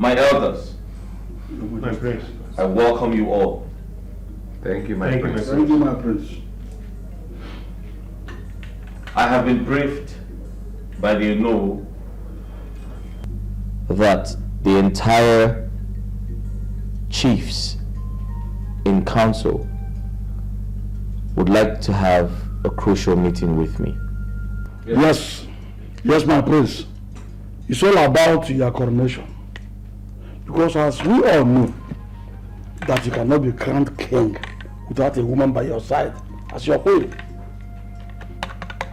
My elders, My prince. I welcome you all. Thank you, my prince. Thank you, my prince. I have been briefed by the know that the entire chiefs in council would like to have a crucial meeting with me. Yes, my prince. It's all about your coronation. Because as we all know, that you cannot be crowned king without a woman by your side as your queen.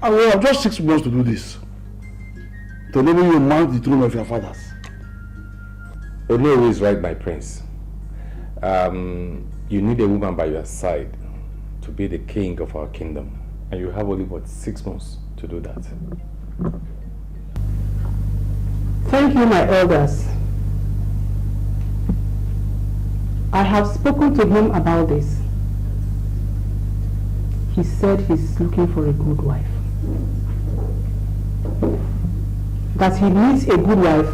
And we have just 6 months to do this. To enable you mount the throne of your fathers. Olori is right, my prince. You need a woman by your side to be the king of our kingdom. And you have only, 6 months to do that. Thank you, my elders. I have spoken to him about this. He said he's looking for a good wife. That he needs a good wife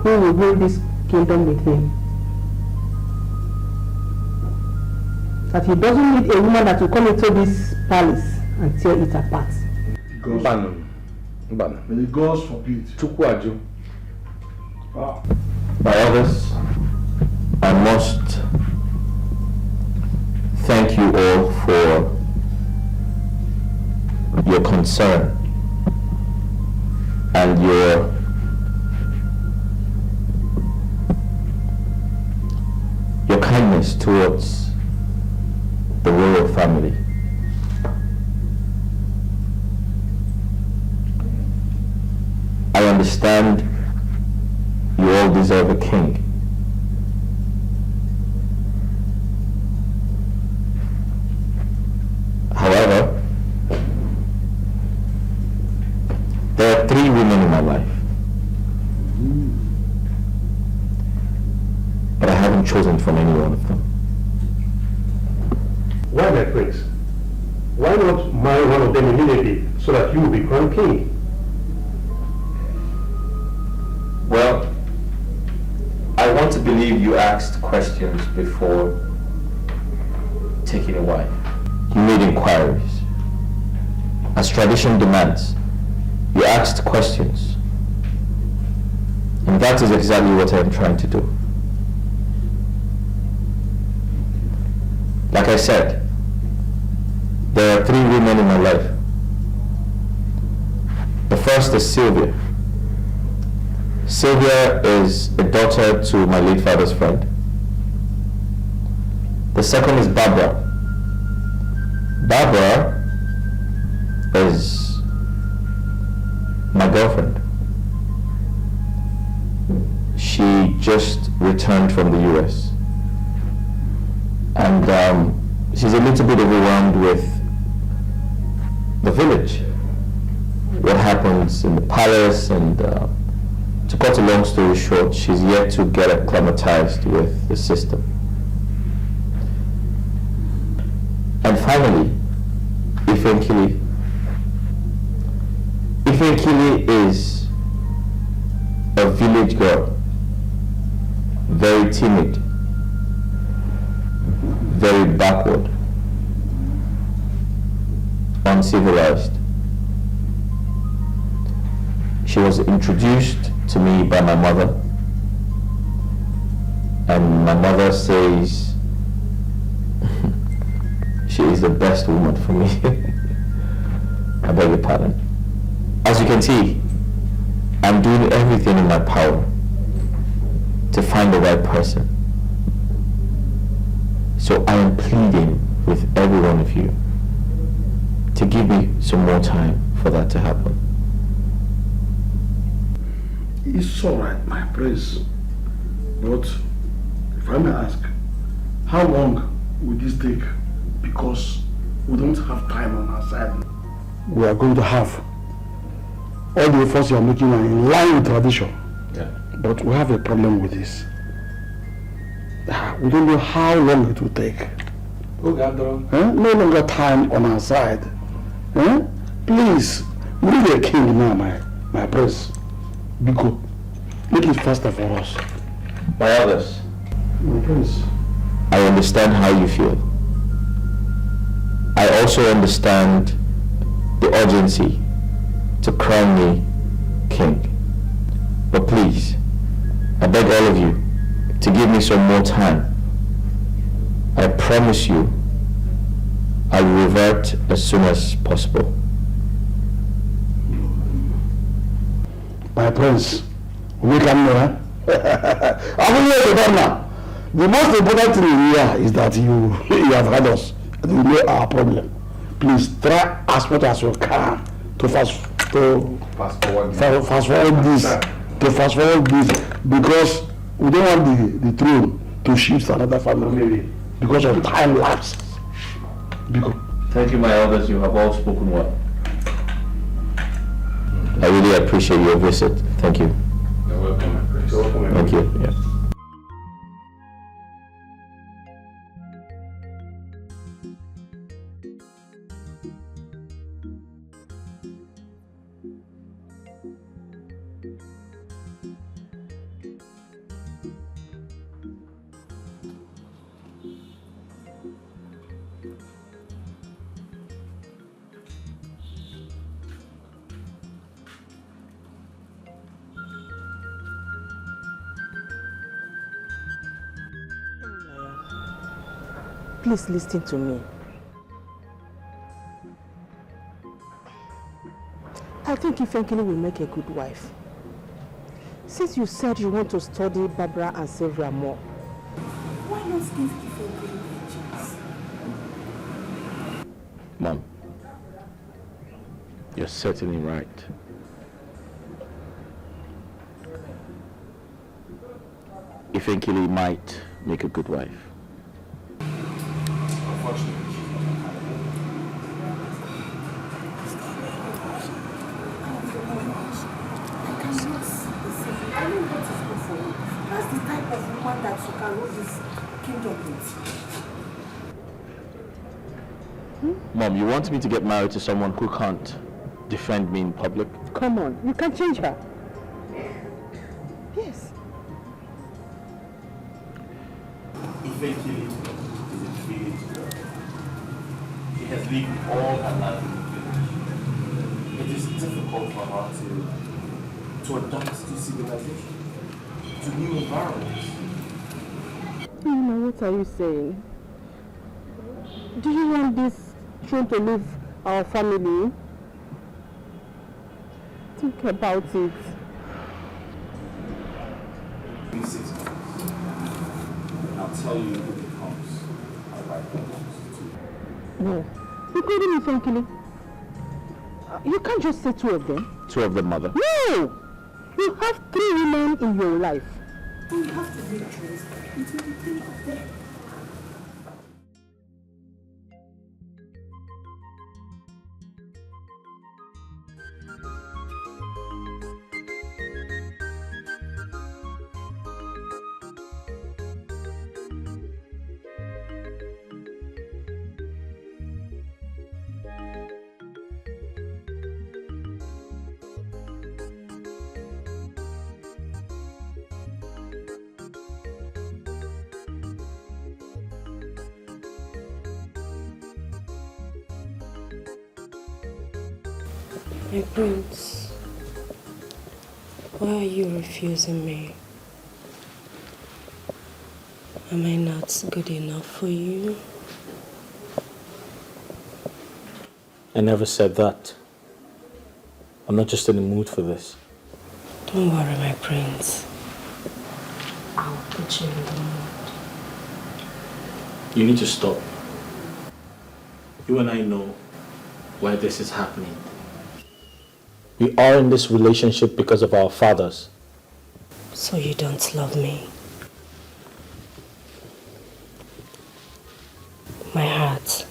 who will rule this kingdom with him. That he doesn't need a woman that will come into this palace and tear it apart. May the gods forbid. My elders, I must thank you all for your concern and your kindness towards the royal family. I understand you all deserve a king. However, there are 3 women in my life. But I haven't chosen from any one of them. Why, my prince? Why not marry one of them immediately so that you will be crowned king? Well, I want to believe you asked questions before taking a wife. You made inquiries. As tradition demands, you asked questions. And that is exactly what I am trying to do. Like I said, there are 3 women in my life. The first is Sylvia. Sylvia is a daughter to my late father's friend. The second is Barbara. Barbara is my girlfriend. She just returned from the US. And she's a little bit overwhelmed with the village. What happens in the palace, and to cut a long story short, she's yet to get acclimatized with the system. And finally, Ifenkili. Ifenkili is a village girl, very timid, very backward, uncivilized. She was introduced to me by my mother, and my mother says she is the best woman for me. I beg your pardon. As you can see, I'm doing everything in my power to find the right person. So I am pleading with every one of you to give me some more time for that to happen. It's all right, my prince. But if I may ask, how long will this take? Because we don't have time on our side. We are going to have all the efforts you are making are in line with tradition. Yeah. But we have a problem with this. We don't know how long it will take. No longer time on our side. Please, we need a king now, my prince. Becos, make it faster for us. My elders, My prince. I understand how you feel. I also understand the urgency to crown me king. But please, I beg all of you to give me some more time. I promise you, I will revert as soon as possible. My prince, we can know, I will know the now. The most important thing here is that you have had us and you know our problem. Please try as much as you can to fast forward this because we don't want the throne to shift to another family because of time lapse. Thank you, my elders. You have all spoken well. I really appreciate your visit. Thank you. You're welcome, my prince. Thank you. Yeah. Please listen to me. I think Ifenkili will make a good wife. Since you said you want to study Barbara and Sylvia more, why not give Ifenkili a chance? Mom, you're certainly right. Ifenkili might make a good wife. Mom, you want me to get married to someone who can't defend me in public? Come on, you can change her. Yes. Ifenkili is a village girl. She has lived all her life in the village. It is difficult for her to adapt to civilization, to new environments. Mama, what are you saying? Do you want this throne to leave our family? Think about it. In 6 months, I'll tell you who becomes my wife. No, including Ifenkili. You can't just say 2 of them. 2 of them, mother. No! You have 3 women in your life. And you have to make choice between the 3 of them. My prince, why are you refusing me? Am I not good enough for you? I never said that. I'm not just in the mood for this. Don't worry, my prince. I'll put you in the mood. You need to stop. You and I know why this is happening. We are in this relationship because of our fathers. So you don't love me? My heart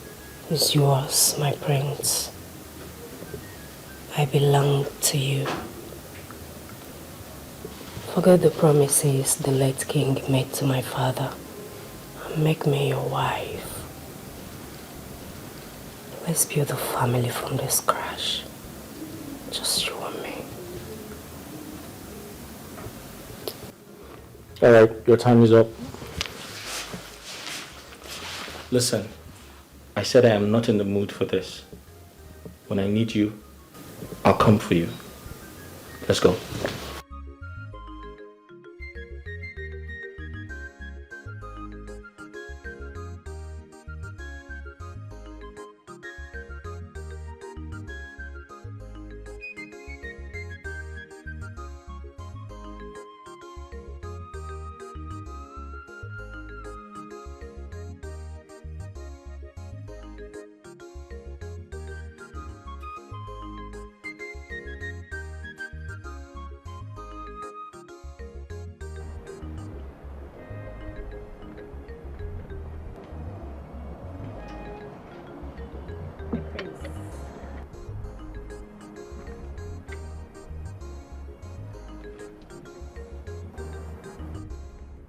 is yours, my prince. I belong to you. Forget the promises the late king made to my father and make me your wife. Let's build a family from the scratch. Just you and me. Alright, your time is up. Listen, I said I am not in the mood for this. When I need you, I'll come for you. Let's go.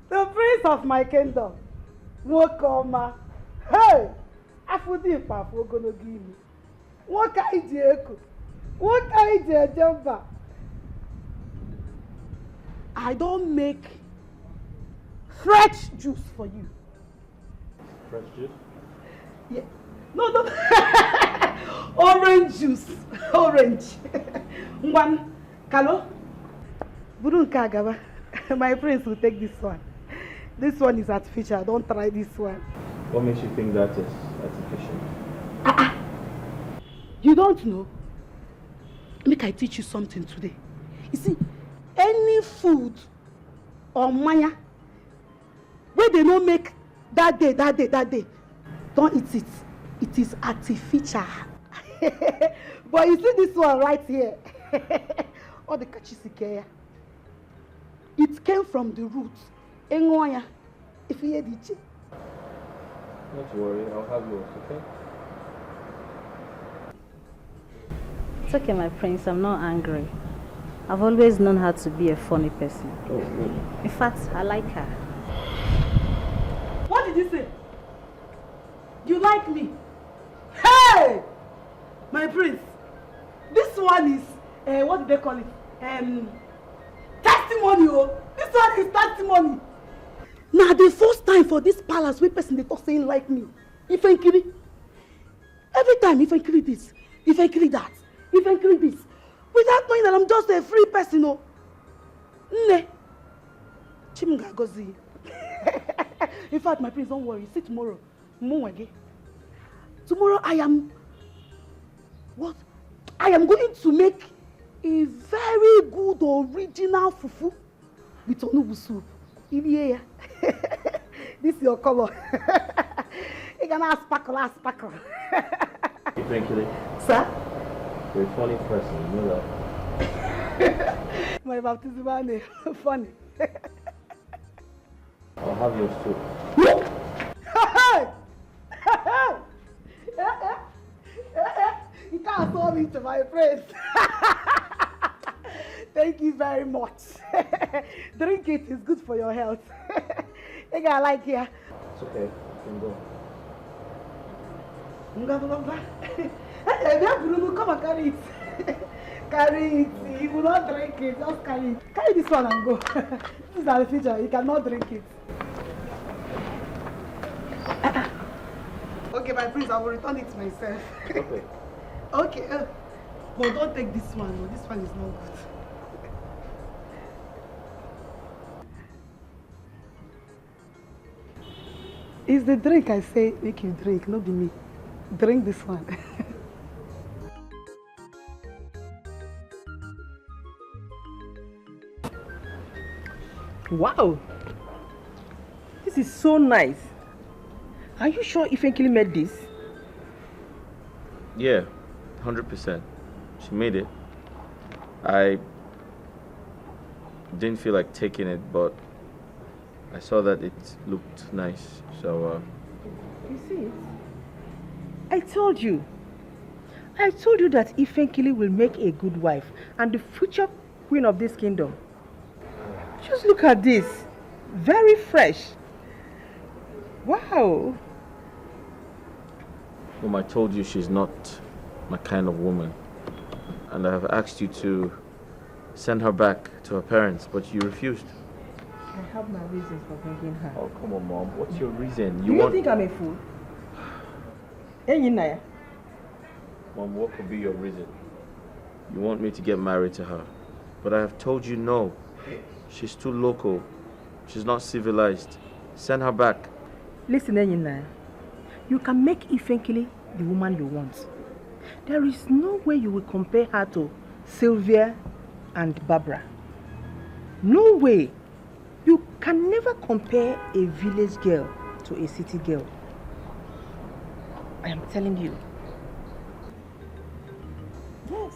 The prince of my kingdom, Nwokoma. Hey, Afudi Pafu gonna give me. What kind of What kind of jumper? I don't make fresh juice for you. Fresh juice? Yeah. No. Orange juice. Orange. One. Kalo. Burun Kagaba. My prince will take this one. This one is artificial. Don't try this one. What makes you think that is artificial? You don't know? Make I teach you something today. You see, any food or maya where they don't make that day, don't eat it. It is artificial. But you see this one right here. All the kachisikeya. It came from the roots. Engoya. If you hear the chick. Not to worry, I'll have yours, okay? It's okay, my prince. I'm not angry. I've always known her to be a funny person. Oh, really? In fact, I like her. What did you say? You like me? Hey! My prince. This one is, what do they call it? Testimony. Oh. This one is testimony. Now the first time for this palace, we person they talk saying like me. If I kill it. Every time, if I kill this, if I kill that, if I kill this, without knowing that I'm just a free person, no. Ne. Chimga gozi. In fact, my prince, don't worry. See tomorrow. Tomorrow I am. What? I am going to make a very good original fufu with onubu soup. This is your color. You're gonna sparkle. Eventually. Sir? You're a funny person, you know that. My baptism name. Funny. I'll have yours too. You can't solve it to my friends. Thank you very much. Drink it, it's good for your health. I think I like here. It's okay, you can go. Come and carry it. Carry it. You will not drink it, just carry it. Carry this one and go. This is the future, you cannot drink it. Okay, my prince, I will return it myself. Okay. Okay, but don't take this one. No, this one is not good. It's the drink I say make you drink, not be me. Drink this one. Wow! This is so nice. Are you sure Ifenkili made this? Yeah, 100%. She made it. I didn't feel like taking it, but I saw that it looked nice, so You see it? I told you that Ifenkili will make a good wife and the future queen of this kingdom. Just look at this. Very fresh. Wow. I told you she's not my kind of woman. And I have asked you to send her back to her parents, but you refused. I have my reasons for bringing her. Oh, come on, Mom. What's your reason? Do you think I'm a fool? Hey, Naya. Mom, what could be your reason? You want me to get married to her. But I have told you no. She's too local. She's not civilized. Send her back. Listen, Naya. You can make Ifenkili the woman you want. There is no way you will compare her to Sylvia and Barbara. No way. You can never compare a village girl to a city girl. I am telling you. Yes.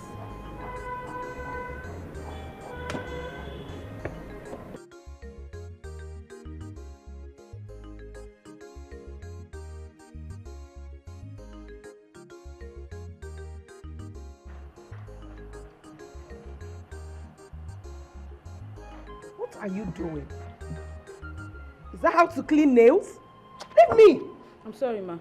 What are you doing? Is that how to clean nails? Leave me! I'm sorry, ma.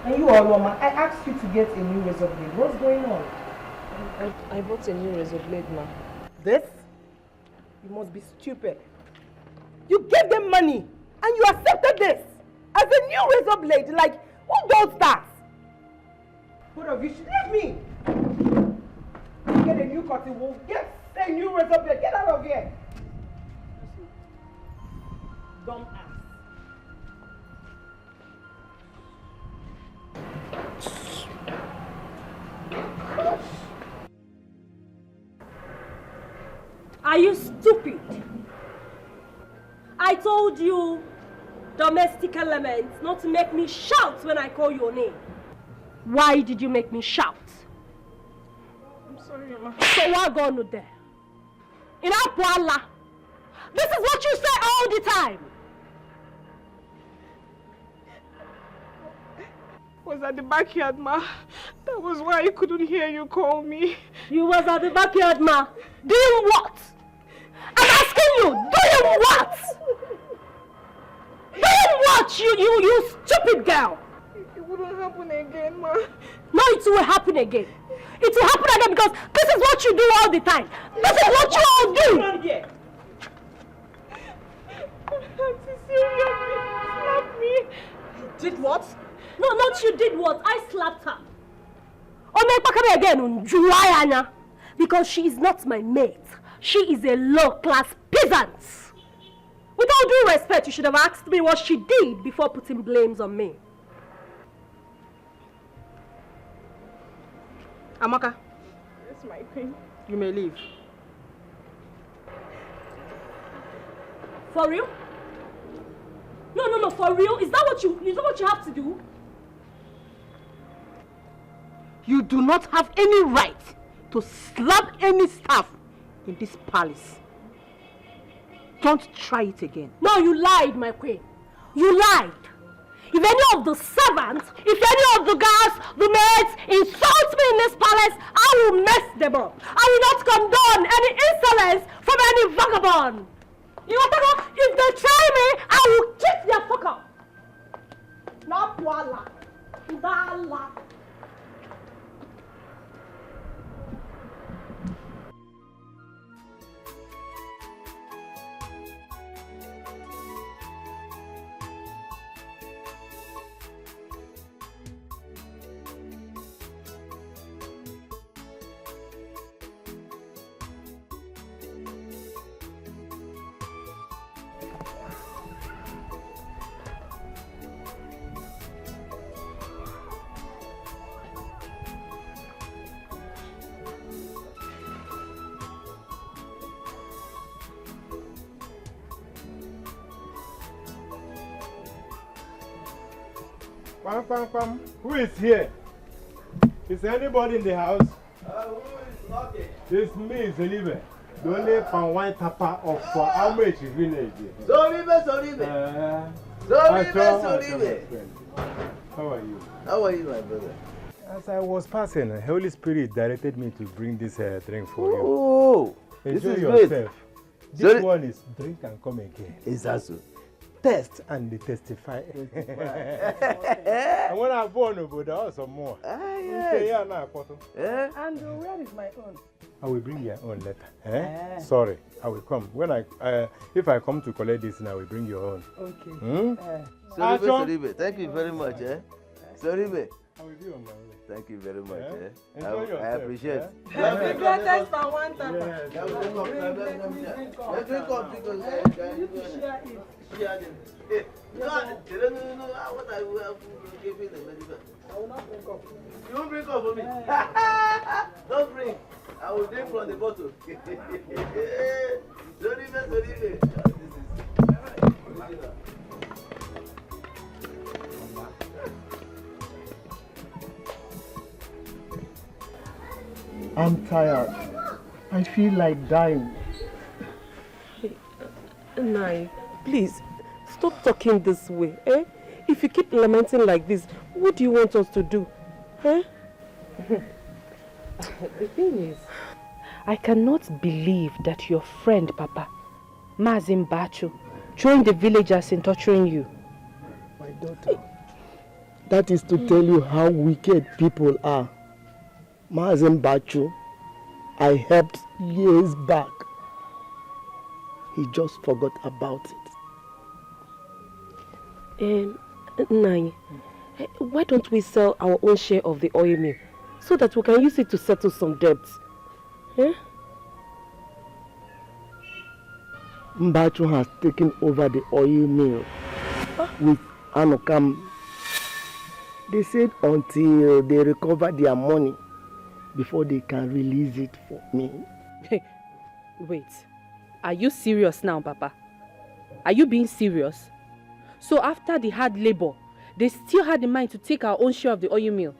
And you, Oloma, I asked you to get a new razor blade. What's going on? I bought a new razor blade, ma. This? You must be stupid. You gave them money and you accepted this as a new razor blade. Like, who does that? Both of you should leave me. Get a new cotton wool. Get a new razor blade. Get out of here. Dumb ass. Are you stupid? I told you, domestic elements, not to make me shout when I call your name. Why did you make me shout? I'm sorry, ma. So what going on there? In Apuala, this is what you say all the time. Was at the backyard, ma. That was why I couldn't hear you call me. You was at the backyard, ma. Doing what? I'm asking you, doing what? Doing what, you stupid girl? It wouldn't happen again, ma. No, it will happen again. It will happen again because this is what you do all the time. This is what you all do. Auntie Sylvia slapped me. Did what? No, not you did what? I slapped her. Oh, again, because she is not my mate. She is a low-class peasant. With all due respect, you should have asked me what she did before putting blames on me. Amaka, That's my queen. you may leave. For real? No, for real? Is that what you have to do? You do not have any right to slap any staff in this palace. Don't try it again. No, you lied, my queen. You lied. If any of the servants, if any of the guards, the maids insult me in this palace, I will mess them up. I will not condone any insolence from any vagabond. You want to go? If they try me, I will kick their fuck up. Not voila. Voila. Pam. Who is here? Is anybody in the house? Who is knocking? It's me, Zelibe. The only pan wine tapper of Amrich village. Zolibe. How are you? How are you, my brother? As I was passing, the Holy Spirit directed me to bring this drink for you. Oh, enjoy this is yourself. great. This one is drink and come again. Exactly. test and they testify. And when I born, but there are some more. Yes. And where is my own? I will bring your own letter. Sorry, I will come. When if I come to collect this, I will bring your own. Okay. Soribe, thank you very much. Soribe. I will be on my way. Thank you very much. Enjoy yourself, I appreciate it. The greatest for one time. Let's drink up because no, what I will have to give you the medicine. I will not drink up. You won't drink up for me. Don't drink. I will drink from the bottle. Soribe. I'm tired. I feel like dying. Nai, please, stop talking this way, eh? If you keep lamenting like this, what do you want us to do, eh? The thing is, I cannot believe that your friend, Papa, Mazin Bachu, joined the villagers in torturing you. My daughter, that is to tell you how wicked people are. Mazin Bachu, I helped years back. He just forgot about it. Nai, why don't we sell our own share of the oil mill so that we can use it to settle some debts? Eh? Mbachu has taken over the oil mill with Anokam. They said until they recover their money before they can release it for me. Wait, are you serious now, Papa? Are you being serious? So after the hard labor, they still had in mind to take our own share of the oil mill?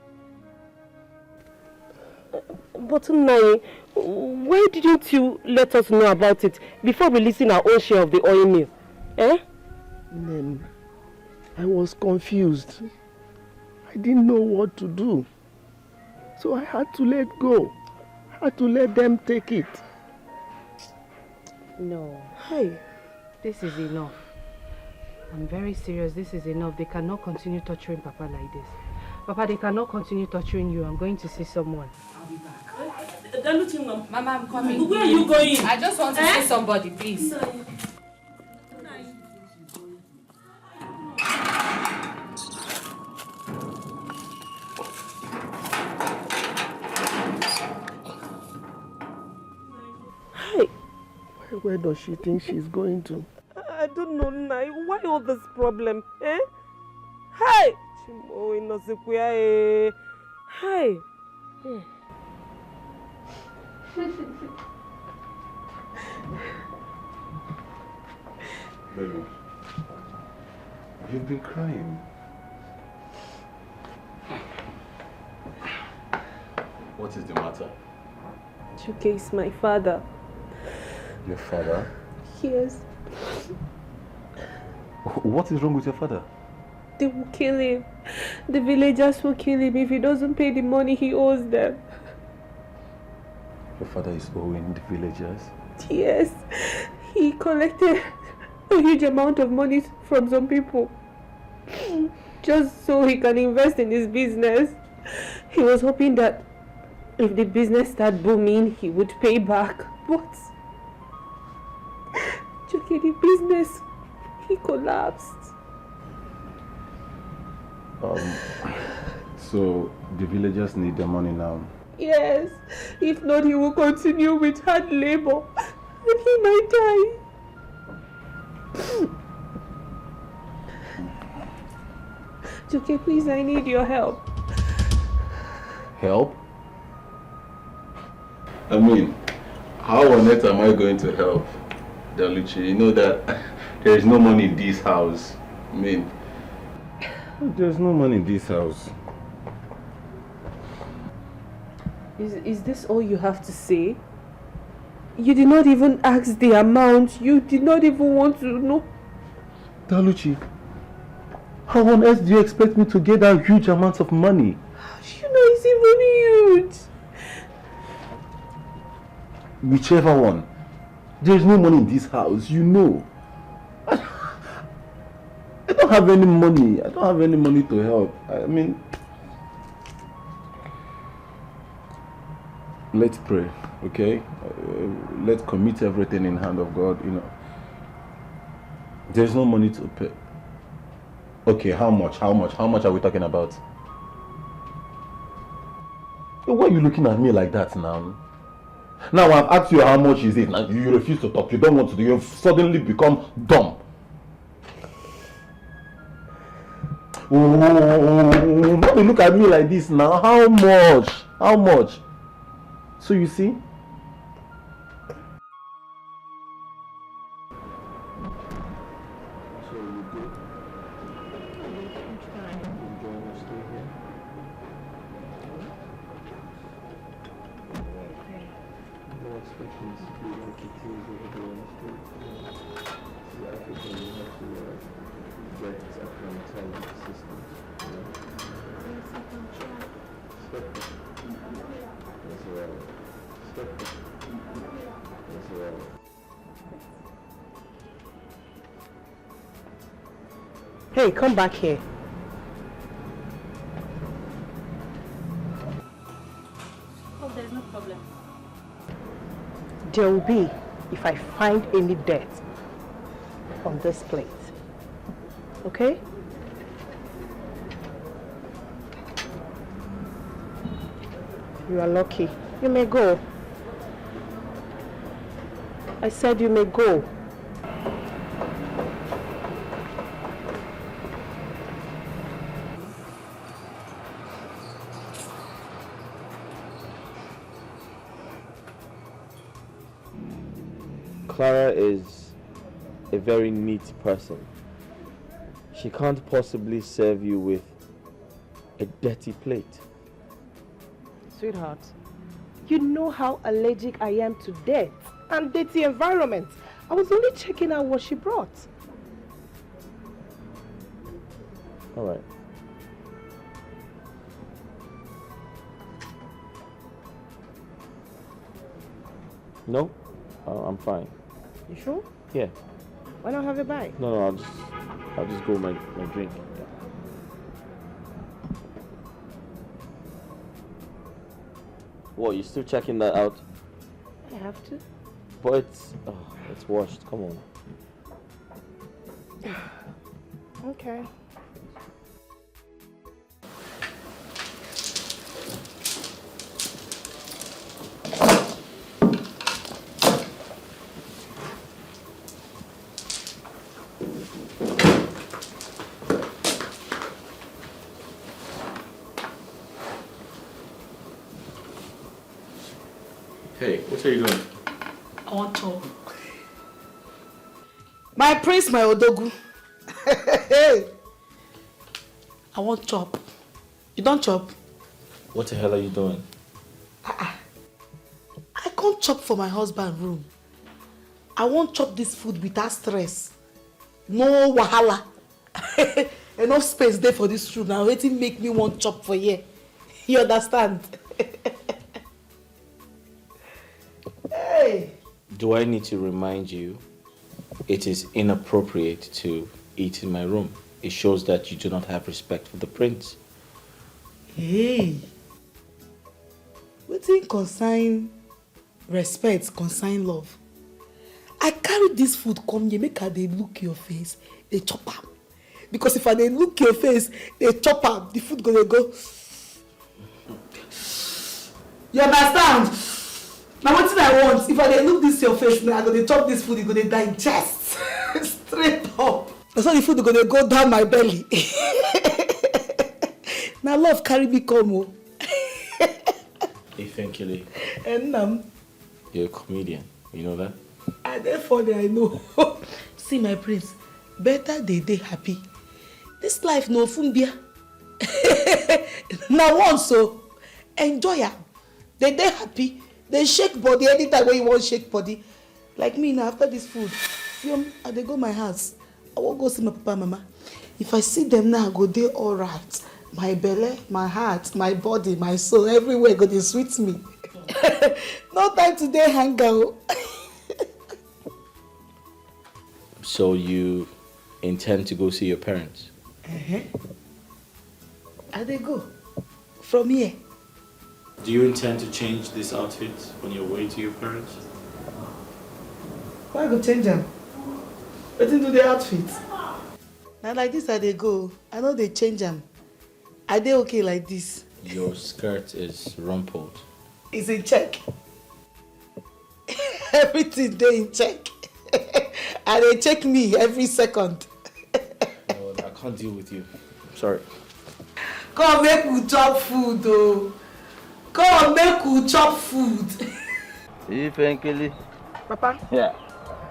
But Nai, why didn't you let us know about it before releasing our own share of the oil mill? Eh? I was confused. I didn't know what to do. So I had to let go. I had to let them take it. No. Hey, this is enough. I'm very serious. This is enough. They cannot continue torturing Papa like this. Papa, they cannot continue torturing you. I'm going to see someone. I'll be back. Mama, I'm coming. Where are you going? I just want to see somebody, please. Where does she think she's going to? I don't know, Nai. Why all this problem? Eh? Hi! Chimo inozikuya eh. Hi! Baby, you've been crying. What is the matter? Chuke is my father. Your father? Yes. What is wrong with your father? They will kill him. The villagers will kill him if he doesn't pay the money he owes them. Your father is owing the villagers? Yes. He collected a huge amount of money from some people just so he can invest in his business. He was hoping that if the business started booming, he would pay back. But Chucky, the business, he collapsed. So the villagers need the money now? Yes. If not, he will continue with hard labor and he might die. Chucky, please, I need your help. Help? I mean, how on earth am I going to help, Daluchi? You know that there is no money in this house. I mean, there's no money in this house. Is this all you have to say? You did not even ask the amount. You did not even want to know. Daluchi, how on earth do you expect me to get that huge amount of money? You know it's even huge. Whichever one. There is no money in this house, you know. don't have any money. I don't have any money to help. I mean, let's pray, okay? Let's commit everything in the hand of God, you know. There's no money to pay. Okay, how much? How much are we talking about? Why are you looking at me like that now? Now I've asked you how much is it, now you refuse to talk. You don't want to do. You've suddenly become dumb. Oh, don't look at me like this now. How much? How much? So you see? Hey, come back here. Oh, there's no problem. There will be if I find any dirt on this plate. Okay? You are lucky. You may go. I said you may go. Clara is a very neat person. She can't possibly serve you with a dirty plate. Sweetheart, you know how allergic I am to dirt and dirty environment. I was only checking out what she brought. All right. No, I'm fine. You sure? Yeah. Why not have a bite? No, I'll just go my drink. What, you still checking that out? I have to. But it's washed. Come on. Okay. Hey, what are you doing? I want to. My prince, my odogu. Hey, I want chop. You don't chop? What the hell are you doing? I can't chop for my husband room. I won't chop this food without stress. No wahala. Enough space there for this room. Now waiting make me want chop for here. You understand? Hey. Do I need to remind you it is inappropriate to eat in my room? It shows that you do not have respect for the prince. Hey. Wetin concern respect, concern love. I carry this food come here, make I dey look your face, dey chop am. Because if I dey look your face, dey chop am, the food go dey go. You understand? Na wetin I want. If I dey look this your face, I go dey chop this food, e go dey digest straight up. Na so the food go dey go down my belly. Na love carry me come o. Ifenkele, Ennam. you're a comedian. You know that? I dey funny, I know. See my prince, better dey happy. This life no fumbia. Na once so enjoy am. Dey happy. They shake body anytime when you want shake body. Like me now, after this food, I dey go my house. I won't go see my papa and mama. If I see them now, I go dey alright. My belly, my heart, my body, my soul, everywhere go dey sweet me. No time to dey hang out. So you intend to go see your parents? I they go from here. Do you intend to change this outfit on your way to your parents? Why go change them? Wetin do the outfit? Now like this I they go. I know they change them. Are they okay like this? Your skirt is rumpled. It's in check. Everything they in check. And they check me every second. No, I can't deal with you. Sorry. Come make we chop food though. Come make we chop food. See, Fenkili. Papa? Yeah.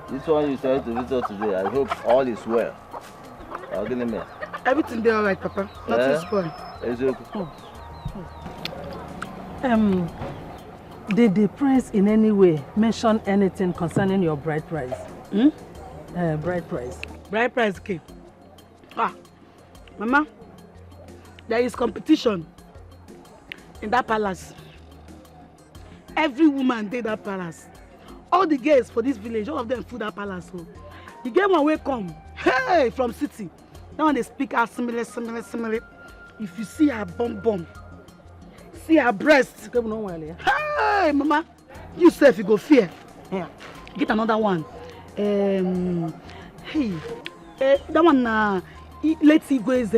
This one you started to visit today. I hope all is well. I'll give him. Everything there alright, Papa. Nothing spoiled. It's okay. Did the prince in any way mention anything concerning your bride price? Bride price. Bride price came. Mama, there is competition in that palace. Every woman did that palace. All the girls for this village, all of them food that palace. So the girl one way come, hey, from city. Now when they speak out similar. If you see her bum, see her breast. Hey, Mama, you self you go fear. Yeah. Get another one. Hey, that one let's see Igwe's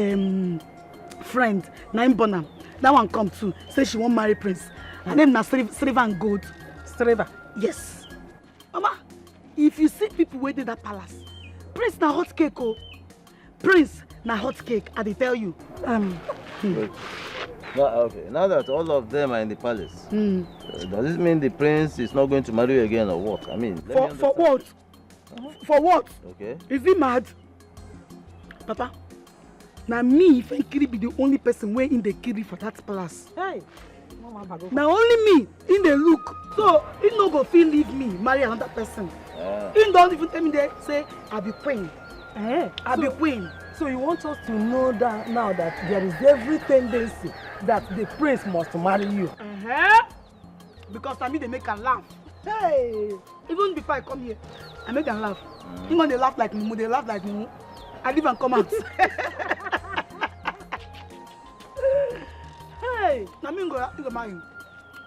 friend, Naim Bonham. That one come too. Say she won't marry Prince. Her name na Streva and Gold. Streva? Yes. Mama, if you see people waiting that palace, Prince na hot cake, oh. Prince na hot cake, I tell you. Okay. Now that all of them are in the palace, does this mean the prince is not going to marry you again or what? I mean, for what? For what? Okay. Is he mad? Papa, now me, if I be the only person way in the kiri for that palace. Hey. Now only me in the look. So he no go feel leave me, marry another person. He don't even tell me they say I be queen. I be queen. So you want us to know that now that there is every tendency that the prince must marry you. Because I mean they make her laugh. Hey, even before I come here, I make them laugh. Even when they laugh like Mumu, they laugh like Mumu. I leave and come out. Hey, I mean go marry you.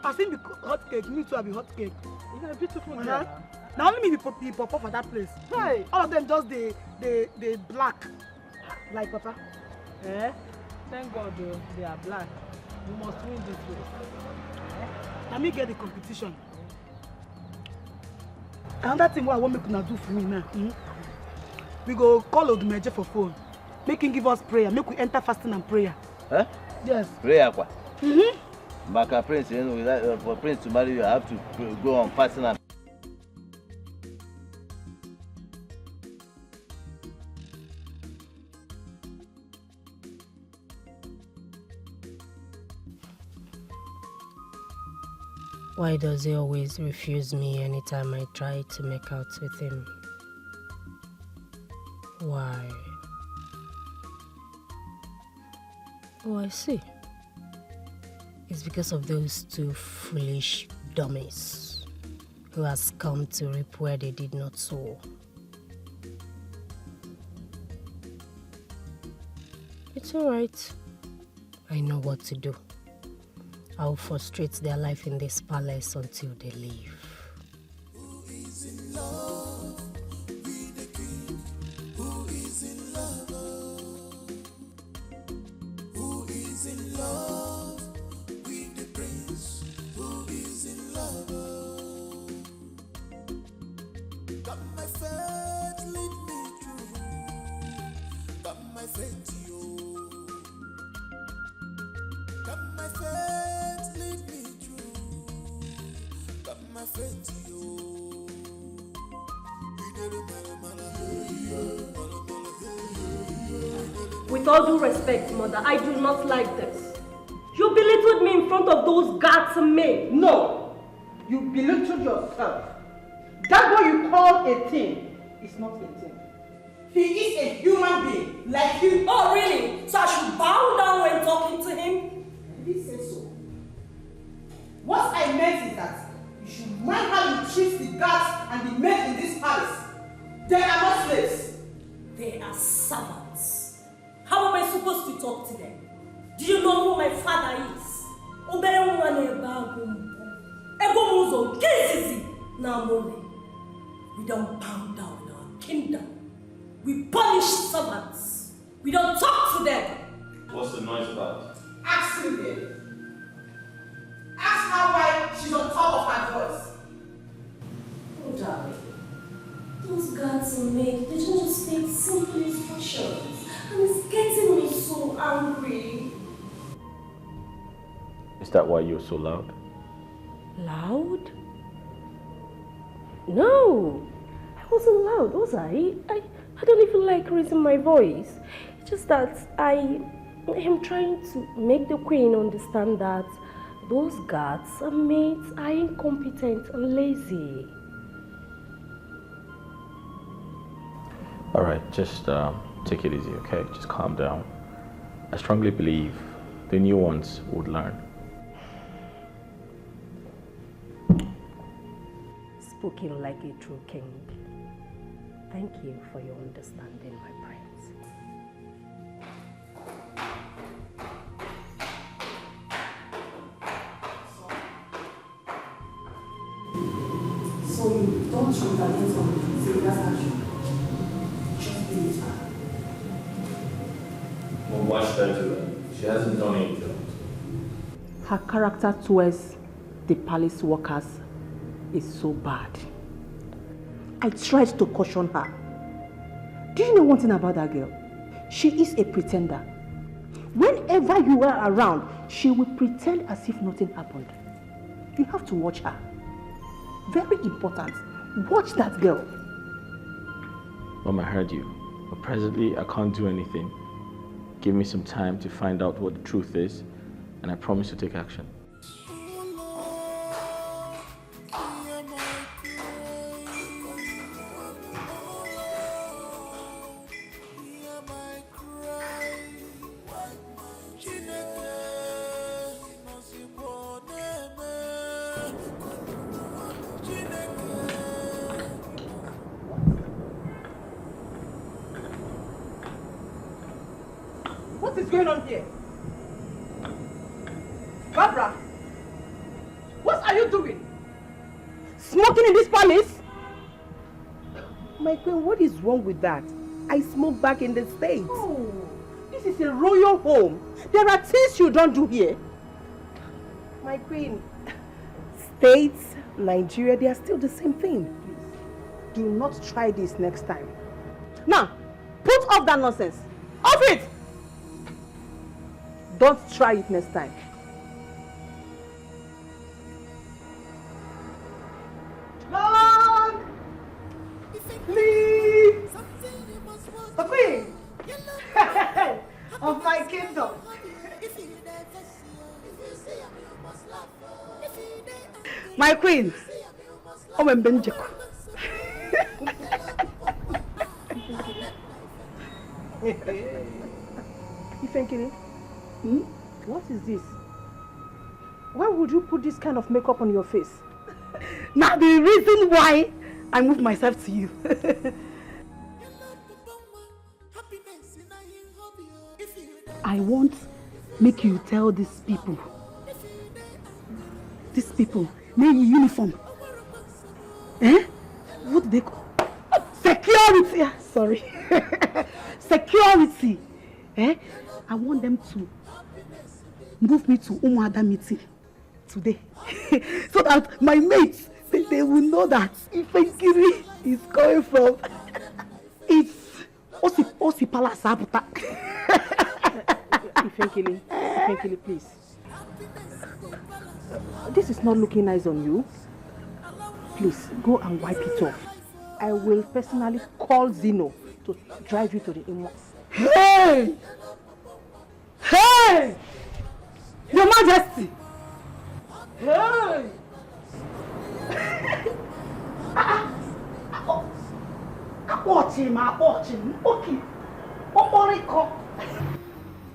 I think the hot cake, me too I be hot cake. You are beautiful girl. Now only me be pop for that place. Hey, all of them just they black. Like Papa. Thank God they are black. We must win this race. Let me get the competition. Another thing what I want me to do for me now. We go call Odumeje for phone. Make him give us prayer. Make we enter fasting and prayer. Yes. Prayer kwa? Baka prince, you know, for prince to marry you, I have to go on fasting and Why does he always refuse me anytime I try to make out with him? Why? Oh, I see. It's because of those two foolish dummies who has come to reap where they did not sow. It's alright. I know what to do. I'll frustrate their life in this palace until they leave. Who is in love with the king? Who is in love? Who is in love with the prince? Who is in love? Got my faith, lead me through. Got my faith, you. Got my faith, lead me through. Got my faith, you. With all due respect, Mother, I do not like this. You belittled me in front of those guards and maids. No, you belittled yourself. That what you call a thing is not a thing. He is a human being like you. Oh, really? So I should bow down when talking to him? He did say so. What I meant is that you should mind how you treat the guards and the men in this palace. They are not slaves. They are servants. How am I supposed to talk to them? Do you know who my father is? We don't bow down in our kingdom. We punish servants. We don't talk to them. What's the noise about? Ask him then. Ask her why she's on top of her voice. Oh, darling. Those guards and maids, they just state simple instructions. And it's getting me so angry. Is that why you're so loud? Loud? No, I wasn't loud, was I? I don't even like raising my voice. It's just that I am trying to make the queen understand that those guards and maids are incompetent and lazy. All right, just take it easy, okay? Just calm down. I strongly believe the new ones would learn. Spoken like a true king. Thank you for your understanding, my prince. So you don't retaliate on Sylvia's action. Just do it. Well, why should I do that? She hasn't done anything. Her character towards the palace workers is so bad. I tried to caution her. Do you know one thing about that girl? She is a pretender. Whenever you are around, she will pretend as if nothing happened. You have to watch her. Very important. Watch that girl. Mom, I heard you. But presently, I can't do anything. Give me some time to find out what the truth is, and I promise to take action. What is going on here? Barbara, what are you doing? Smoking in this palace? My queen, what is wrong with that? I smoke back in the States. Oh, this is a royal home. There are things you don't do here. My queen, States, Nigeria, they are still the same thing. Please, do not try this next time. Now, put off that nonsense. Off it! Don't try it next time. Long! Please! The queen! Of my kingdom! My queen! Oh, my Benjaku! Ifenkiri? What is this? Why would you put this kind of makeup on your face? Now the reason why I moved myself to you. I want make you tell these people, may uniform. What do they call? Security. Sorry. Security. I want them to move me to Umuada meeting today. So that my mates, they will know that Ifenkiri is coming from it's Osipala Sabuta. Ifenkiri, please. This is not looking nice on you. Please, go and wipe it off. I will personally call Zeno to drive you to the inbox. Hey! Hey! Your Majesty! Hey! Watch him. Okay.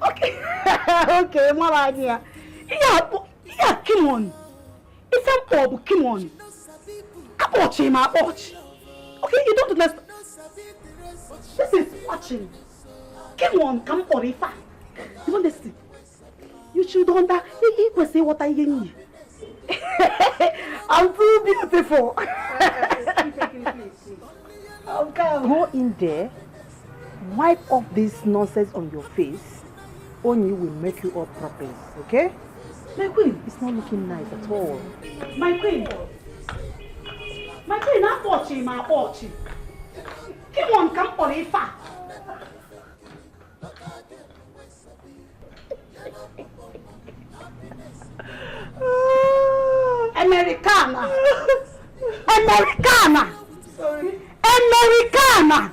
Okay. Okay, my idea. Yeah, come on. It's a pub, come on. Watch him, watch. Okay, you don't understand. This is what watching. Come on, come for it. You want this? You should understand. He will say what I need. I'm too beautiful. Okay. Go in there, wipe off this nonsense on your face. Only will make you up properly, okay? My queen, it's not looking nice at all. My queen, I'm watching. Come on, come for it. Americana. Sorry. Americana.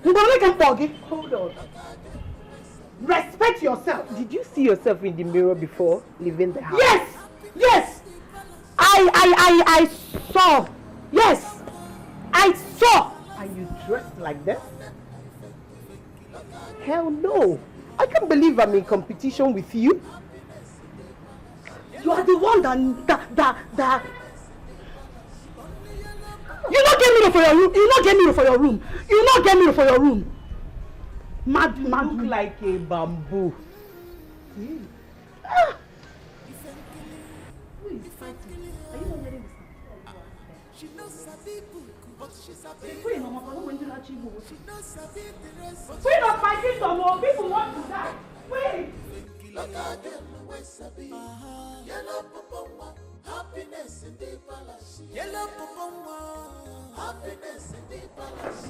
You don't make a foggy. Hold on. Respect yourself. Did you see yourself in the mirror before leaving the house? Yes. I saw. Yes. I saw. Are you dressed like this? Hell no. I can't believe I'm in competition with you. You are the one that you not get me for your room. You not get me for your room. Mad. Look like a bamboo. Ah. Who is fighting? Are you not hearing this? She knows people, but she's a bit. Queen of my kingdom, people want to die. Wait. Happiness in the palace. Yellow Pupumwa. Happiness in the palace.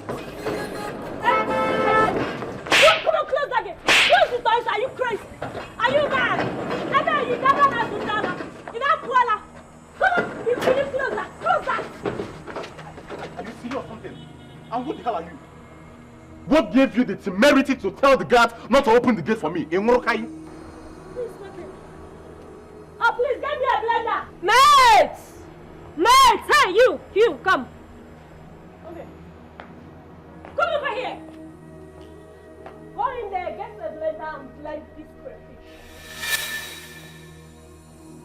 Come on, close that gate. Close the doors. Are you crazy? Are you mad? You never have to tell her. You not Kuala. Come on, you really close that. Close that. Are you serious or something? And who the hell are you? What gave you the temerity to tell the guard not to open the gate for me? In Morokai? Oh, please get me a blender. Mates! Hey, you, come. Okay. Come over here. Go in there, get the blender and blend this crayfish.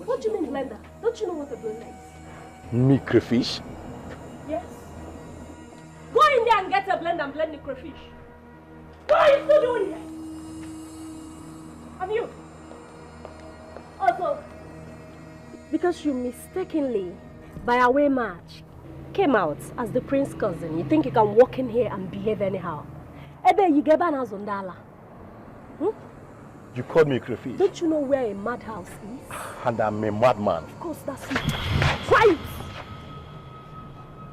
What do you mean blender? Don't you know what a blender is? Me crayfish? Yes. Go in there and get a blender and blend the crayfish. What are you still doing here? And you? Also, because you mistakenly, by a way match, came out as the prince's cousin, you think you can walk in here and behave anyhow? Ebe, you get banners on Dala. You called me crayfish. Don't you know where a madhouse is? And I'm a madman. Of course, that's it. Try it!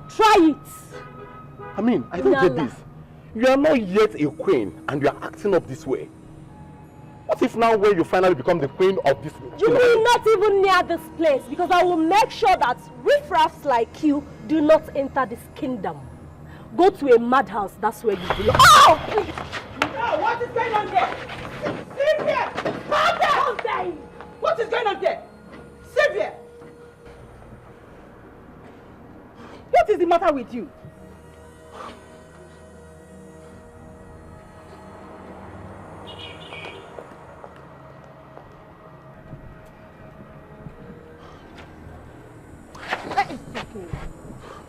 Try it! I mean, I don't get this. You are not yet a queen and you are acting up this way. What if now when you finally become the queen of this... You will not even near this place because I will make sure that riffraffs like you do not enter this kingdom. Go to a madhouse, that's where you belong. Oh! Please! No, what is going on there? Sylvia! Calm down! What is going on there? Sylvia! What is the matter with you?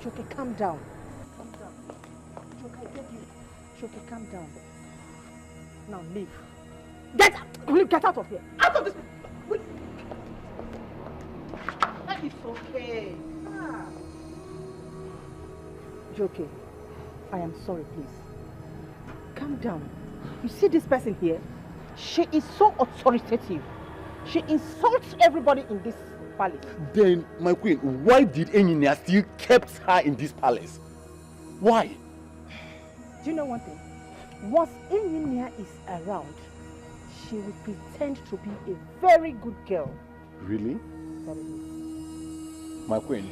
Shoke, calm down. Calm down. Shoke, I beg you. Shoke, calm down. Now leave. Get out of here. Out of this. Wait. That is okay. Joke, I am sorry, please. Calm down. You see this person here? She is so authoritative. She insults everybody in this palace. Then, my queen, why did Enyinia still kept her in this palace? Why? Do you know one thing? Once Enyinia is around, she will pretend to be a very good girl. Really? Very good. My queen,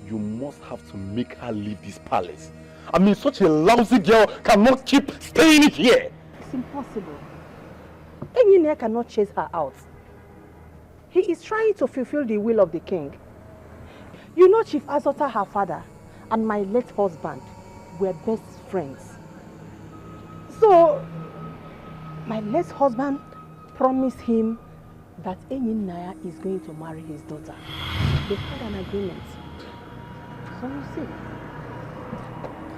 you must have to make her leave this palace. I mean, such a lousy girl cannot keep staying here. It's impossible. Enyinia cannot chase her out. He is trying to fulfill the will of the king. You know Chief Azota, her father, and my late husband were best friends. So, my late husband promised him that Enyinia is going to marry his daughter. They had an agreement. So you see.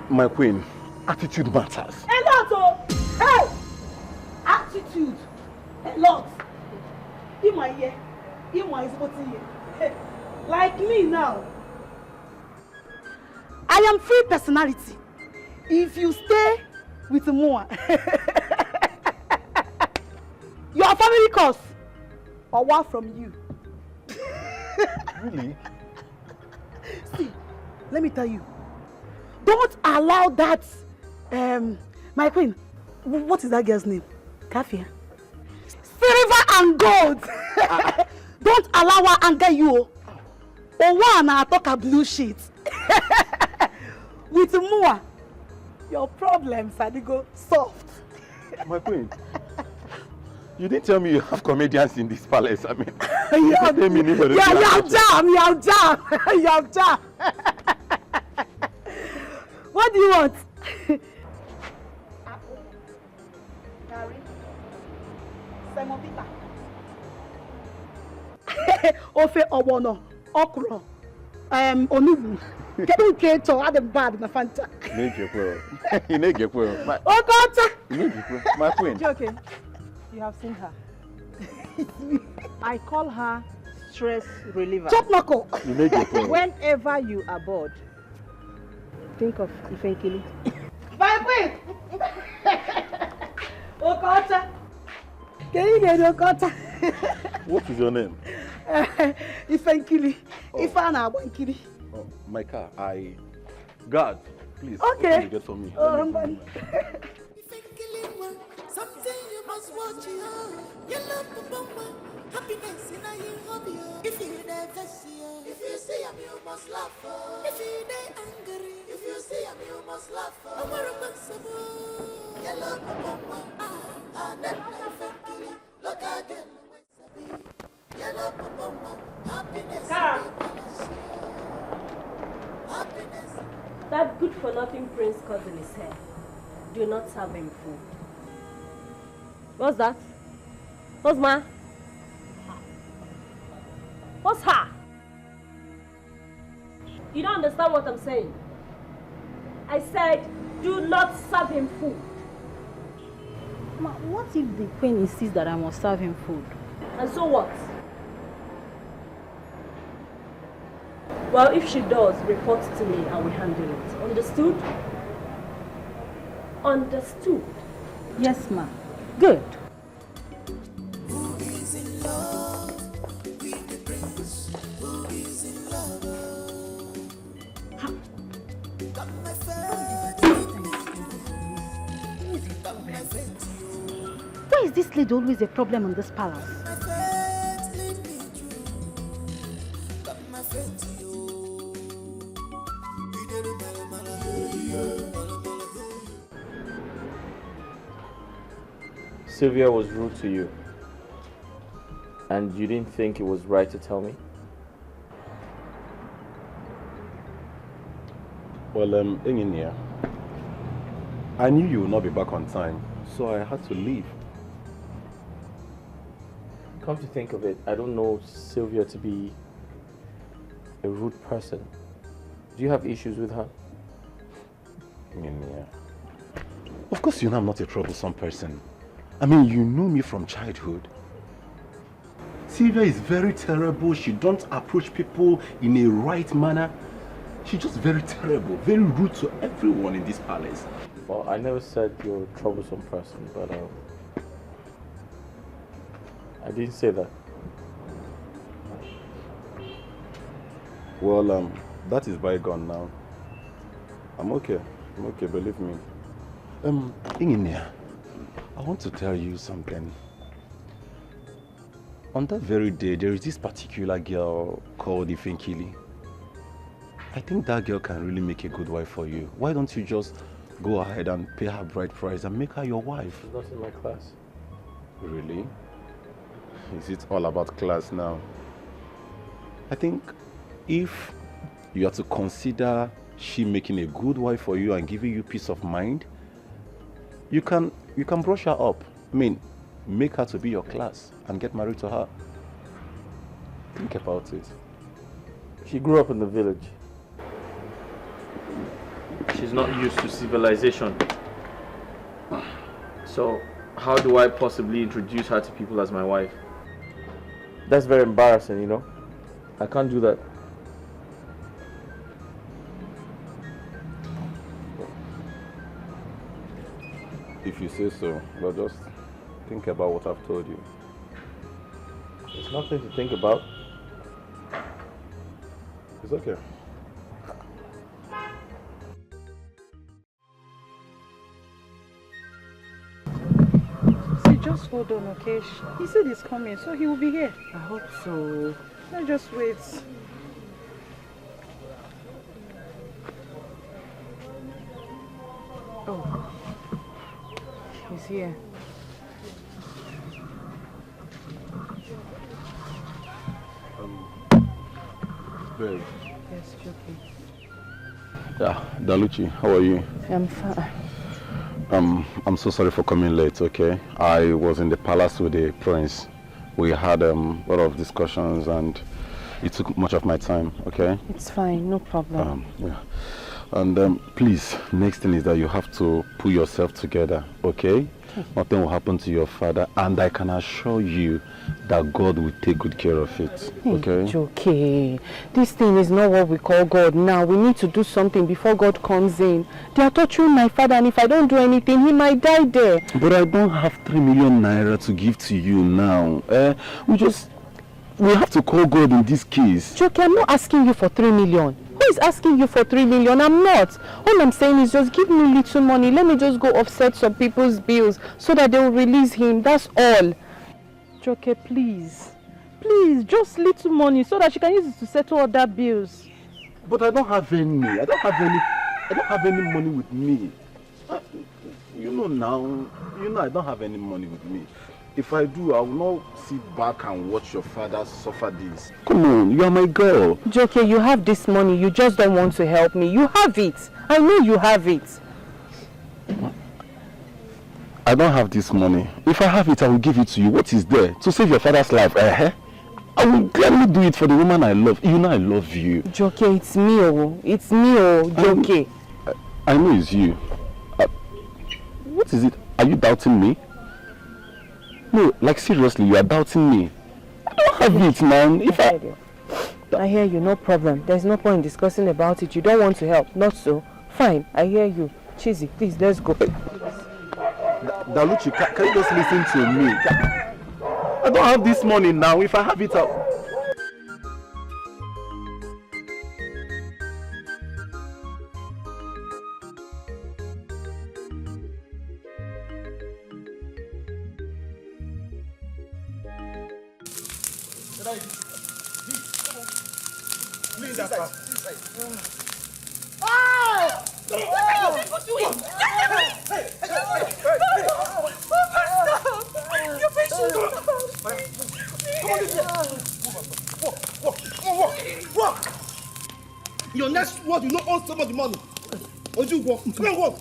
My queen, attitude matters. A lot, oh! attitude. A lot. Ima here. Ima is what here. Like me now. I am free personality. If you stay with Moa, your family cost or what from you. Really? See, let me tell you. Don't allow that, my queen, what is that girl's name? Kafia. Silver and gold. Don't allow her anger you. Or one I talk a blue sheet. With Mua, your problems are they go soft. My queen, you didn't tell me you have comedians in this palace. I mean, you have jam. What do you want? Gary, semovita. Ofe obono, okra, onubu. Kedu nke to add bad na Fanta. My queen. Okay, you have seen her. I call her stress reliever. Chop knuckle. Whenever you are bored, think of Ifenkili. My queen. Okota. Can you get Okota? What is your name? Ifenkili. Ifana Wankili. Oh, my car. God, please. Okay. Open the gate for me. Something you must watch you. You love the bomber. Happiness in a hobby. If you never see her, if you see him, you must laugh. If you they angry, if you see him, you must laugh. I'm a you love the bomber. And then look again. You love the bomber. Happiness. Happiness. That good-for-nothing prince cousin is here. Do not serve him food. What's that? What's ma? What's her? You don't understand what I'm saying. I said, do not serve him food. Ma, what if the queen insists that I must serve him food? And so what? Well, if she does, report to me, I will handle it. Understood? Understood? Yes, ma. Good. Who is in love with the prince? Who is in love? Got my Why is this lady always a problem in this palace? Sylvia was rude to you, and you didn't think it was right to tell me? Well, Engineer, I knew you would not be back on time, so I had to leave. Come to think of it, I don't know Sylvia to be a rude person. Do you have issues with her? Engineer, of course you know I'm not a troublesome person. I mean, you know me from childhood. Sylvia is very terrible. She don't approach people in a right manner. She's just very terrible, very rude to everyone in this palace. Well, I never said you're a troublesome person, but I didn't say that. Well, that is bygone now. I'm okay, believe me. Engineer, I want to tell you something. On that very day, there is this particular girl called Ifenkili. I think that girl can really make a good wife for you. Why don't you just go ahead and pay her bride price and make her your wife? She's not in my class. Really? Is it all about class now? I think if you are to consider she making a good wife for you and giving you peace of mind, you can brush her up. I mean, make her to be your class and get married to her. Think about it. She grew up in the village. She's not used to civilization. So, how do I possibly introduce her to people as my wife? That's very embarrassing, you know? I can't do that. If you say so, but just think about what I've told you. There's nothing to think about. It's okay. See, just hold on, okay? He said he's coming, so he will be here. I hope so. Now just wait. Oh, he's here. Babe. Yes, Joki. Yeah, Daluchi, how are you? I'm fine. I'm so sorry for coming late, okay? I was in the palace with the prince. We had a lot of discussions and it took much of my time, okay? It's fine, no problem. Yeah. And please, next thing is that you have to pull yourself together, okay? Nothing will happen to your father, and I can assure you that God will take good care of it, okay? It's okay. This thing is not what we call God now. We need to do something before God comes in. They are torturing my father, and if I don't do anything, he might die there. But I don't have 3 million naira to give to you now. We have to call God in this case. Joki, I'm not asking you for 3 million. Who is asking you for 3 million? I'm not. All I'm saying is just give me little money. Let me just go offset some people's bills so that they will release him. That's all. Joki, please. Please, just little money so that she can use it to settle other bills. But I don't have any. I don't have any money with me. You know now. I don't have any money with me. If I do, I will not sit back and watch your father suffer this. Come on, you are my girl. Joki, you have this money. You just don't want to help me. You have it. I know you have it. I don't have this money. If I have it, I will give it to you. What is there? To save your father's life, I will gladly do it for the woman I love. You know I love you. Joki, it's me, oh. It's me, oh, Joki. I know it's you. What is it? Are you doubting me? No, like seriously, you are doubting me. I don't have it, man. I hear you, no problem. There's no point in discussing about it. You don't want to help, not so. Fine, I hear you. Cheesy, please, let's go. Daluchi, can you just listen to me? I don't have this money now. If I have it, I'll... Please, that fast. Oh! What are you people doing? Stop! You're patient. Come on, this way. Walk. Your next word, you know, all some of the money. Or you walk. Come on, walk.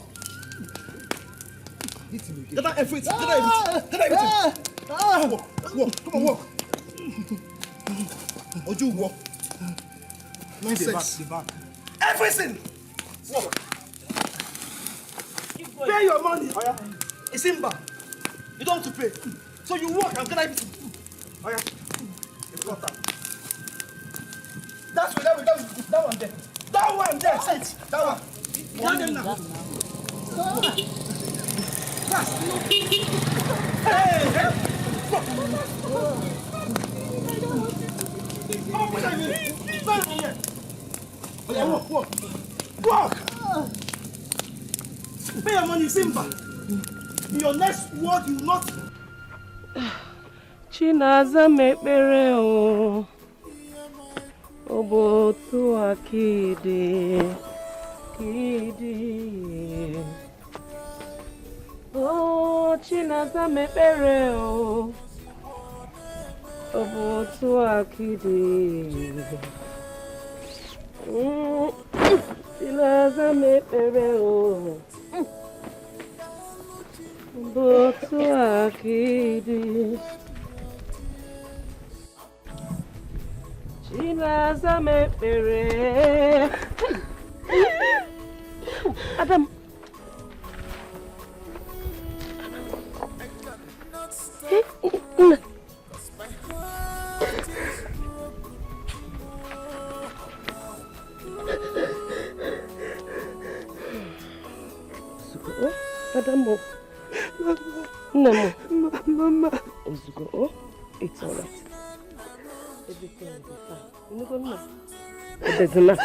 Get that everything. Walk. Come on, walk. Or you walk. Nonsense. The back. Everything! Walk. Pay your money. Oh, yeah. It's in back. You don't have to pay. So you walk and get everything. Oh, yeah. You got that. That one there. That one there. Sit. That one. Get them now. Fast. Hey. Come on, walk! Pay your money, Simba! Your next word, you will not... Chinaza mekpere o Obotu akide Kidi Oh, Chinaza mekpere o Obotu akide Chinaza mekpere o Obotu akide Chinaza mekpere Adam Madam, no, Mama. Oh, it's all right. Everything will be fine. You know what? There's enough.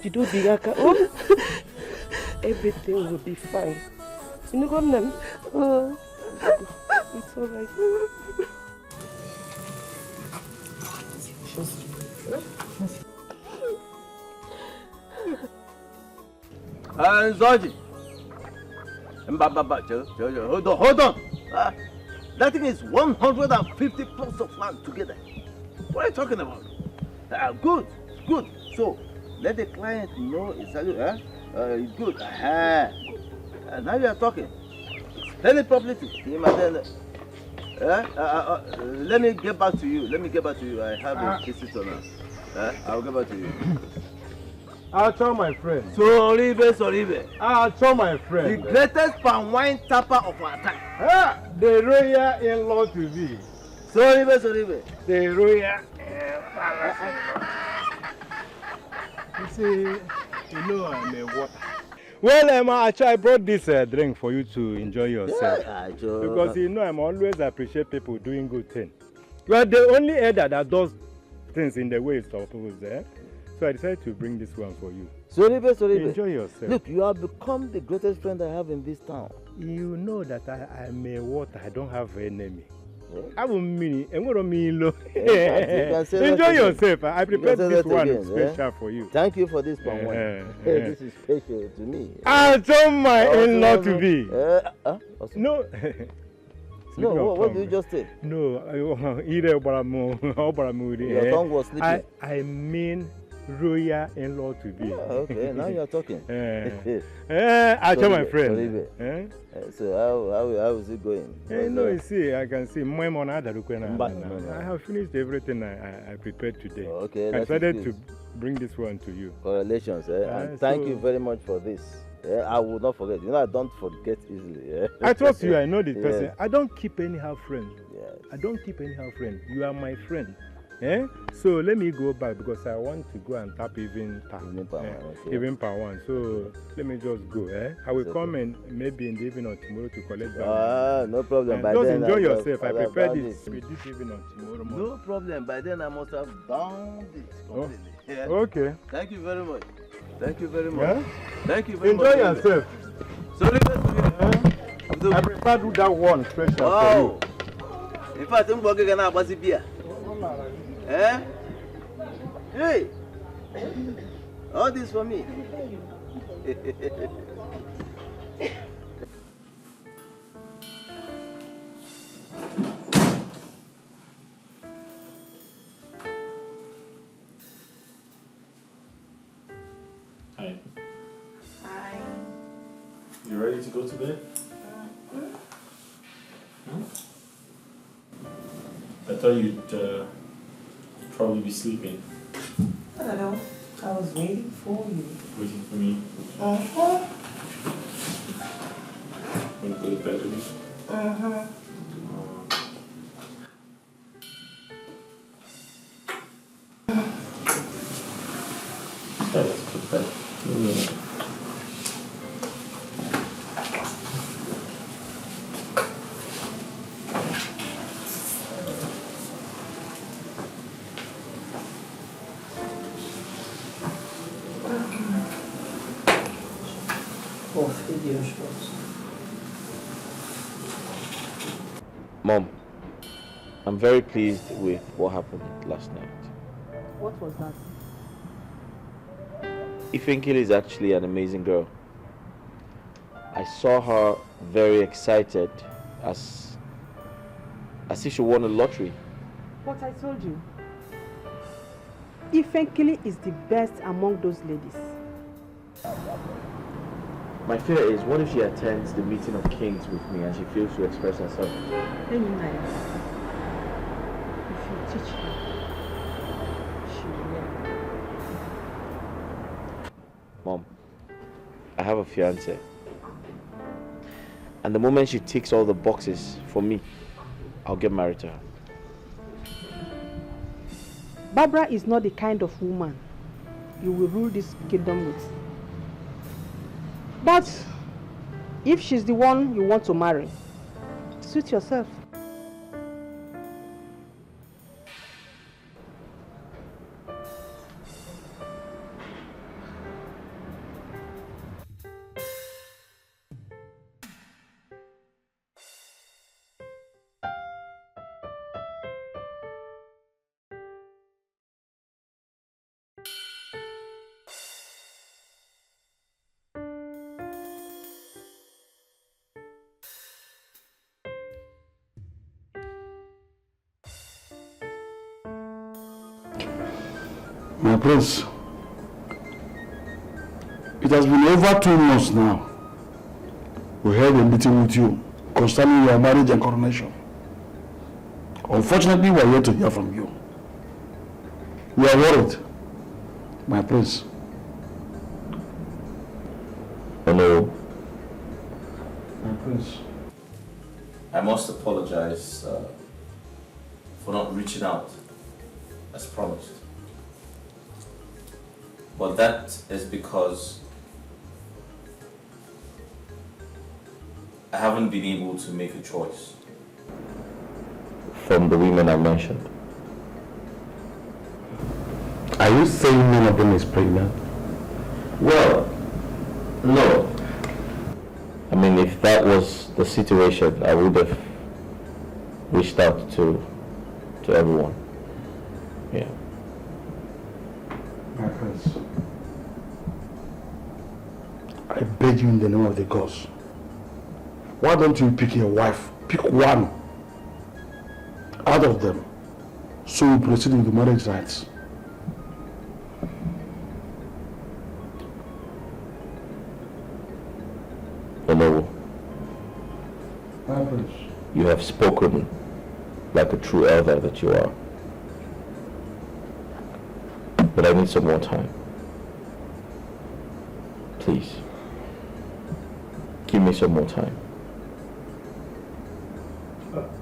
You do the oh, everything will be fine. You know what? It's all right. Zoji. Hold on. That thing is 150 plots of land together. What are you talking about? Good. So, let the client know exactly, good. Now you are talking. Explain it properly to him and then, let me get back to you. I have a visitor now. I'll get back to you. I'll tell my friend. Soribe. I'll tell my friend. The greatest palm wine tapper of our time. The royal in-law to be. Soribe. The royal You see, you know I'm a water. Well, Emma, I brought this drink for you to enjoy yourself. Because you know I always appreciate people doing good things. You are the only elder that does things in the way it's supposed to. So I decided to bring this one for you. Soribe. Enjoy yourself. Look, you have become the greatest friend I have in this town. You know that I'm a water. I don't have an enemy. I will mean it. Enjoy yourself. I prepared this one special for you. Thank you for this palm wine. This is special to me. I told my in-law to be. No. No, what did you just say? No, your tongue was sleeping. I mean royal in-law to be. Okay, now you are talking. I told my friend. So how is it going? No, you see, I can see I have finished everything I prepared today. Okay, I decided to bring this one to you. Congratulations, and thank you very much for this. I will not forget. You know, I don't forget easily. I trust you. I know this person. I don't keep anyhow friend. I don't keep anyhow friend. You are my friend. So let me go back because I want to go and tap even per one. So let me just go. I will come and maybe in the evening or tomorrow to collect back. No problem. By just then enjoy yourself. I prepared this this evening or tomorrow morning. No problem. By then I must have done this completely. Okay. Thank you very much. Thank you very much. Thank you very enjoy much. Enjoy yourself. Sorry. I prepared that one special for you. In fact, I'm going to get a beer. Hey! All this for me. Hi. You ready to go to bed? I thought you'd probably be sleeping. I don't know. I was waiting for you. Waiting for me? Want to go to bed with me? Let's go to bed. Mom, I'm very pleased with what happened last night. What was that? Ifenkili is actually an amazing girl. I saw her very excited as if she won a lottery. What I told you. Ifenkili is the best among those ladies. My fear is, what if she attends the meeting of kings with me and she fails to express herself? Let me know. If you teach her, she will learn. Mom, I have a fiance. And the moment she ticks all the boxes for me, I'll get married to her. Barbara is not the kind of woman you will rule this kingdom with. But if she's the one you want to marry, suit yourself. My prince, it has been over 2 months now. We held a meeting with you concerning your marriage and coronation. Unfortunately, we are yet to hear from you. We are worried, my prince. Hello. My prince. I must apologize for not reaching out as promised. But that is because I haven't been able to make a choice from the women I mentioned. Are you saying none of them is pregnant? Well, no. I mean, if that was the situation, I would have reached out to everyone. Yeah. My prince, I beg you in the name of the gods, why don't you pick your wife? Pick one out of them so we proceed with the marriage rites. Hello. My prince. You have spoken like a true elder that you are. But I need some more time. Please. Give me some more time.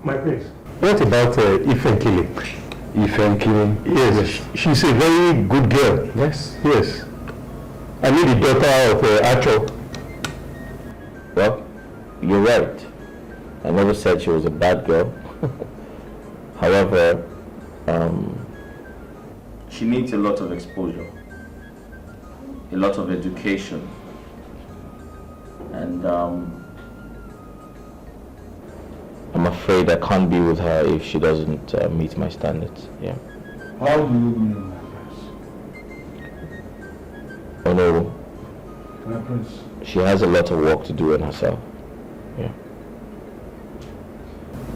My prince. What about Ifenkili? Ifenkili? Yes, she's a very good girl. Yes. Yes. I mean the daughter of Acho. Well, you're right. I never said she was a bad girl. However, she needs a lot of exposure, a lot of education, and I'm afraid I can't be with her if she doesn't meet my standards. Yeah. How do you mean, my prince? Oh no. My prince. She has a lot of work to do on herself. Yeah.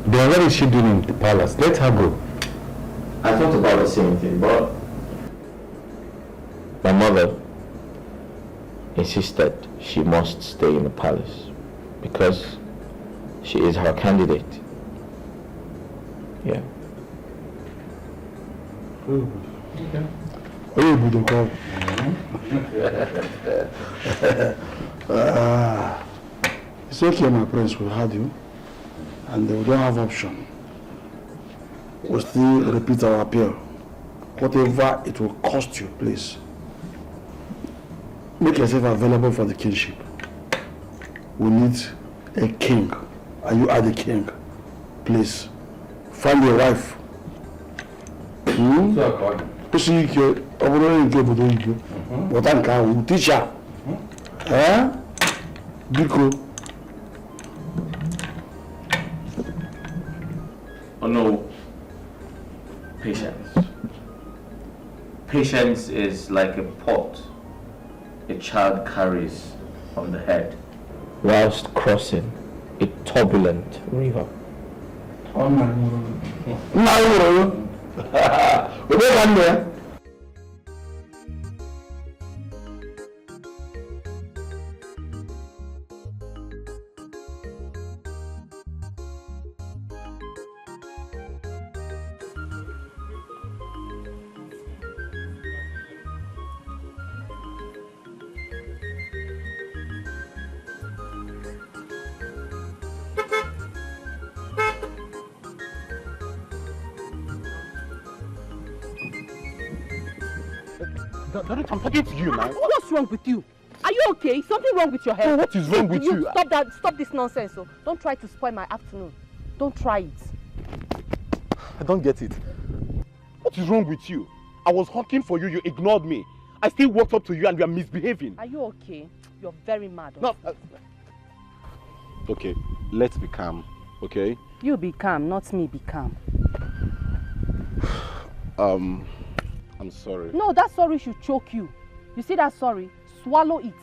Then what is she doing in the palace? Let her go. I thought about the same thing, but my mother insisted she must stay in the palace because she is her candidate. Yeah. Okay. Oh, good call. It's okay, my prince, we had you, and we don't have option. We'll still repeat our appeal. Whatever it will cost you, please. Make yourself available for the kingship. We need a king. And you are the king. Please, find your wife. Teacher. Becos. Oh no. Patience. Patience is like a pot a child carries on the head whilst crossing a turbulent river. Oh my God. No. Daluchi, I'm talking to you, man. What's wrong with you? Are you okay? Something wrong with your head? Oh, what is wrong with you? Stop that. Stop this nonsense. So don't try to spoil my afternoon. Don't try it. I don't get it. What is wrong with you? I was honking for you, you ignored me. I still walked up to you and you are misbehaving. Are you okay? You're very mad. No. Okay, let's be calm, okay? You be calm, not me be calm. I'm sorry. No, that sorry should choke you. You see that sorry? Swallow it.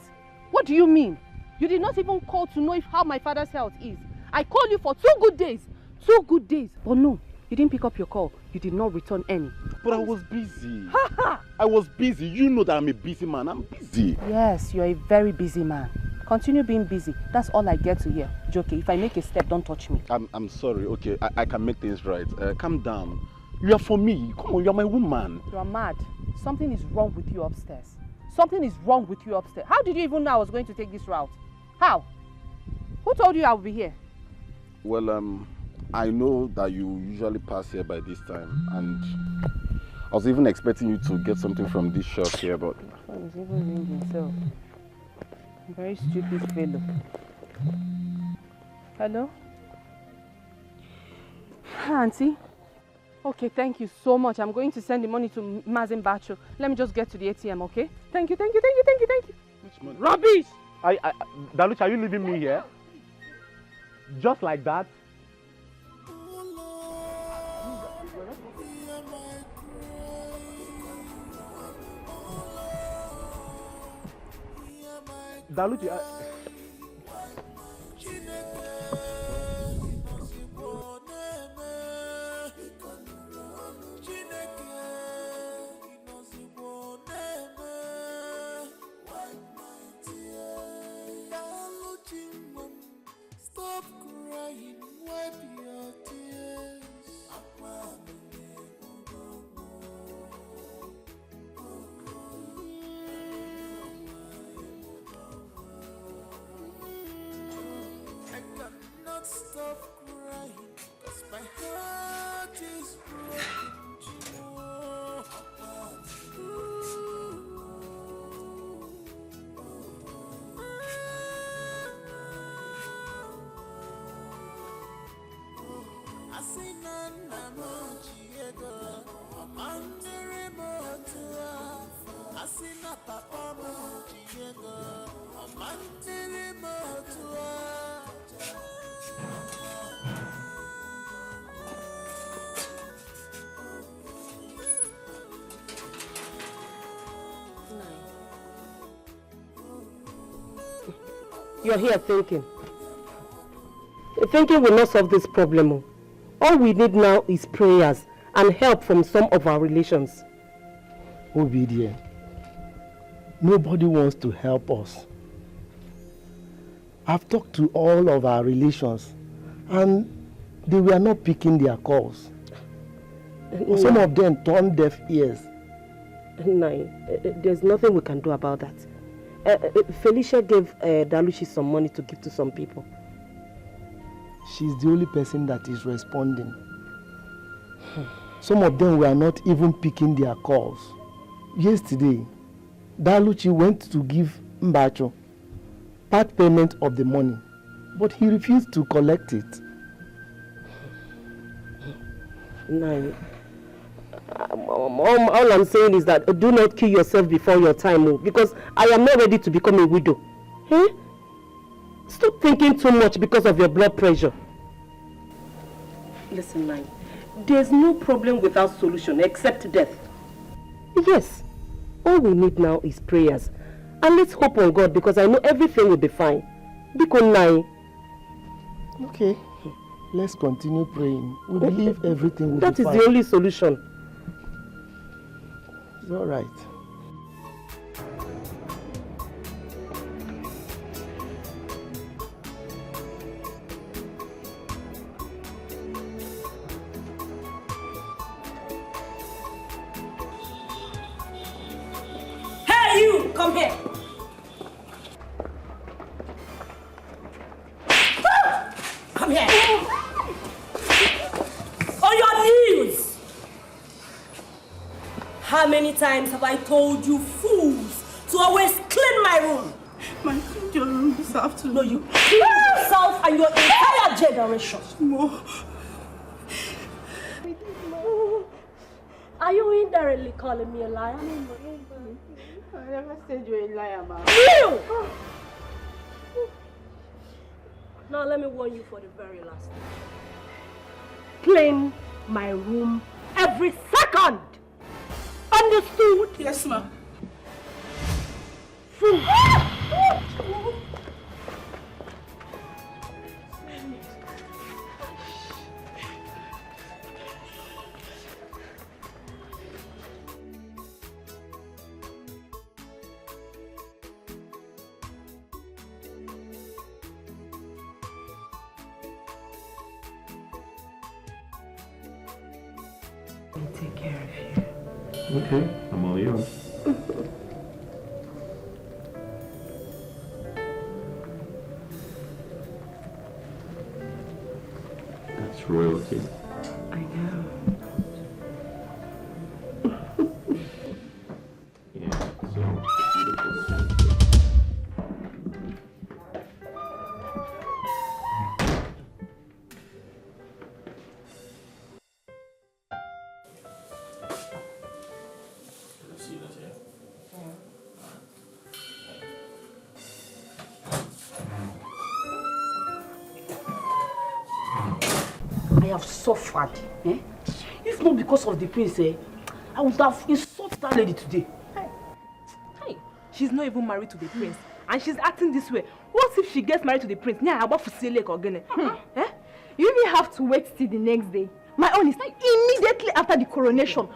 What do you mean? You did not even call to know how my father's health is. I called you for 2 good days. 2 good days. But no, you didn't pick up your call. You did not return any. But I was busy. I was busy. You know that I'm a busy man. I'm busy. Yes, you're a very busy man. Continue being busy. That's all I get to hear. Joke, if I make a step, don't touch me. I'm sorry, okay? I can make things right. Calm down. You are for me. Come on, you're my woman. You are mad. Something is wrong with you upstairs. Something is wrong with you upstairs. How did you even know I was going to take this route? How? Who told you I would be here? Well, I know that you usually pass here by this time, and I was even expecting you to get something from this shop here, but... He's even named himself. Very stupid fellow. Hello? Auntie? Okay, thank you so much. I'm going to send the money to Mazin Bacho. Let me just get to the ATM, okay? Thank you. Which money? Rubbish! Daluchi, are you leaving me here? Just like that? Daluchi, stop crying, wipe your tears. I cannot stop crying, 'cause my heart is broken. Asinana mochiego, amandere motua. Asina papa mochiego, amandere motua. You're here thinking. Thinking will not solve this problem. All we need now is prayers and help from some of our relations. Obedient. Nobody wants to help us. I've talked to all of our relations and they were not picking their calls. Some of them turned deaf ears. No, there's nothing we can do about that. Felicia gave Daluchi some money to give to some people. She's the only person that is responding. Some of them were not even picking their calls. Yesterday, Daluchi went to give Mbacho part payment of the money, but he refused to collect it. No. All I'm saying is that do not kill yourself before your time, because I am not ready to become a widow. Eh? Stop thinking too much because of your blood pressure. Listen, Nai, there's no problem without solution except death. Yes, all we need now is prayers. And let's hope on God, because I know everything will be fine. Because Nai. Okay, let's continue praying. We believe everything will be fine. That is the only solution. It's all right. Hey, you! Come here! Come here! On your knees! How many times have I told you fools to always clean my room? My your room this afternoon. No, you kill yourself and your entire generation. More. Are you indirectly calling me a liar? I never said you're a liar, ma. You! Now let me warn you for the very last time. Clean my room every second. Understood? Yes, ma'am. Take care of you. Okay, I'm all yours. That's royalty. I know. Yeah, so beautiful. I have suffered. Eh? If not because of the prince, I would have insulted that lady today. Hey, she's not even married to the prince, and she's acting this way. What if she gets married to the prince? Yeah, about to see like again. Eh? You even have to wait till the next day. My own is like immediately after the coronation.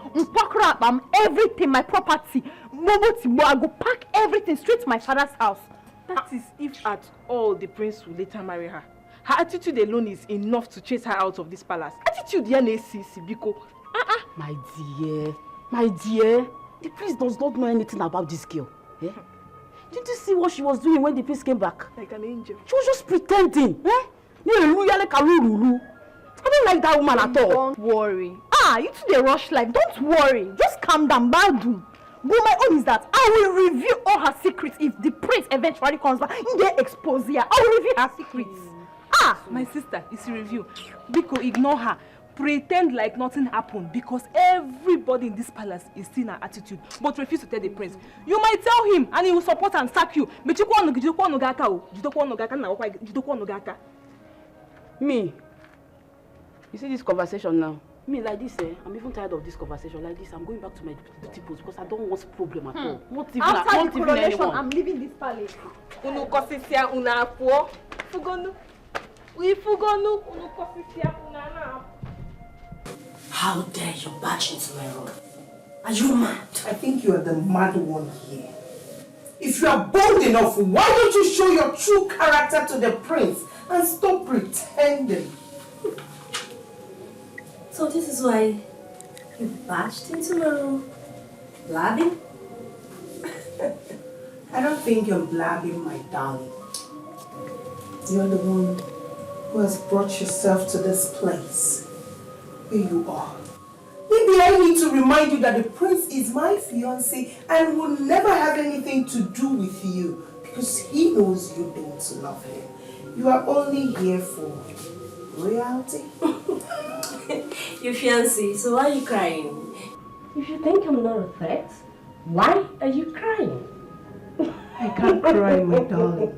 Everything, my property, I go pack everything straight to my father's house. That is if at all the prince will later marry her. Her attitude alone is enough to chase her out of this palace. Attitude, Biko. My dear, the prince does not know anything about this girl. Eh? Didn't you see what she was doing when the prince came back? Like an angel. She was just pretending. Eh? I don't like that woman at all. Don't worry. You two they rush life. Don't worry. Just calm down, Badu. But my own is that I will reveal all her secrets if the prince eventually comes back. They expose her. I will reveal her secrets. My sister, it's a review. Biko, ignore her. Pretend like nothing happened because everybody in this palace is seeing her attitude but refuse to tell the prince. You might tell him and he will support and sack you. But Me? You see this conversation now? Me like this, I'm even tired of this conversation like this. I'm going back to my duty post because I don't want problem at all. Not even, after not the even coronation, anyone. I'm leaving this palace. How dare you barge into my room? Are you mad? I think you are the mad one here. If you are bold enough, why don't you show your true character to the prince and stop pretending? So this is why you barged into my room? Blabbing? I don't think you're blabbing, my darling. You're the one who has brought yourself to this place. Here you are. Maybe I need to remind you that the prince is my fiancé and will never have anything to do with you because he knows you don't love him. You are only here for royalty. Your fiancé, so why are you crying? If you think I'm not a threat, why are you crying? I can't cry, my darling.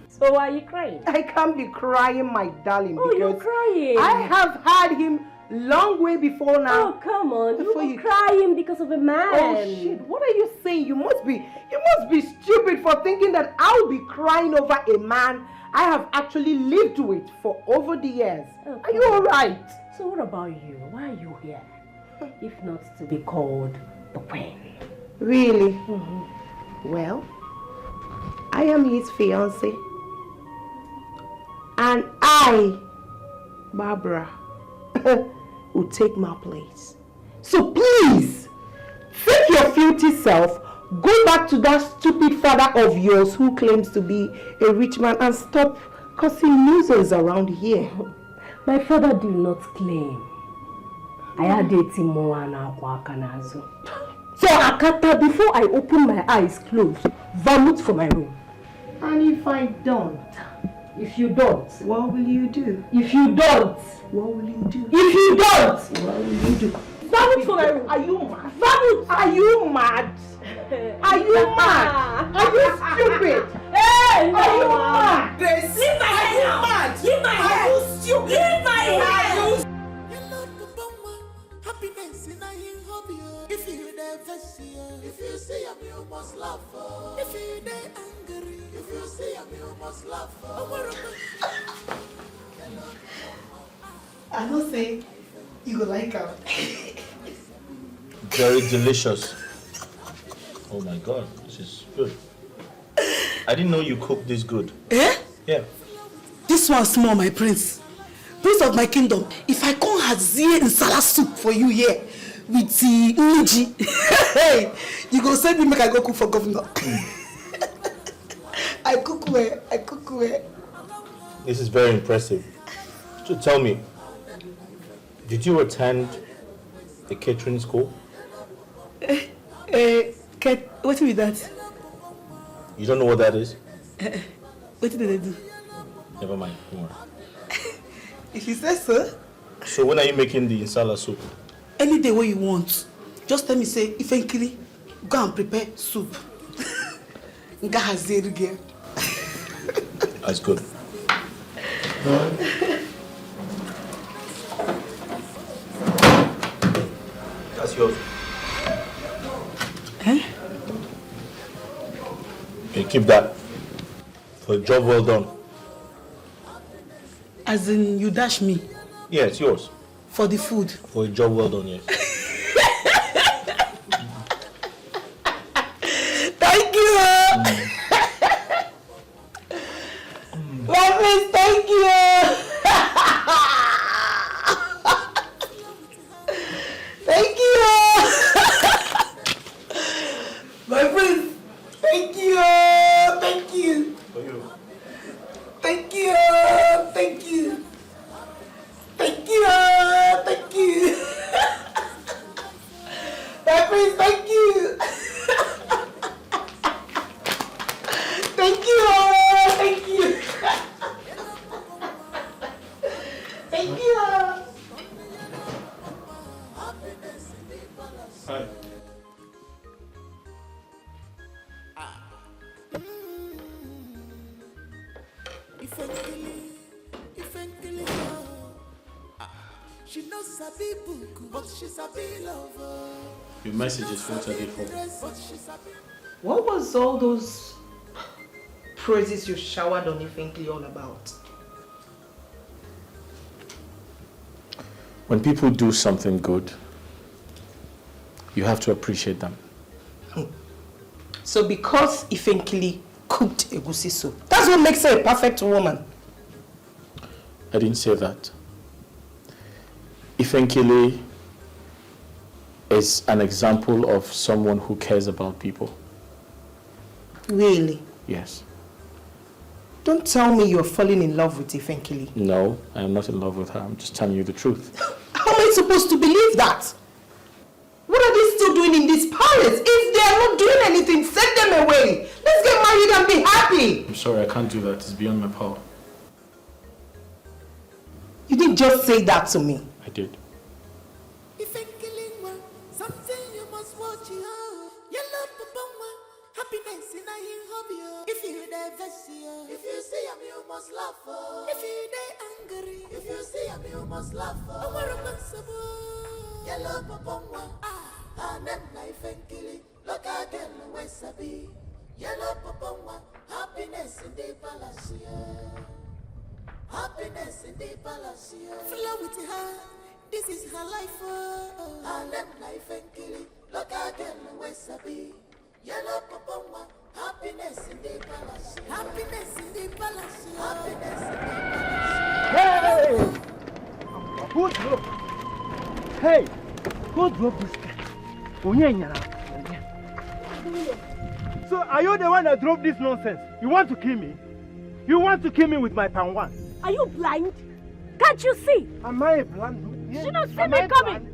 So why are you crying? I can't be crying, my darling, because you're crying. I have had him long way before now. Oh, come on. You're crying because of a man. Oh, shit. What are you saying? You must be stupid for thinking that I'll be crying over a man I have actually lived with for over the years. Okay. Are you all right? So what about you? Why are you here? If not to be called the queen. Really? Well, I am his fiancé. And I, Barbara, will take my place. So please, take your filthy self, go back to that stupid father of yours who claims to be a rich man and stop causing nuisance around here. My father did not claim. I had 18 more and So Akata, before I open my eyes closed, vomit for my room. And if I don't? If you don't, what will you do? If you don't, what will you do? If you don't, what will you do? Vomit for my room. Are you mad? Vomit. Are you mad? Are you mad? Are you stupid? Hey, no. Are you mad? Grace, leave my hair now. Leave my hair. Are you stupid? Leave my hair. Happiness in a hobby. If you divest, if you see him, you must laugh. If you angry, if you see him, you must laugh. I don't say you go like her. Very delicious. Oh my god, this is good. I didn't know you cooked this good. Eh? Yeah. This one small, my prince. Prince of my kingdom. If I come hazie in salad soup for you here with the Uji, hey, you go send me make I go cook for governor. I cook well. I cook well. This is very impressive. So tell me, did you attend a catering school? What with that? You don't know what that is? What did they do? Never mind, don't worry. If you say so. So when are you making the insala soup? Any day when you want. Just tell me, say, Ifenkili, go and prepare soup. Nga hazeri girl. That's good. That's yours. Eh? Okay, keep that. For a job well done. As in, you dash me? Yeah, it's yours. For the food? For a job well done, yes. Thank you! My friends, thank you! Thank you! My friends, thank you! Thank you! For you. Thank you! Thank you! Thank you! Thank you! My friends, thank you! Thank you! Thank you! Thank you! Hi. She knows sabi book, but she sabi lover. Your message is filtered for. What was all those praises you showered on Ifenkili all about? When people do something good, you have to appreciate them. So because Ifenkili cooked egusi soup, that's what makes her a perfect woman. I didn't say that. Ifenkili is an example of someone who cares about people. Really? Yes. Don't tell me you're falling in love with Ifenkili. No, I am not in love with her. I'm just telling you the truth. How am I supposed to believe that? What are they still doing in this palace? If they are not doing anything, send them away. Let's get married and be happy. I'm sorry, I can't do that. It's beyond my power. You didn't just say that to me. I did. Something you must watch. Yellow papa, happiness in a hobby. If you divest, if you see him, you must laugh. If you angry, if you see him, you must laugh. Yellow papa, and then life and killing. Look again, where sabi. Yellow papa, happiness in the palace. Happiness in the palace. Flow with her. This is her life. And then life and killing. Look again, where sabi. Yellow papa, happiness in the palace. Happiness in the palace. Happiness in the palace. Hey! Who drove? Hey! Who drove this car? So are you the one that drove this nonsense? You want to kill me? You want to kill me with my pan one? Are you blind? Can't you see? Am I blind? Yes. You don't see me coming.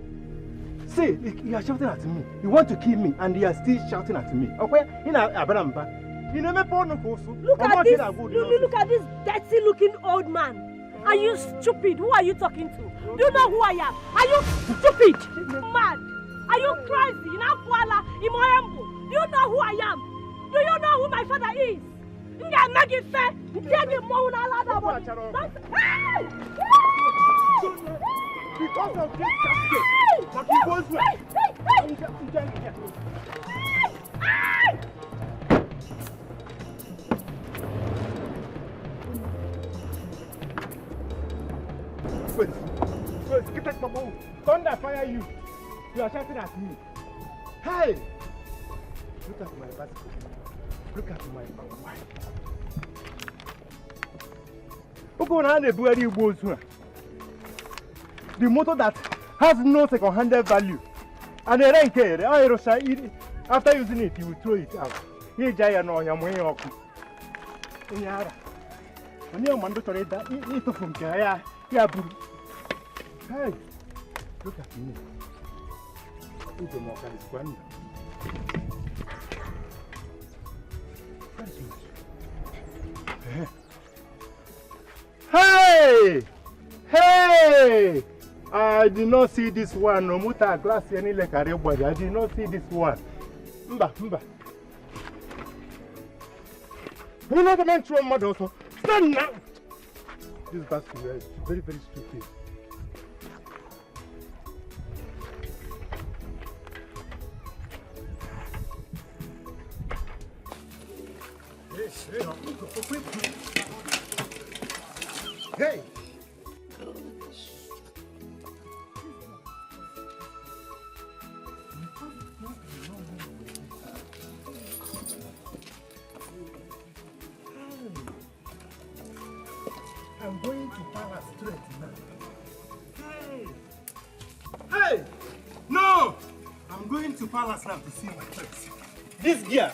See, you are shouting at me. You want to kill me, and you are still shouting at me. Okay? You know, Abrahamba. You never born Look at this. Look at this dirty-looking old man. Are you stupid? Who are you talking to? Do you know who I am? Are you stupid? Mad? Are you crazy? Do you know who I am? Do you know who my father is? Because of this casket, but he goes well. Wait, get back, Mama. Thunder fire you. You are shouting at me. Hey! Look at my basket. Look at my wife. The motor that has no second-hand value. And the rank after using it, you will throw it out. Hey, Jaya, no, I'm way off. And you're mandatory that eat from Jaya. Yeah, hey, look at me. Look at my Hey! Hey! I did not see this one. No muta glass any like a body. I did not see this one. Mba. You know the man throw mud also. Stand now! This basket is very, very stupid. Hey! I'm going to Palace straight now. Hey! No! I'm going to Palace now to see my friends. This gear,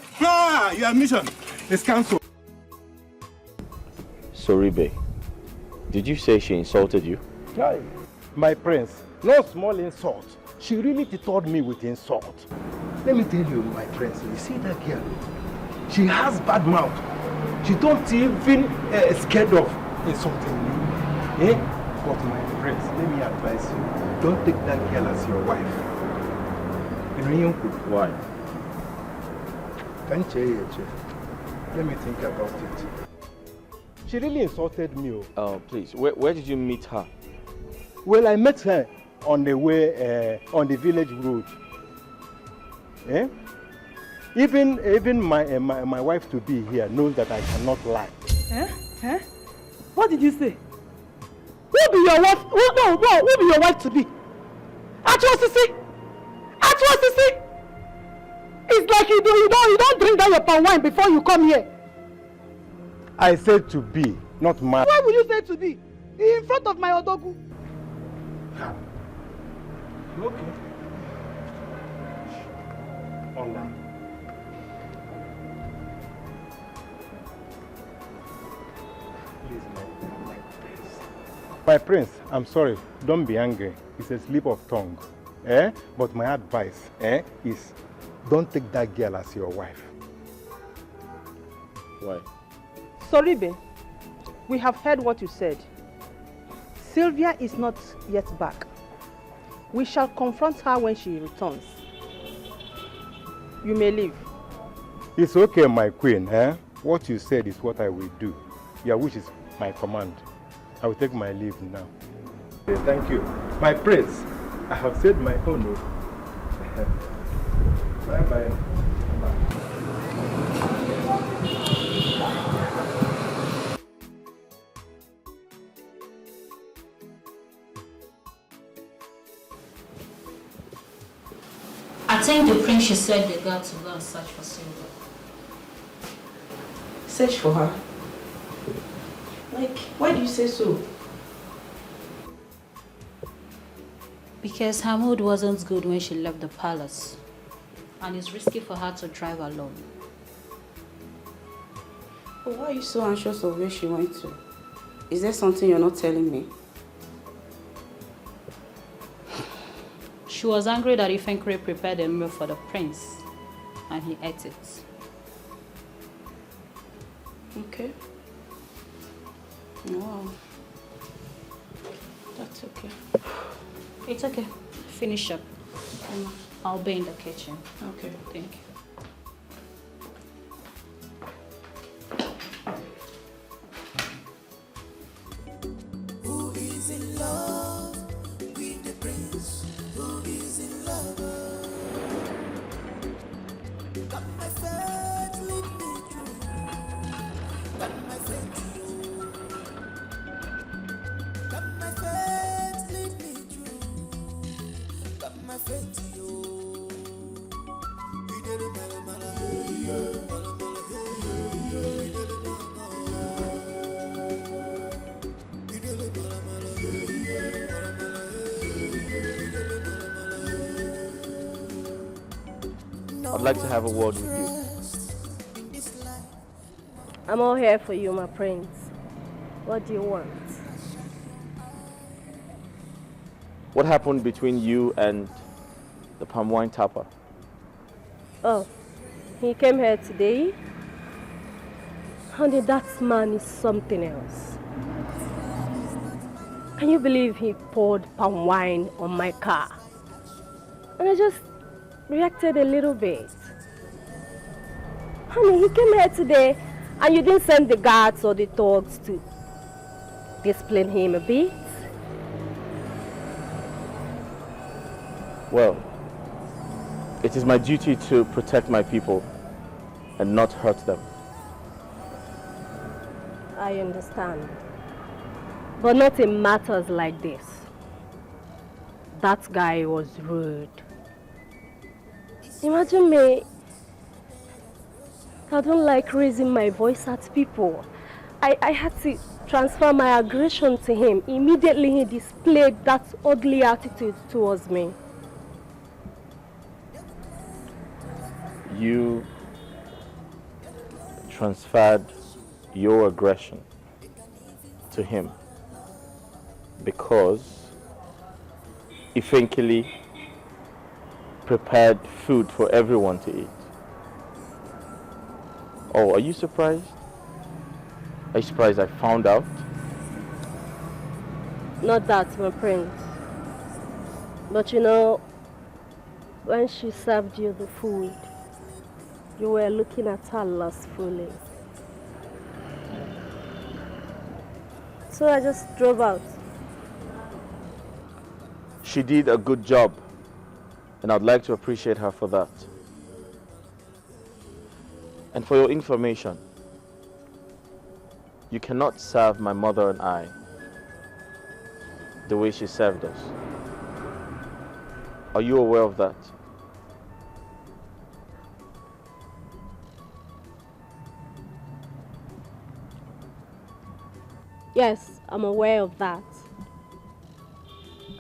your mission is cancelled. Soribe, did you say she insulted you? Hey, my prince, no small insult. She really deterred me with insult. Let me tell you, my prince, you see that girl? She has bad mouth. She don't even scared of insulting me. Eh? But my prince, let me advise you, don't take that girl as your wife. Why? Let me think about it. She really insulted me. Oh, please. Where did you meet her? Well, I met her on the way, on the village road. Eh? Even my wife to be here knows that I cannot lie. Eh? What did you say? Who be your wife? No, who be your wife to be? Atrocity! It's like you don't drink down your palm wine before you come here. I said to be, not married. Why will you say to be? In front of my Odogu. Okay. Online. Please, my prince. My prince, I'm sorry. Don't be angry. It's a slip of tongue. But my advice is don't take that girl as your wife. Why? Soribe, we have heard what you said. Sylvia is not yet back. We shall confront her when she returns. You may leave. It's okay, my queen. What you said is what I will do. Your wish is my command. I will take my leave now. Thank you. My prince, I have said my own. Bye-bye. I think the prince said they got to go and search for Sylvia. Search for her? Like, why do you say so? Because her mood wasn't good when she left the palace. And it's risky for her to drive alone. But why are you so anxious of where she went to? Is there something you're not telling me? She She was angry that Ifenkri prepared a meal for the prince and he ate it. Okay. Wow. That's okay. It's okay. Finish up. I'll be in the kitchen. Okay. Thank you. Who is in love with the prince? Who is in love? Got my faith, lead me through. Got my faith. Got my faith, lead me through. Got my faith. I'd like to have a word with you. I'm all here for you, my prince. What do you want? What happened between you and the palm wine tapper? Oh, he came here today. Honey, that man is something else. Can you believe he poured palm wine on my car? And I just reacted a little bit. Honey, he came here today and you didn't send the guards or the dogs to discipline him a bit? Well, it is my duty to protect my people and not hurt them. I understand. But not in matters like this. That guy was rude. Imagine me. I don't like raising my voice at people. I had to transfer my aggression to him. Immediately he displayed that ugly attitude towards me. You transferred your aggression to him because Ifenkili prepared food for everyone to eat. Oh, are you surprised? Are you surprised I found out? Not that, my prince. But you know, when she served you the food, you were looking at her lustfully. So I just drove out. She did a good job, and I'd like to appreciate her for that. And for your information, you cannot serve my mother and I the way she served us. Are you aware of that? Yes, I'm aware of that.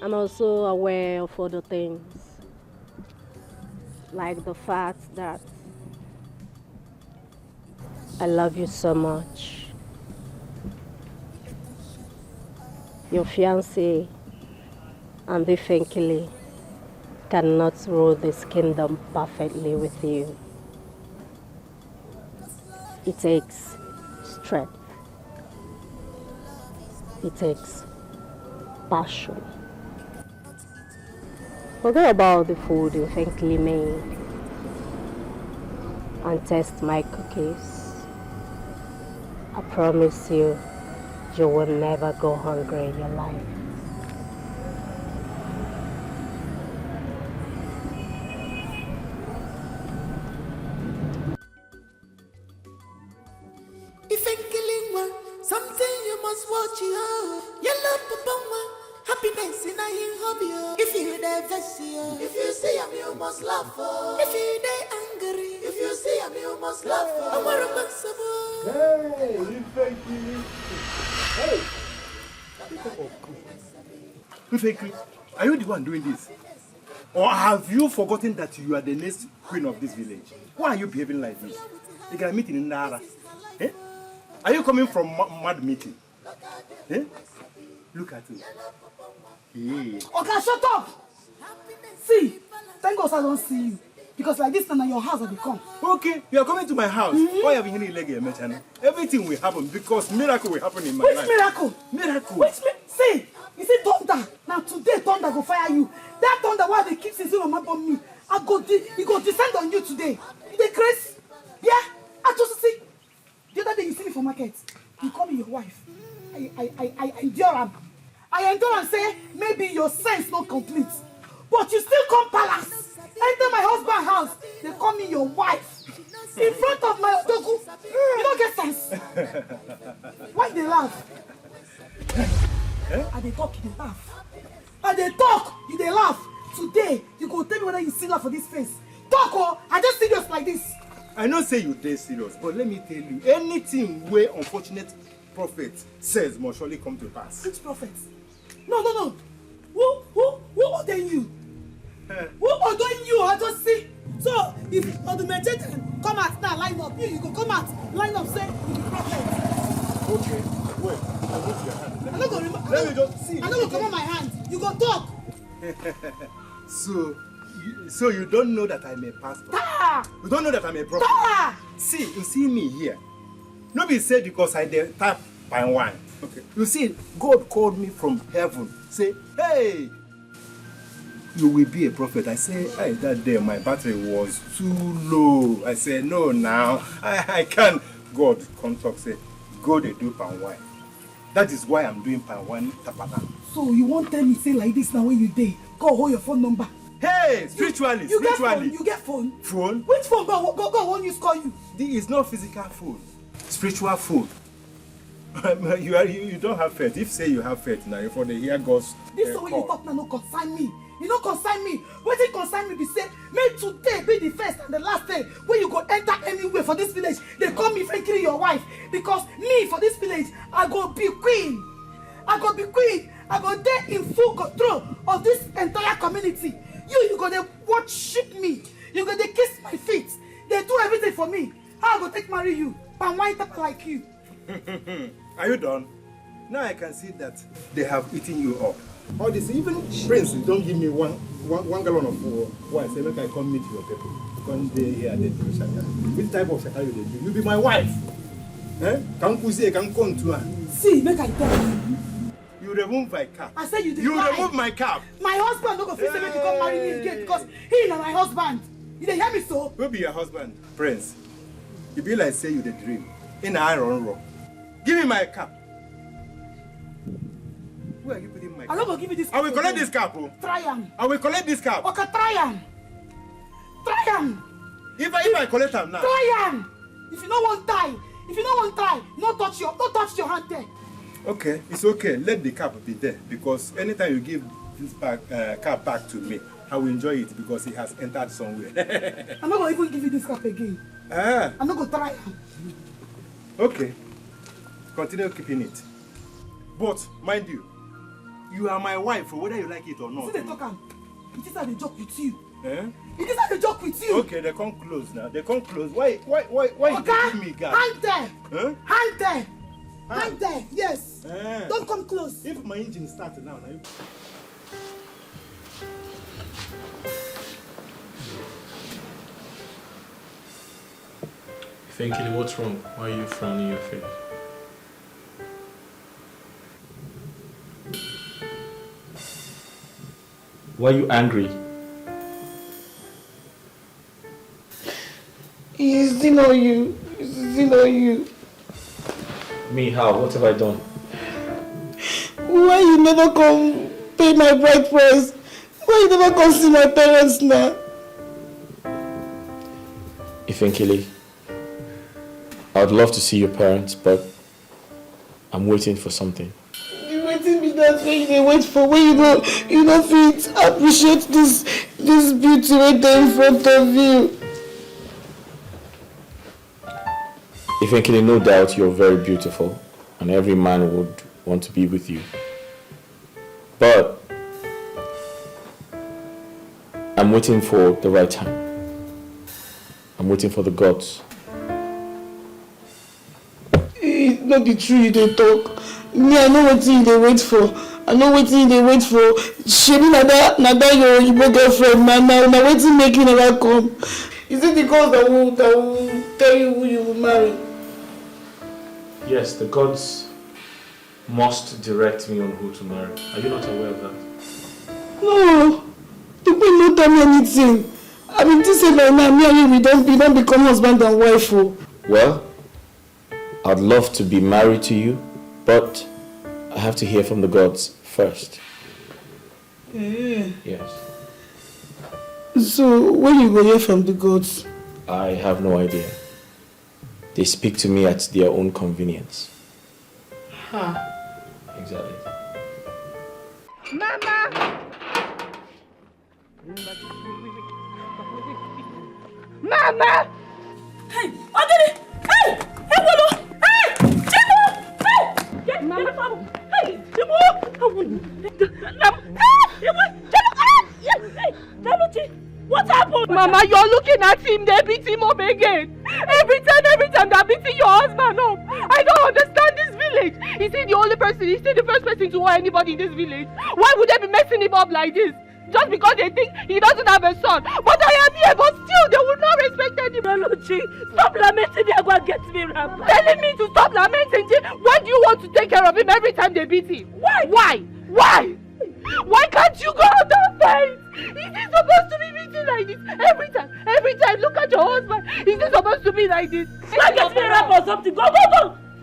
I'm also aware of other things, like the fact that I love you so much. Your fiancé and Ifenkili cannot rule this kingdom perfectly with you. It takes strength. It takes passion. Forget about the food Ifenkili made and taste my cookies. I promise you, you will never go hungry in your life. Ifenkili, something you must watch you. Yellow papa, happiness in a hobby. If you dey vex you, if you see him, you must laugh. If you dey angry, if you see him, you must laugh. Hey, Ifenkili. Hey. Ifenkili, are you the one doing this? Or have you forgotten that you are the next queen of this village? Why are you behaving like this? You can meet in Nara. Eh? Are you coming from mad meeting? Eh? Look at it. Yeah. Okay, shut up! See, thank God I don't see you. Because like this time at your house I will come. Okay, you are coming to my house. Why have you leg? Everything will happen because miracle will happen in my Which life. miracle? Miracle. See, you see thunder. Now today thunder go fire you. That thunder why they keep saying on me. He go descend on you today. You dey crazy? Yeah? I just see. The other day you see me for market. You call me your wife. I endure am. I endure and say maybe your sense not complete. But you still come palace. Enter my husband's house. They call me your wife. In front of my odogu. You don't get sense. Why they laugh? And they talk, you they laugh. And they talk, you they laugh. Today, you go tell me whether you see laugh for this face. Talk or I just serious like this. I know say you dead serious, but let me tell you, anything where unfortunate prophet says must surely come to pass. Which prophet? No. Who ordained you? Who ordained you? I just see. So if Odumeje come out now, line up. You go come out, line up, say you be prophet. Okay, wait. I go to your hand. I'm not gonna remember. Let me just see. I'm not gonna come on my hand. You go talk. So you don't know that I'm a pastor? You don't know that I'm a prophet? See, you see me here. No be said because I tap by wine. Okay. You see, God called me from heaven. Say, hey, you will be a prophet. I say, hey, that day my battery was too low. I say, no, now I can't. God come talk, say, go they do pan wine. That is why I'm doing pan wine tapana. So you won't tell me say like this now when you day. Go hold your phone number. Hey, spiritually. You get phone. Phone? Which phone? Go won't you call you? This is not physical phone. Spiritual phone. You don't have faith. If say you have faith now, for the hear God's this way you talk now no consign me. You don't consign me. What it consign me be say, may today be the first and the last day when you go enter anywhere for this village. They call me frankly your wife. Because me for this village, I go be queen. I go be queen. I go there in full control of this entire community. You go there worship me. You go there kiss my feet. They do everything for me. How I go take marry you? But why type like you? Are you done? Now I can see that they have eaten you up. All this, even Prince, don't give me one gallon of wine. Say, look, I come meet your people. Come there here, they do shaka. Which type of shaka you do? You be my wife. Come pussy, come come to her. See, make I tell you. You remove my cap. I said you did. You remove my cap. My husband don't go feel make you come marry me again because he is my husband. You dey hear me so? Who be your husband? Prince. You be like say you the dream. In iron rock. Give me my cap. Where are you putting my cap? I'm not gonna give you this cap. I will collect this cap. Oh. Try am. I will collect this cap. Okay, try am. Try am. If I collect them now. Try am. If you don't want try, no touch your hand there. Okay, it's okay. Let the cap be there because anytime you give this cap back to me, I will enjoy it because it has entered somewhere. I'm not gonna even give you this cap again. I'm not gonna try am. Okay. Continue keeping it. But mind you, you are my wife, whether you like it or not. See they talk am. It is how they joke with you. Eh? It is how they joke with you. Okay, they come close now. They come close. Why you give me gas? Hand there. Huh? Hand there. Hand there. Yes. Don't come close. If my engine starts now. Thinking, what's wrong? Why are you frowning your face? Why are you angry? It's still on you. It's still on you. Me, how? What have I done? Why you never come pay my bride price? Why you never come see my parents now? Ifenkele, I would love to see your parents, but I'm waiting for something. You waiting me that way you wait for where you don't fit appreciate this beauty right there in front of you. Ifenkele, no doubt you're very beautiful and every man would want to be with you. But I'm waiting for the right time. I'm waiting for the gods. It's not the truth they talk. Me, I know what they wait for. I know what they wait for. Shebi nada your girlfriend, man. Now waiting make you never come. Is it the gods that will tell you who you will marry? Yes, the gods must direct me on who to marry. Are you not aware of that? No, people don't tell me anything. I mean, this is like now, me and you, we don't become husband and wife. Oh. Well, I'd love to be married to you, but I have to hear from the gods first. Yes. So, when you go hear from the gods? I have no idea. They speak to me at their own convenience. Huh. Exactly. Mama! Mama! Hey, Odini! Hey! Hey, Wolo! Hey! Chibu! Hey! Get Mama! Hey! Chibu! Hey! Daluchi! What happened? Mama, you're looking at him. They beat him up again. Every time they're beating your husband up. I don't understand this village. Is he the only person? Is he the first person to want anybody in this village? Why would they be messing him up like this? Just because they think he doesn't have a son. But I am here, but still they will not respect him. Daluchi, stop lamenting. They're going to get me wrapped. Telling me to stop lamenting. Why do you want to take care of him every time they beat him? Why? Why can't you go on that fight? Is he supposed to be beating like this? Every time, look at your husband. Is he supposed to be like this? Go get me a rapper or something. Go.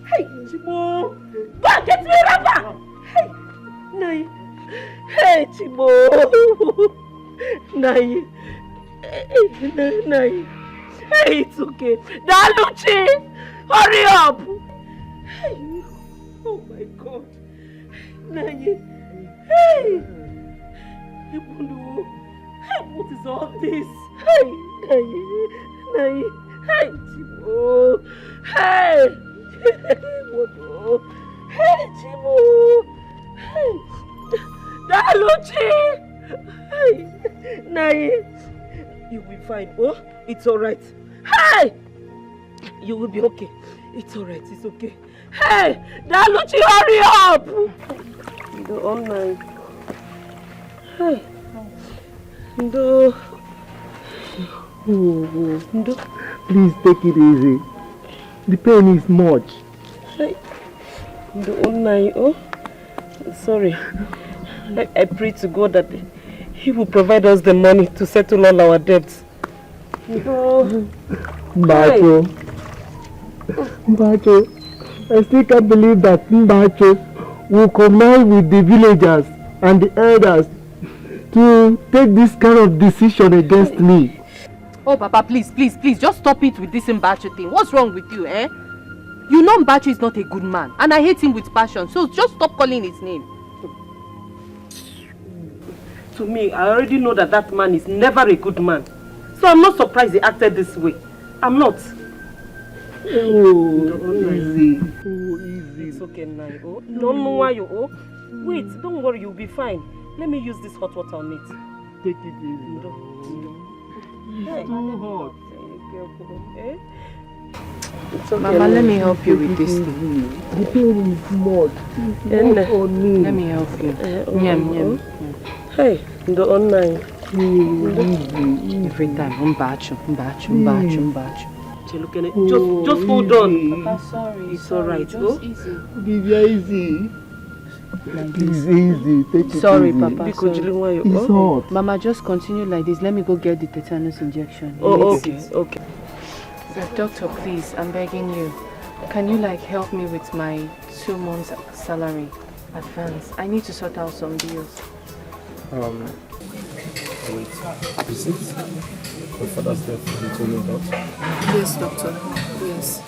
Hey, Chimo. Go get me a rapper. Hey, Nai. Hey, Chimo. Nai. Hey, it's okay. Daluchi, hurry up. Hey, oh my God. Nai. Hey! Ebulu! Hey, what is all this? Hey! Hey, Chimo! Hey! Ebulu! Hey, Chimo! Hey! Daluchi! Hey! Nai! You will be fine, oh? It's alright. Hey! You will be okay. It's alright, it's okay. Hey! Daluchi, hurry up! Ndo online. Hey. Ndo. Ndo. Please take it easy. The pain is much. Hey. Ndo online. Oh. Sorry. I pray to God that He will provide us the money to settle all our debts. Ndo. Mbacho. I still can't believe that Mbacho will combine with the villagers and the elders to take this kind of decision against me. Oh, Papa, please, just stop it with this Mbachu thing. What's wrong with you, eh? You know Mbachu is not a good man, and I hate him with passion, so just stop calling his name. To me, I already know that man is never a good man. So I'm not surprised he acted this way. I'm not. Oh, easy. Oh, easy. It's okay now. Oh, don't know why you. Oh, wait, don't worry, you'll be fine. Let me use this hot water on it. Take it easy. Hey. It's too hot. Eh? It's okay. Mama, let me help you with this. The pain is much. Let me help you. Nyam. Hey, the online. Every time, Mbachu. Just hold on. Papa, sorry. It's alright. Just easy. Easy. Please, easy. Take it sorry, easy. Papa. Sorry. It's hot. Mama, just continue like this. Let me go get the tetanus injection. Oh, okay. So, doctor, please, I'm begging you. Can you help me with my 2 months salary advance? I need to sort out some bills. Wait, is it your father's death you told me about? Yes, doctor. Yes.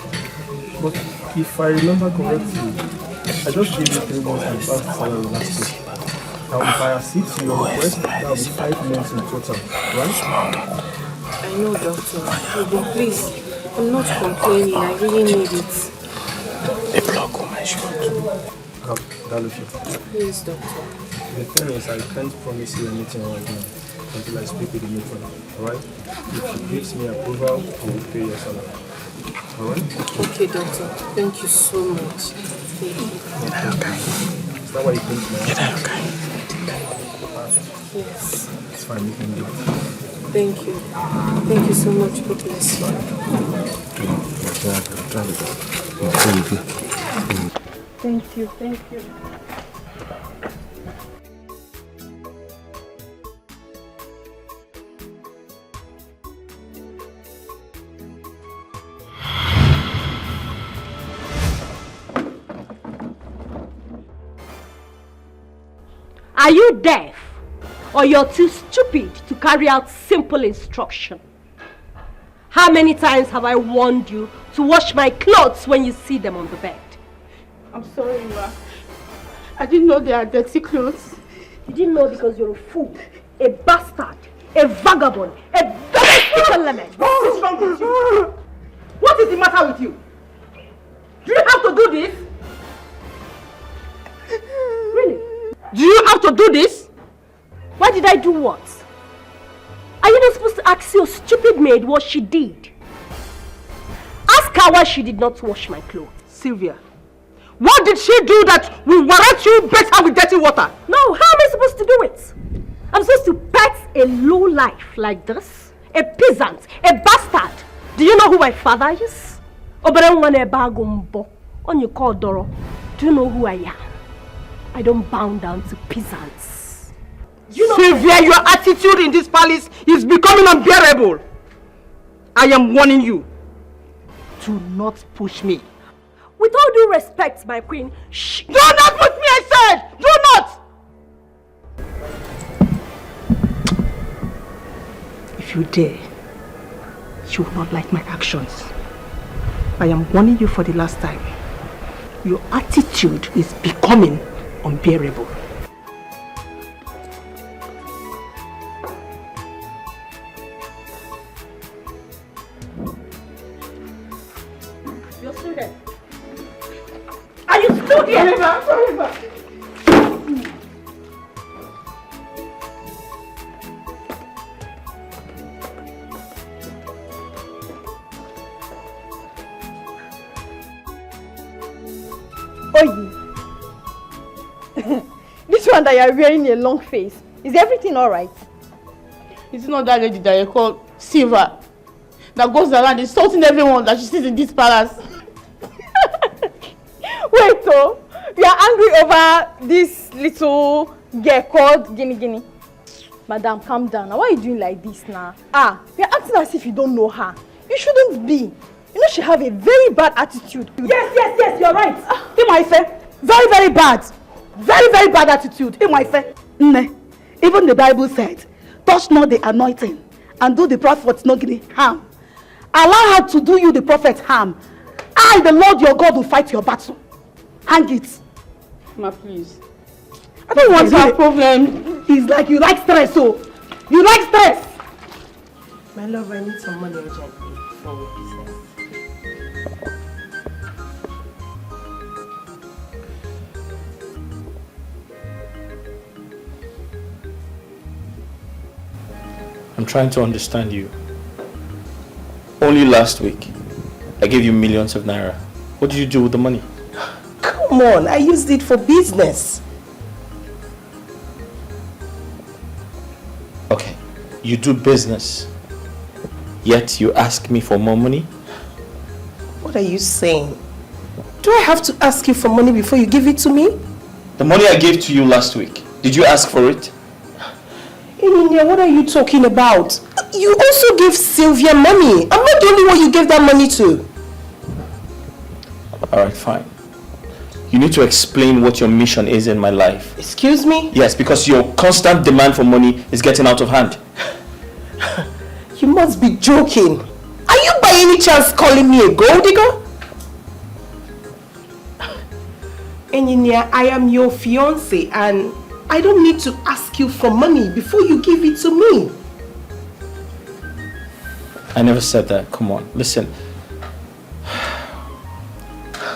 But if I remember correctly, I just gave you 3 months advance salary last week. Now if I accede to your request, that will be 5 months in total, right? I know, doctor. But please, I'm not complaining. I really need it. Please, doctor. The thing is, I can't promise you anything right now until I speak with the matron, alright? If she gives me approval, I will pay your salary, alright? Okay, doctor. Thank you so much. Okay. Is that why you came to my house? Okay. Yes. It's fine, you can do it. Thank you. Thank you so much. God bless you. Thank you. Thank you. Are you deaf? Or you're too stupid to carry out simple instruction? How many times have I warned you to wash my clothes when you see them on the bed? I'm sorry, Ma. I didn't know they are dirty clothes. You didn't know because you're a fool, a bastard, a vagabond, a domestic element. What is wrong with you? What is the matter with you? Do you have to do this? Really? Do you have to do this? Why did I do what? Are you not supposed to ask your stupid maid what she did? Ask her why she did not wash my clothes. Sylvia, what did she do that will warrant you better with dirty water? No, how am I supposed to do it? I'm supposed to pet a low life like this? A peasant, a bastard. Do you know who my father is? On you call Doro. Do you know who I am? I don't bow down to peasants. You know, Sylvia, your attitude in this palace is becoming unbearable. I am warning you. Do not push me. With all due respect, my queen, shh. Do not push me, I said! Do not! If you dare, you will not like my actions. I am warning you for the last time. Your attitude is becoming unbearable. You're still there. Are you still here? Sorry, ma. This one that you are wearing a long face. Is everything alright? It's not that lady that you call Silva that goes around insulting everyone that she sees in this palace. Wait, so you are angry over this little girl called Guinea Guinea? Madam, calm down. Now, why are you doing like this now? You're acting as if you don't know her. You shouldn't be. You know she have a very bad attitude. Yes, you're right. Very, very bad. Very, very bad attitude. Even the Bible said, touch not the anointing and do the prophet no harm. Allow her to do you the prophet harm. I, the Lord your God, will fight your battle. Hang it. Ma, please. I don't want to have a problem. It's like you like stress, so. You like stress. My love, I need some money urgently for business. I'm trying to understand you. Only last week, I gave you millions of naira. What did you do with the money? Come on, I used it for business. Okay, you do business, yet you ask me for more money? What are you saying? Do I have to ask you for money before you give it to me? The money I gave to you last week, did you ask for it? Eninia, what are you talking about? You also gave Sylvia money. I'm not the only one you gave that money to. Alright, fine. You need to explain what your mission is in my life. Excuse me? Yes, because your constant demand for money is getting out of hand. You must be joking. Are you by any chance calling me a gold digger? Eninia, I am your fiancé and I don't need to ask you for money before you give it to me. I never said that. Come on, listen.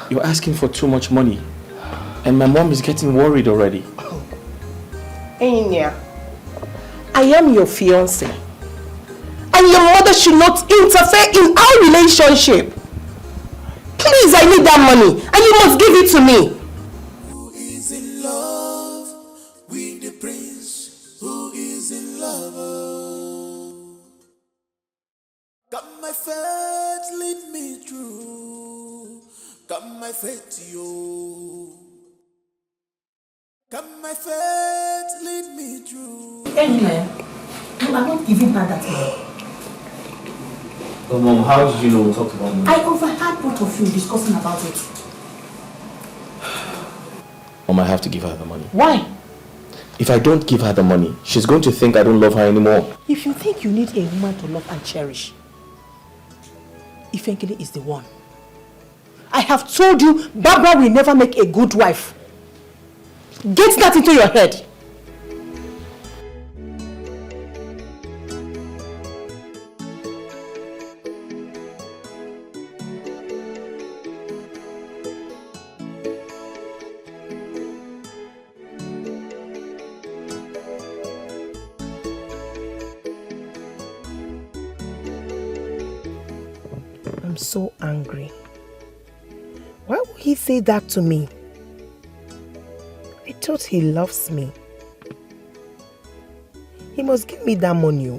You're asking for too much money. And my mom is getting worried already. Enya, I am your fiancé. And your mother should not interfere in our relationship. Please, I need that money and you must give it to me. Who is in love with the prince? Who is in love? Got my faith, lead me through. Got my faith, yo. Got my faith, lead me through. Anyway, no, I'm not giving her that money. Oh, Mom, how did you know we talked about money? I overheard both of you discussing about it. Mom, I have to give her the money. Why? If I don't give her the money, she's going to think I don't love her anymore. If you think you need a woman to love and cherish, Ifenkele is the one. I have told you, Barbara will never make a good wife. Get that into your head. I'm so angry. Why would he say that to me? I thought he loves me. He must give me that money.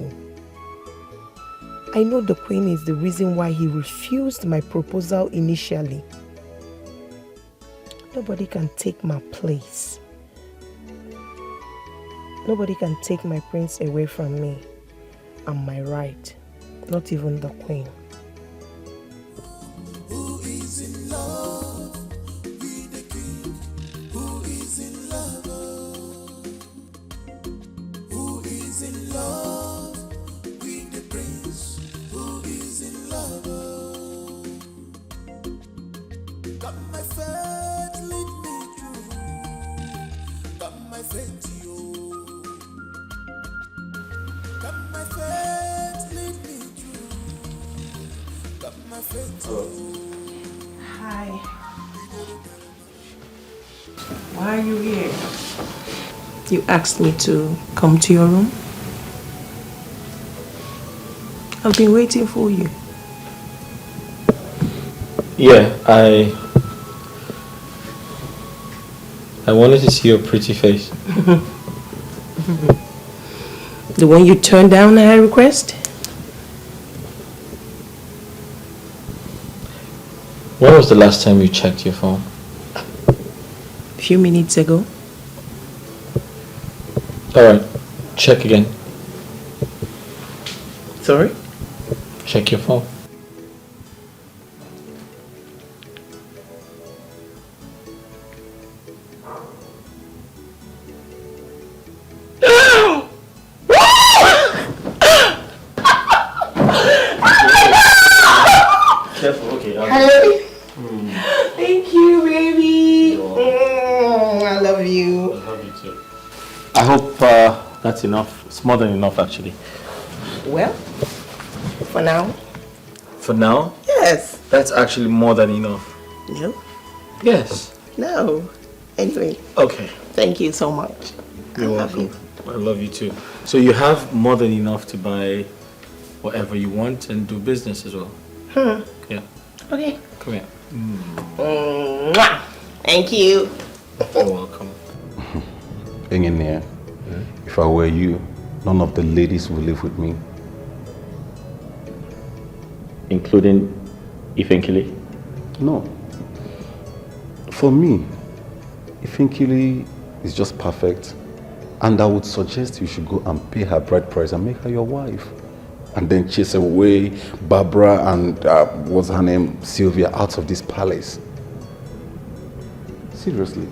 I know the queen is the reason why he refused my proposal initially. Nobody can take my place. Nobody can take my prince away from me and my right. Not even the queen. Who is in love with the king? Who is in love? Who is in love with the prince? Who is in love? Got my faith, lead me through. Got my faith, yo. Got my faith, lead me through. Got my faith, yo. Hi. Why are you here? You asked me to come to your room? I've been waiting for you. Yeah, I wanted to see your pretty face. The one you turned down at her request? When was the last time you checked your phone? A few minutes ago. Alright, check again. Sorry? Check your phone. Careful, okay. Hey. Thank you, baby. I love you. I love you too. I hope that's enough. It's more than enough, actually. Well, for now. For now? Yes. That's actually more than enough. No? Yes. No. Anyway. Okay. Thank you so much. You're welcome. I love you too. So you have more than enough to buy whatever you want and do business as well. Yeah. Okay. Come here. Mwah. Thank you. You're welcome. Hang in there. If I were you, none of the ladies will live with me. Including Ifenkele? No. For me, Ifenkele is just perfect. And I would suggest you should go and pay her bride price and make her your wife. And then chase away Barbara and, what's her name, Sylvia, out of this palace. Seriously.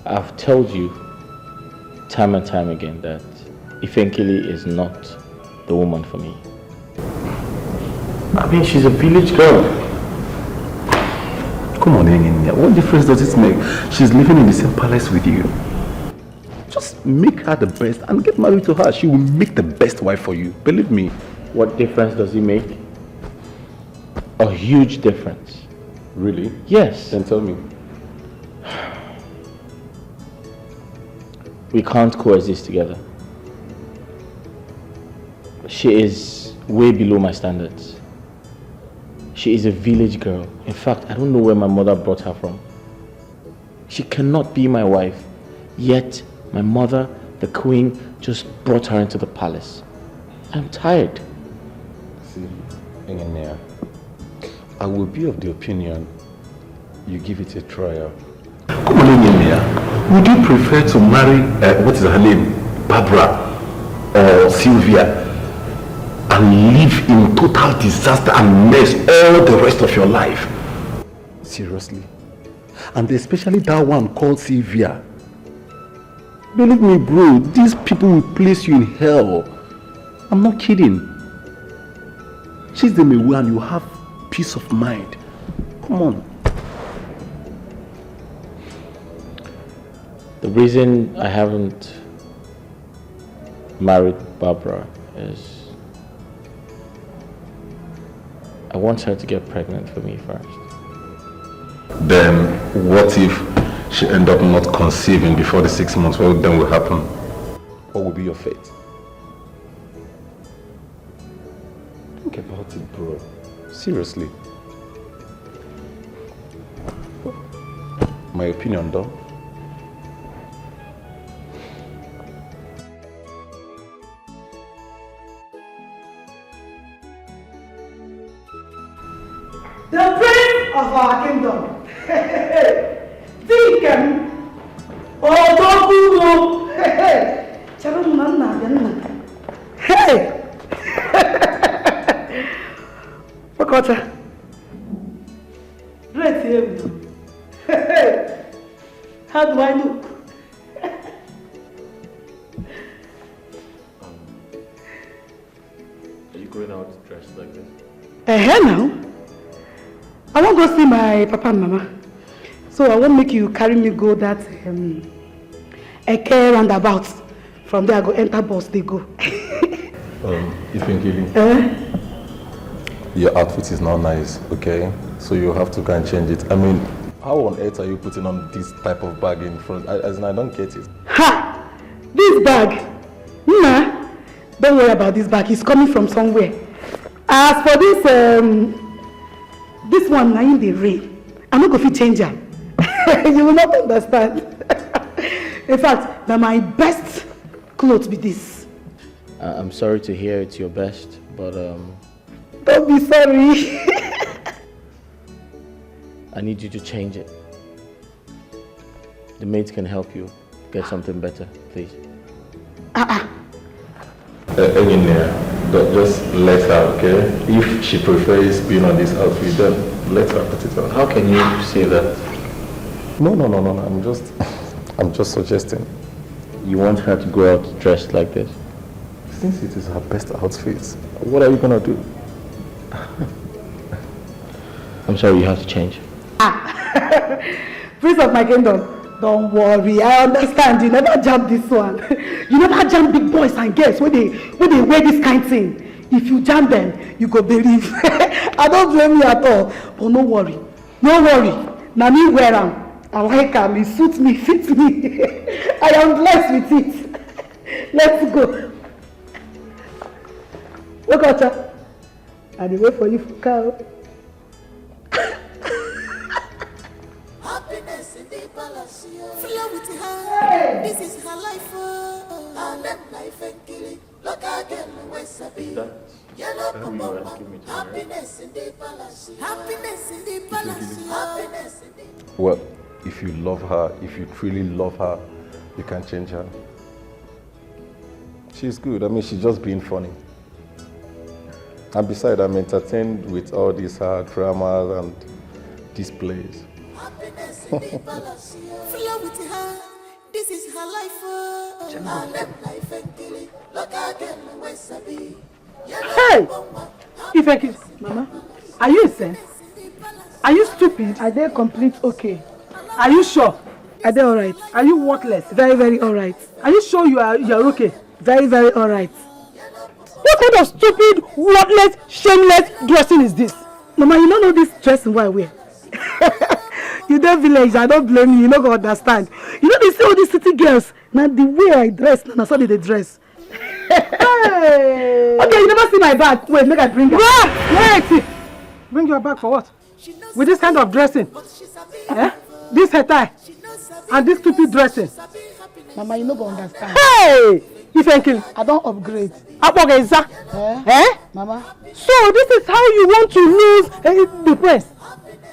I've told you time and time again that Ifenkele is not the woman for me. I mean, she's a village girl. Come on, hang in there. What difference does it make? She's living in the same palace with you. Just make her the best and get married to her. She will make the best wife for you. Believe me. What difference does it make? A huge difference. Really? Yes. Then tell me. We can't coexist together. She is way below my standards. She is a village girl. In fact, I don't know where my mother brought her from. She cannot be my wife. Yet, my mother, the queen, just brought her into the palace. I'm tired. See, Engineer, I will be of the opinion you give it a trial. Come on, Engineer. Would you prefer to marry, what is her name? Barbara or Sylvia, and live in total disaster and mess all the rest of your life? Seriously? And especially that one called Sylvia. Believe me, bro, these people will place you in hell. I'm not kidding. Chase them away and you have peace of mind. Come on. The reason I haven't married Barbara is I want her to get pregnant for me first. Then what if she end up not conceiving before the 6 months? What then will happen? What will be your fate? Think about it, bro. Seriously. My opinion, though. The prince of our kingdom. Deacon. Odogugo. Hey. Wakota. Great him. How do I look? Are you going out dressed like this? Now. I won't go see my papa and mama. So I won't make you carry me go that Eke roundabout. From there I go enter bus, they go. You think your outfit is not nice, okay? So you have to go and change it. I mean, how on earth are you putting on this type of bag in front? As in, I don't get it. Ha! This bag? Nah, don't worry about this bag. It's coming from somewhere. As for this, this one, now in the rain. I'm not going to change her. You will not understand. In fact, now my best clothes be this. I'm sorry to hear it's your best, but don't be sorry. I need you to change it. The maids can help you get something better, please. Engineer, just let her, okay? If she prefers being on this outfit, then let her put it on. How can you say that? No. I'm just suggesting. You want her to go out dressed like this? Since it is her best outfit, what are you gonna do? I'm sorry, you have to change. Prince of my kingdom, don't worry, I understand. You never jump this one. You never jump big boys and girls when they wear this kind of thing. If you jump them, you go believe. I don't blame you at all. But no worry. Now me wear them. I like them. It suits me, fits me. I am blessed with it. Let's go. Look at her. And wait for you for cow. Happiness in the palace, flow with her. This is her life, and that life and killing. Look again, where's a bee? Happiness in the palace, happiness in the palace, happiness in the. Well, if you love her, if you truly love her, you can change her. She's good. I mean, she's just being funny. And besides, I'm entertained with all these dramas and displays. Happiness in the palace, flow with her. This is her life, and that life and killing. Look again, where's a bee? Hey! Ifeki, Mama, are you insane? Are you stupid? Are they complete okay? Are you sure? Are they alright? Are you worthless? Very, very alright. Are you sure you are okay? Very, very alright. What kind of stupid, worthless, shameless dressing is this? Mama, you don't know this dressing what I wear. You don't village, I don't blame you, you don't understand. You know they see all these city girls. Now the way I dress, now so they dress. Hey. Okay, you never see my bag. Wait, make I bring her. Wait. Bring your bag for what? With this kind of dressing? Eh? This hair tie? And this stupid dressing? Mama, you no go understand. Hey! Ifenkili, I don't upgrade. Apogeza. Eh? Mama. So this is how you want to lose the prince?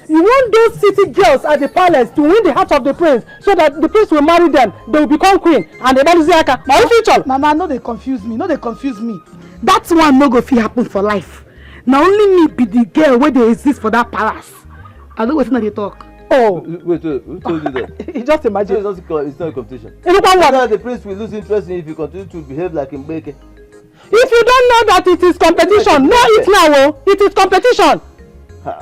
You want those city girls at the palace to win the heart of the prince so that the prince will marry them, they will become queen, and the Baliziaka. My future. Mama, no they confuse me. No they confuse me. That one no go fit happen for life. Now only me be the girl where they exist for that palace. I don't wait till they talk. Oh, wait, who told you that? Just imagine. It's not a competition. The prince will lose interest in if you continue to behave like a Mbeke. If you don't know that it is competition, know it now. Oh. It is competition.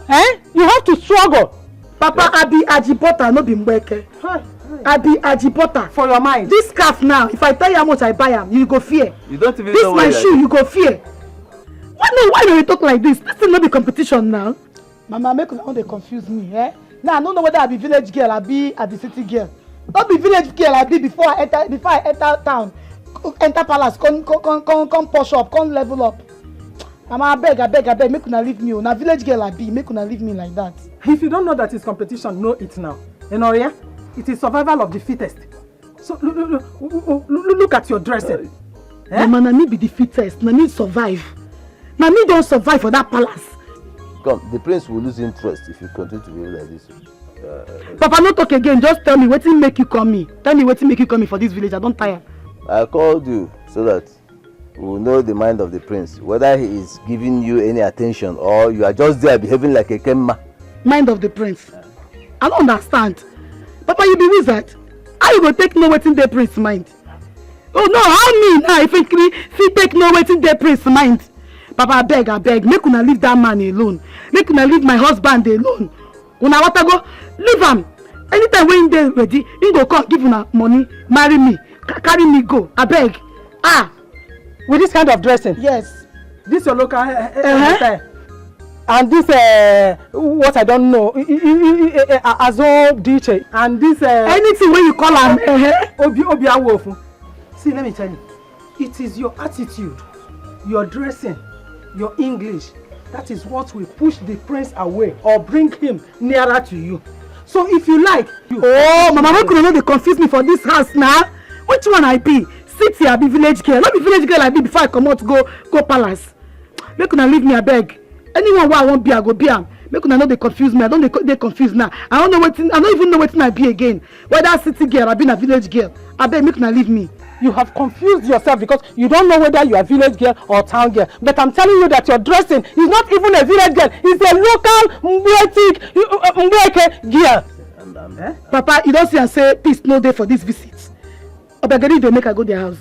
Eh? You have to struggle. Papa, I be Ajipota, no be Mbeke. I be Ajipota. For your mind. This scarf now, if I tell you how much I buy them, you go fear. You don't even this know my shoe, you go fear. Why do you talk like this? This is not the competition now. Mama, make you they confuse me, eh? Now I don't know whether I be village girl, I be city girl. Not be village girl, I be before I enter town, enter palace, come push up, come level up. Mama, I beg, make una leave me. Now village girl I be, make una leave me like that. If you don't know that it's competition, know it now. You know, yeah? It is survival of the fittest. So look at your dressing. Eh? Mama, na me be the fittest. Na me survive. Na me don't survive for that palace. Come, the prince will lose interest if you continue to behave like this. Papa, no talk again. Just tell me wetin make you call me. Tell me wetin make you call me for this village. I don't tire. I called you so that we will know the mind of the prince, whether he is giving you any attention or you are just there behaving like a Kemma. Mind of the prince? I don't understand. Papa, you be wizard. How you go take no wetin the prince mind? Oh no, how me now if he take no wetin the prince mind? Papa, I beg, make una leave that man alone. Make una leave my husband alone. Una want to go, leave him. Anytime when they ready, he go come give una money, marry me, carry me go. I beg. With this kind of dressing? Yes. This your local hair. And this what I don't know, Azo DJ. And this anything when you call him Obi Awofu. See, let me tell you, it is your attitude, your dressing, your English, that is what will push the prince away or bring him nearer to you. So if you like, Mama, why could you not confuse me for this house now? Which one I be? City I be village girl. Not be village girl I be before I come out go palace. Make una leave me, I beg. Anyone where I won't be, I go be am. Make una know they confuse me. I don't they confuse now. I don't even know what I be again. Whether city girl I be a village girl. I beg, make una leave me. You have confused yourself because you don't know whether you are village girl or town girl. But I'm telling you that your dressing is not even a village girl. It's a local Mbeke girl. Papa, you don't see and say peace no day for this visit. Obagari they make I go their house.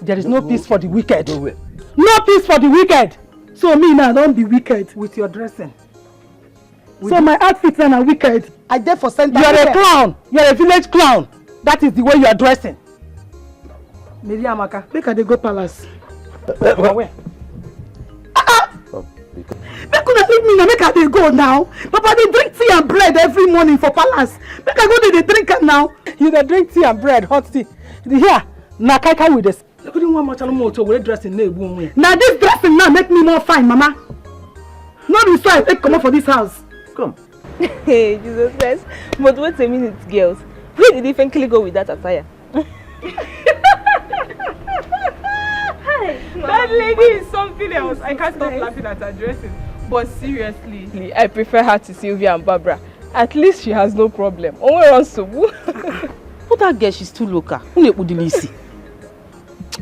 There is no peace for the wicked. No peace for the wicked. So me now don't be wicked. With your dressing. So my outfit now are wicked. I there for center. You are a clown. You are a village clown. That is the way you are dressing. Maybe Amaka. Make I go palace. Where? Make una leave me now. Make I dey go now. Papa, they drink tea and bread every morning for palace. Make I go there, they drink it now. You dey drink tea and bread, hot tea. Here, na kai with this. Look at one much more to wear dressing now. Now this dressing now make me more fine, Mama. No be so I take come up for this house. Come. Hey, Jesus Christ. But wait a minute, girls. Where did Ifenkili go with that attire? That lady is something else. I can't stop laughing at her dressing. But seriously, I prefer her to Sylvia and Barbara. At least she has no problem. But that girl, she's too local.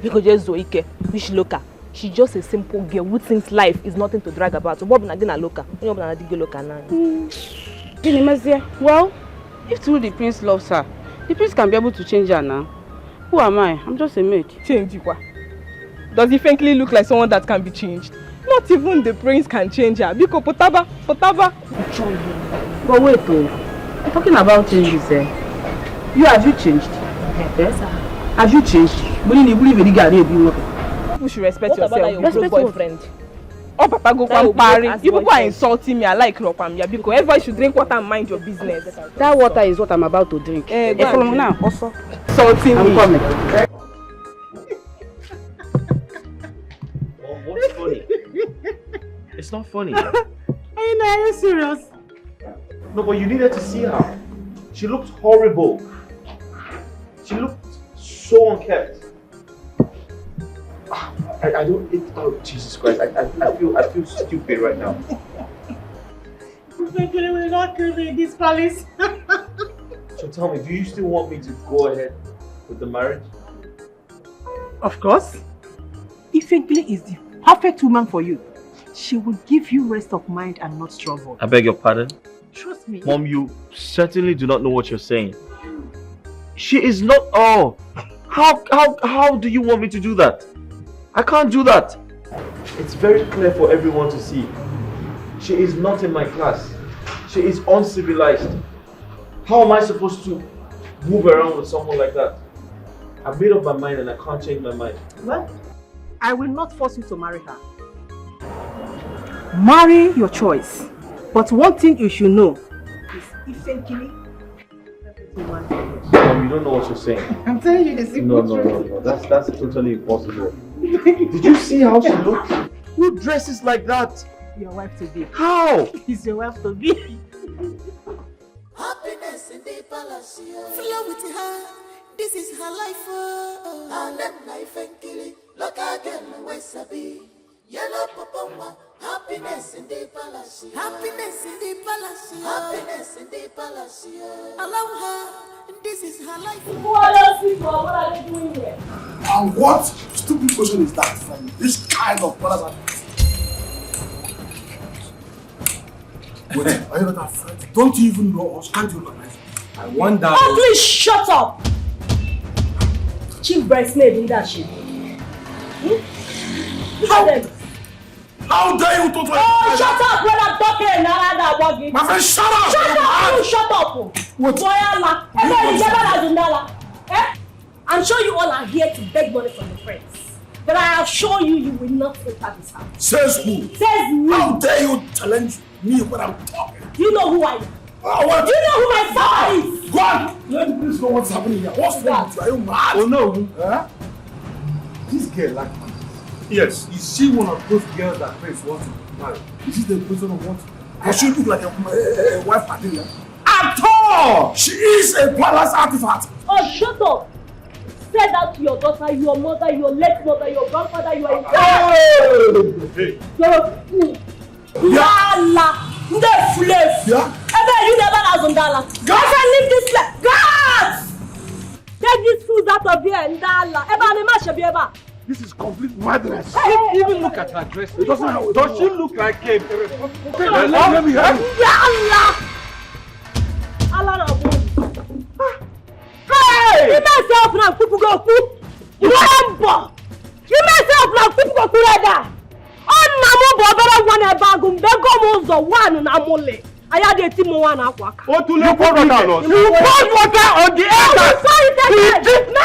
Because just Zoike, which local? She's just a simple girl who thinks life is nothing to drag about. So what na local? Well, if truly the prince loves her, the prince can be able to change her now. Who am I? I'm just a maid. Change what? Does Ifenkili look like someone that can be changed? Not even the prince can change her. Biko potaba. But wait, talking about changes, have you changed? Yes, sir. Have you changed? You should respect What about yourself. your boyfriend? Oh, Papa, go and party. You people are insulting me. I like Ropamia because everybody should drink water and mind your business. That water is what I'm about to drink. Follow me now. Also, insulting I'm me. coming. What's funny? It's not funny. I Are you serious? No, but you needed to see her. She looked horrible. She looked so unkept. I don't. Oh Jesus Christ! I feel stupid right now. Ifenkili will not kill me in this palace. So tell me, do you still want me to go ahead with the marriage? Of course. Ifenkili is the perfect woman for you. She will give you rest of mind and not struggle. I beg your pardon? Trust me. Mom, you certainly do not know what you're saying. She is not. Oh, how do you want me to do that? I can't do that. It's very clear for everyone to see. She is not in my class. She is uncivilized. How am I supposed to move around with someone like that? I've made up my mind and I can't change my mind. Well, I will not force you to marry her. Marry your choice. But one thing you should know is Ifenkili. Mom, you don't know what you're saying. I'm telling you the simple truth. No. That's totally impossible. Did you see how she looked? Who dresses like that? Your wife to be. How? Is your wife to be. Happiness in the palace, flow with her. This is her life, and them life and kill it. Look again, where Sabi. Yellow Popoma. Happiness in the palace. Happiness in the palace. Happiness in the palace. Allow her. This is her life. What are they doing here? And what stupid question is that from this kind of brothers? Wait, are you not afraid? Don't you even know us? Can't you recognize? I wonder. Oh, please shut up! Chief bridesmaid leadership. How dare you talk like Oh, shut up when I'm talking! My friend, shut up! Shut up! You shut up! What? I'm sure you all are here to beg money from the friends. But I assure you, you will not enter this house. Says who? Says me. How dare you challenge me when I'm talking? Do you know who I am? What? Do you know who my father is? Go on! Let me please know what's happening here. What's wrong with you? Are you mad? Oh no. Huh? This girl like me. Yes. Is she one of those girls that Prince wants to marry? Is this the person of what? Does she look like a wife material? At all! She is a palace artifact. Oh, shut up! Say that to your daughter, your mother, your late mother, your grandfather, you are in Hey! You're a fool. Yala! The flesh! Yeah? Ebe, you never has Ndala. I can leave this place. God! Take these fools out of here, Ndala. Eba, Anima Shebieba. This is complete madness. Hey, Even look at her dress. Does she look like a Let me help you. Yala! Allah Hey! You myself now, people go cook. Remember! You myself now, people go cook. On Namu Bobera one a bagum, Begom the one Namole. I had a team one aqua. What to look for? You pour water on the elders.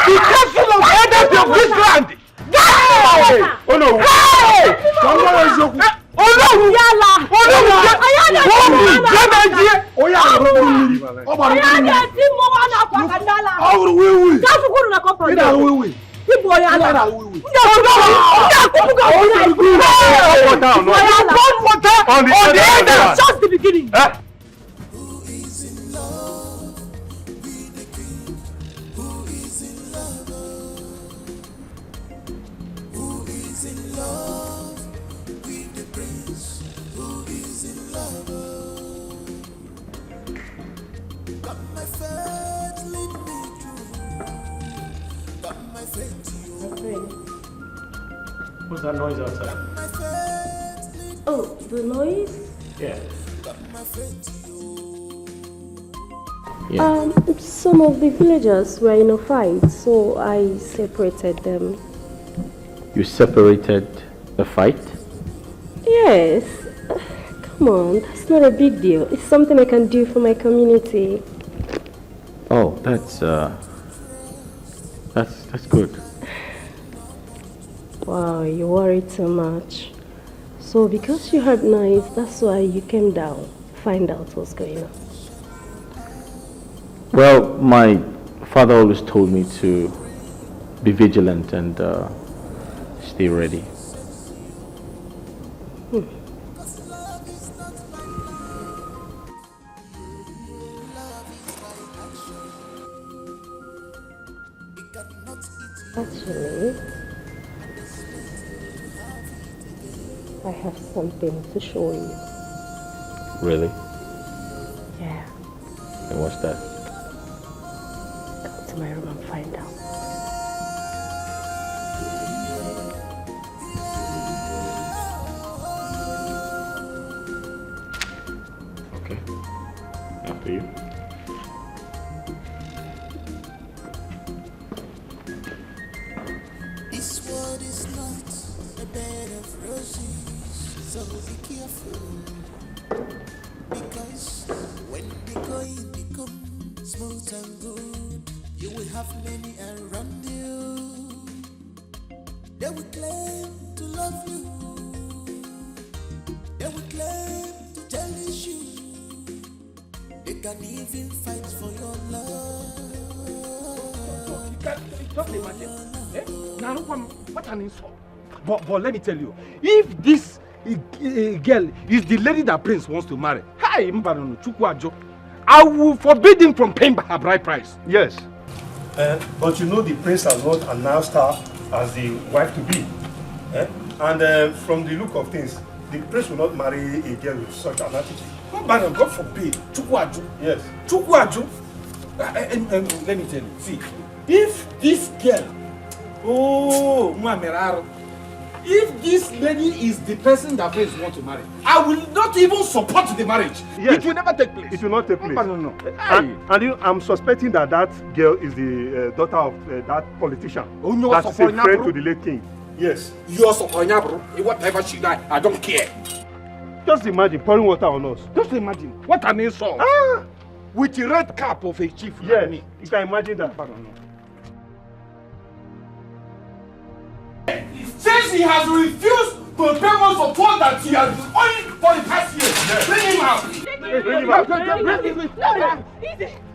The castle of elders of this land. Oh no! Hey! Oh no! Yala! Just the beginning. Who is in love with the king? Who is in love? Who is in love with the prince? Who is in love? Got my faith, lead me through. Got my faith to you. What's that noise outside? Got my faith, lead Oh, the noise? Yeah. got my faith to you. Some of the villagers were in a fight, so I separated them. You separated the fight? Yes. Come on, that's not a big deal. It's something I can do for my community. Oh, that's good. Wow, you worry too much. So because you heard noise, that's why you came down, find out what's going on. Well, my father always told me to be vigilant and stay ready. Actually, I have something to show you. Really? Yeah. And what's that? Come to my room and find out. Okay. After you. This world is not a bed of roses, so be careful. Because when the going becomes smooth and good, you will have many around you. They will claim to love you. They will claim to cherish you. They can even fight for your love. Just imagine. Now, what an insult. But let me tell you, if this girl is the lady that Prince wants to marry, I will forbid him from paying her bride price. Yes. But you know the prince has not announced her as the wife to be. And from the look of things, the prince will not marry a girl with such an attitude. God forbid. Yes. And let me tell you, see, if this girl, if this lady is the person that Prince wants to marry, I will not even support the marriage. Yes. It will never take place. It will not take place. No. I'm suspecting that girl is the daughter of that politician. No, that is a friend to the late king. Yes. You're supporting her, bro. Whatever she die, I don't care. Just imagine pouring water on us. Just imagine. What an insult. With the red cap of a chief. Yes, like me. you can imagine that. Since he has refused to pay most of all that he has been owing for the past year, bring him out. Bring him out.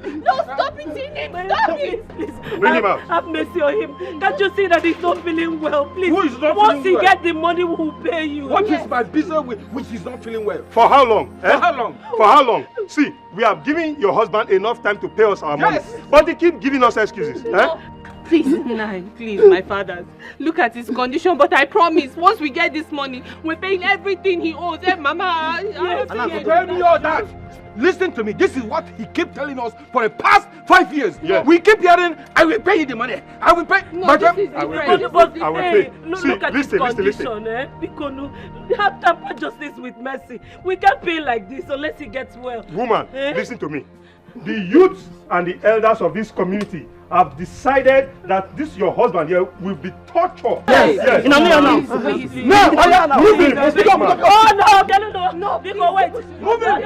No, stop it, stop it. Please. Bring him out. Have mercy on him. Can't you see that he's not feeling well? Please. Who is not Once feeling he well? gets the money, we will pay you. What is my business with which is not feeling well? For how long? For how long? For how long? See, we have given your husband enough time to pay us our money. But they keep giving us excuses. Please, Nine, please, my fathers. Look at his condition, but I promise, once we get this money, we're paying everything he owes. Mama, Tell me all that. Listen to me. This is what he kept telling us for the past 5 years. Yes. We keep hearing, I will pay you the money. I will pay. No, this is I will different. pay. I will Hey, pay. look at his condition, eh? Because have temper justice with mercy. We can't pay like this unless he gets well. Woman, listen to me. The youths and the elders of this community have decided that this your husband here will be tortured. Yes. No. Move him. Oh no, Biko, wait. Move him.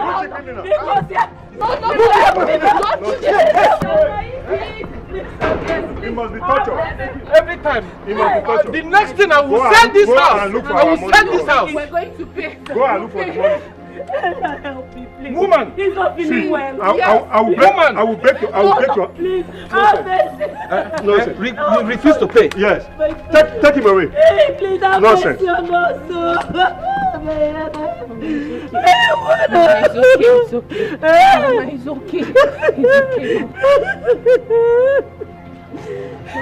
He must be tortured. Every time. He must be tortured. The next thing I will Go sell and- this go house. and look for I our will money. sell this house. We're going to pay. Go and look for the money. Help me, please. Woman, He's not feeling see, well. I will break. I will break your. Please, have mercy. Nonsense. You refuse to pay. Yes. Take him away. Hey, please, have Nonsense. mercy on us. It's okay. Mama, it's okay.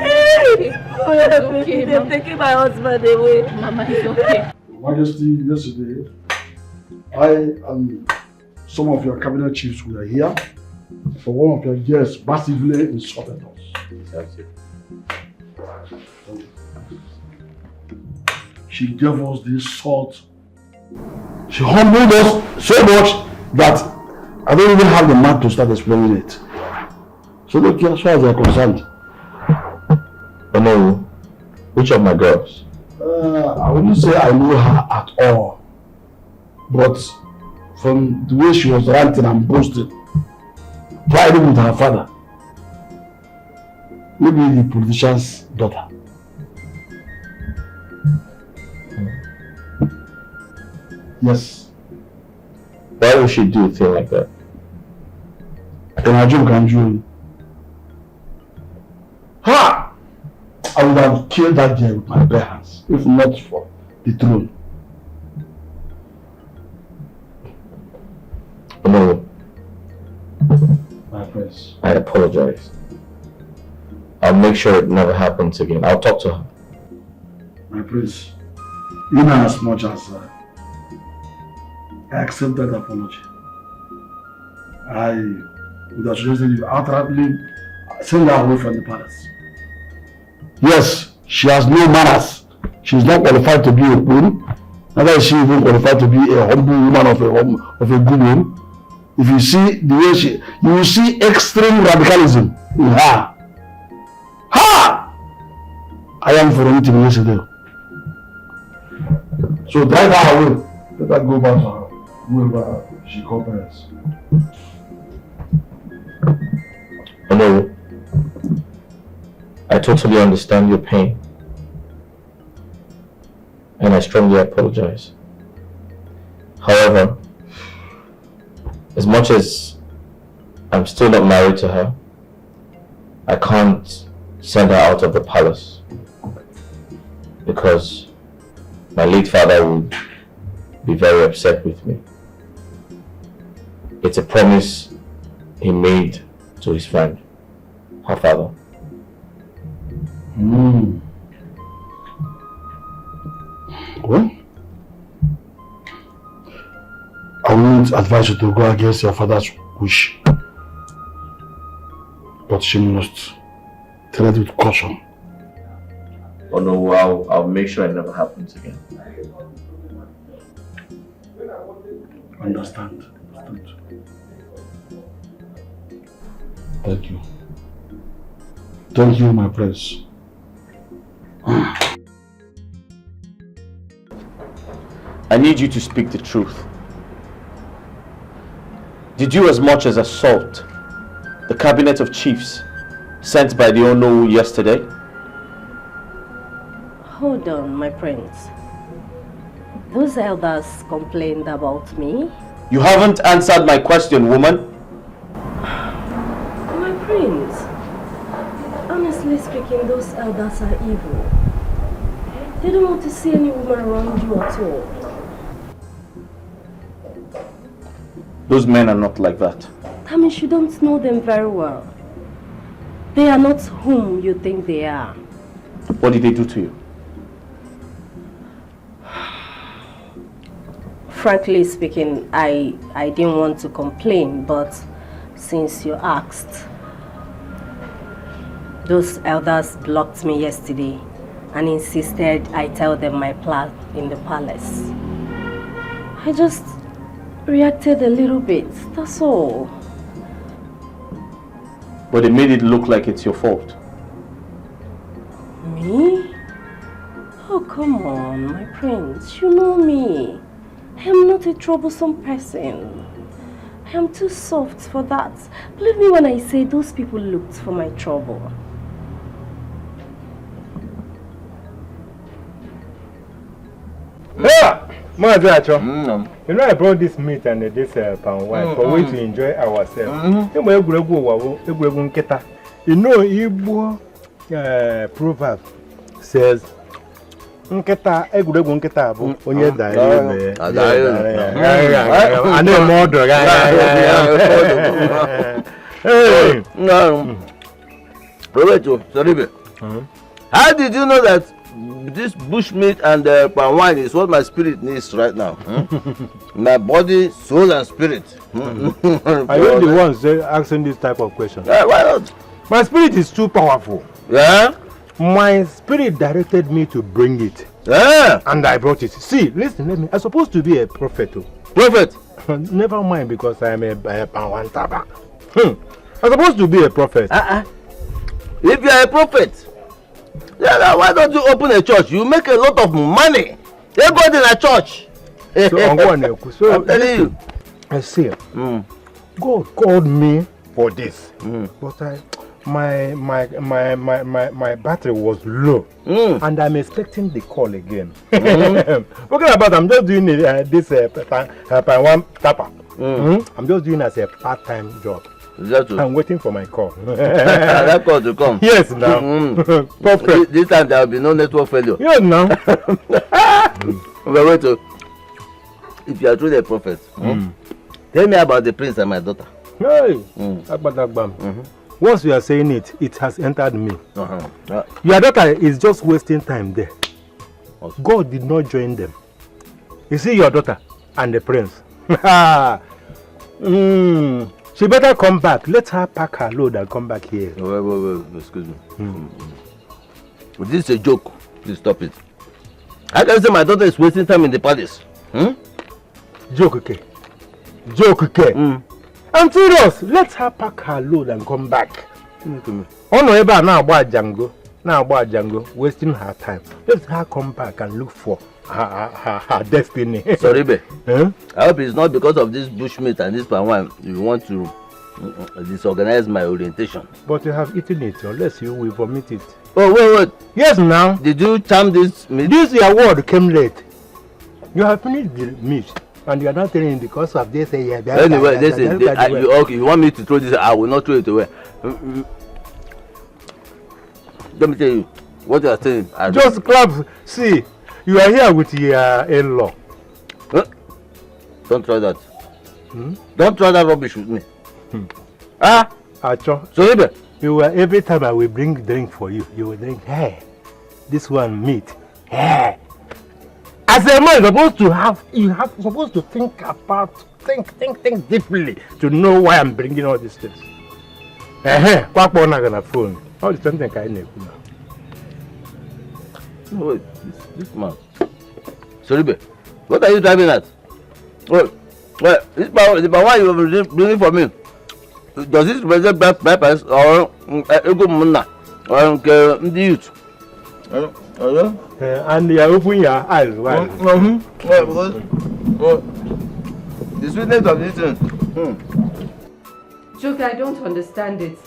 It's okay. They're taking my husband away. Mama, it's okay. Majesty, yesterday, I and some of your cabinet chiefs were here for one of your guests massively insulted us. Thank you. She gave us the insult. She humbled us so much that I don't even have the mouth to start explaining it. So look, as far as I'm concerned. Oh no, which of my girls? I wouldn't say I know her at all. But from the way she was ranting and boasting, priding with her father, maybe the politician's daughter. Yes. Why would she do a thing like that? And I joke and you. Ha! I would have killed that girl with my bare hands, if not for the throne. No. My prince. I apologize. I'll make sure it never happens again. I'll talk to her. My prince, in as much as I accept that apology, I would have suggested you outrightly send her away from the palace. Yes, she has no manners. She is not qualified to be a queen. Neither is she even qualified to be a humble woman of a good home. If you see the way you will see extreme radicalism in her. Ha! I am for anything yesterday. So drive her away. Let her go back to her, whoever she cooperates. No, I totally understand your pain. And I strongly apologize. However, as much as I'm still not married to her, I can't send her out of the palace because my late father would be very upset with me. It's a promise he made to his friend, her father. Well, I wouldn't advise you to go against your father's wish, but she must tread with caution. Oh no, I'll make sure it never happens again. Understand. Thank you. Thank you, my prince. I need you to speak the truth. Did you as much as assault the cabinet of chiefs sent by the Ono yesterday? Hold on, my prince. Those elders complained about me. You haven't answered my question, woman. My prince, honestly speaking, those elders are evil. They don't want to see any woman around you at all. Those men are not like that. That means you don't know them very well. They are not whom you think they are. What did they do to you? Frankly speaking, I didn't want to complain, but since you asked, those elders blocked me yesterday and insisted I tell them my plan in the palace. I just reacted a little bit, that's all. But they made it look like it's your fault. Me? Oh, come on, my prince, you know me. I am not a troublesome person. I am too soft for that. Believe me when I say those people looked for my trouble. Yeah, Madracho. You know I brought this meat and this palm wine for we to enjoy ourselves. You know Igbo proverb says nketa egwuregwu nketa bụ onye dara ime a na-eme ọdụ Roberto, sorry, how did you know that this bushmeat and palm wine is what my spirit needs right now? My body, soul, and spirit. Are you the ones asking this type of question? Why not? My spirit is too powerful. Yeah? My spirit directed me to bring it. Yeah. And I brought it. See, listen, let me. I'm supposed to be a prophet. Prophet? Never mind, because I'm a Pawantaba. I'm supposed to be a prophet. If you are a prophet, yeah, why don't you open a church? You make a lot of money. You go to a church. So I'm telling you. I see. God called me for this, but my battery was low, and I'm expecting the call again. Forget about it, I'm just doing this one tapper. I'm just doing as a part-time job. I'm waiting for my call. That call to come. Yes, now. Perfect. This time there will be no network failure. Yes, now. But wait, if you are truly a prophet, tell me about the prince and my daughter. Hey, Once you are saying it, it has entered me. Your daughter is just wasting time there. God did not join them. You see your daughter and the prince. She better come back. Let her pack her load and come back here. Wait, excuse me. This is a joke. Please stop it. I can say my daughter is wasting time in the palace. Joke, okay? Joke, okay? I'm serious. Let her pack her load and come back. Oh no, ever now about Django, wasting her time. Let her come back and look for her destiny. Sorry, babe. I hope it's not because of this bushmeat and this palm wine you want to disorganize my orientation. But you have eaten it, unless you will vomit it. Oh, wait. Yes, now. Did you charm this meat? This award came late. You have finished the meat. And you are not telling because of this. Anyway, listen, okay, you want me to throw this? I will not throw it away. Let me tell you what you are saying. Just clap. See, you are here with your in-law. Don't try that. Don't try that rubbish with me. Acho. So, you will, every time I will bring drink for you, you will drink, hey, this one meat. Hey. As a man, you have supposed to think deeply to know why I'm bringing all these things. Quack on a phone. All the something kind of now. Wait, this man. Sorry, what are you driving at? Wait, this power you are bringing for me. Does this represent peppers or ego muna or the youth? And you are opening your eyes wide. Because the sweetness of this thing. Joker, I don't understand it.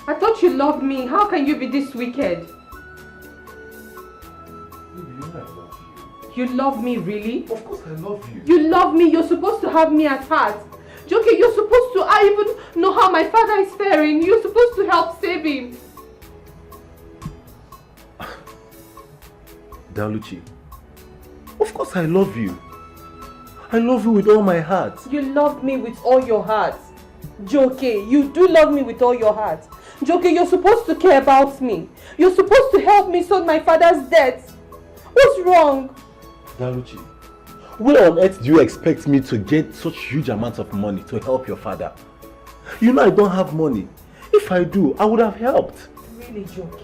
I thought you loved me. How can you be this wicked? You love me, really? Of course I love you. You love me. You're supposed to have me at heart. Joker, you're supposed to. I even know how my father is faring. You're supposed to help save him. Daluchi, of course I love you. I love you with all my heart. You love me with all your heart. Joke, you do love me with all your heart. Joke, you're supposed to care about me. You're supposed to help me sort my father's debt. What's wrong? Daluchi, where on earth do you expect me to get such huge amounts of money to help your father? You know I don't have money. If I do, I would have helped. Really, Joke?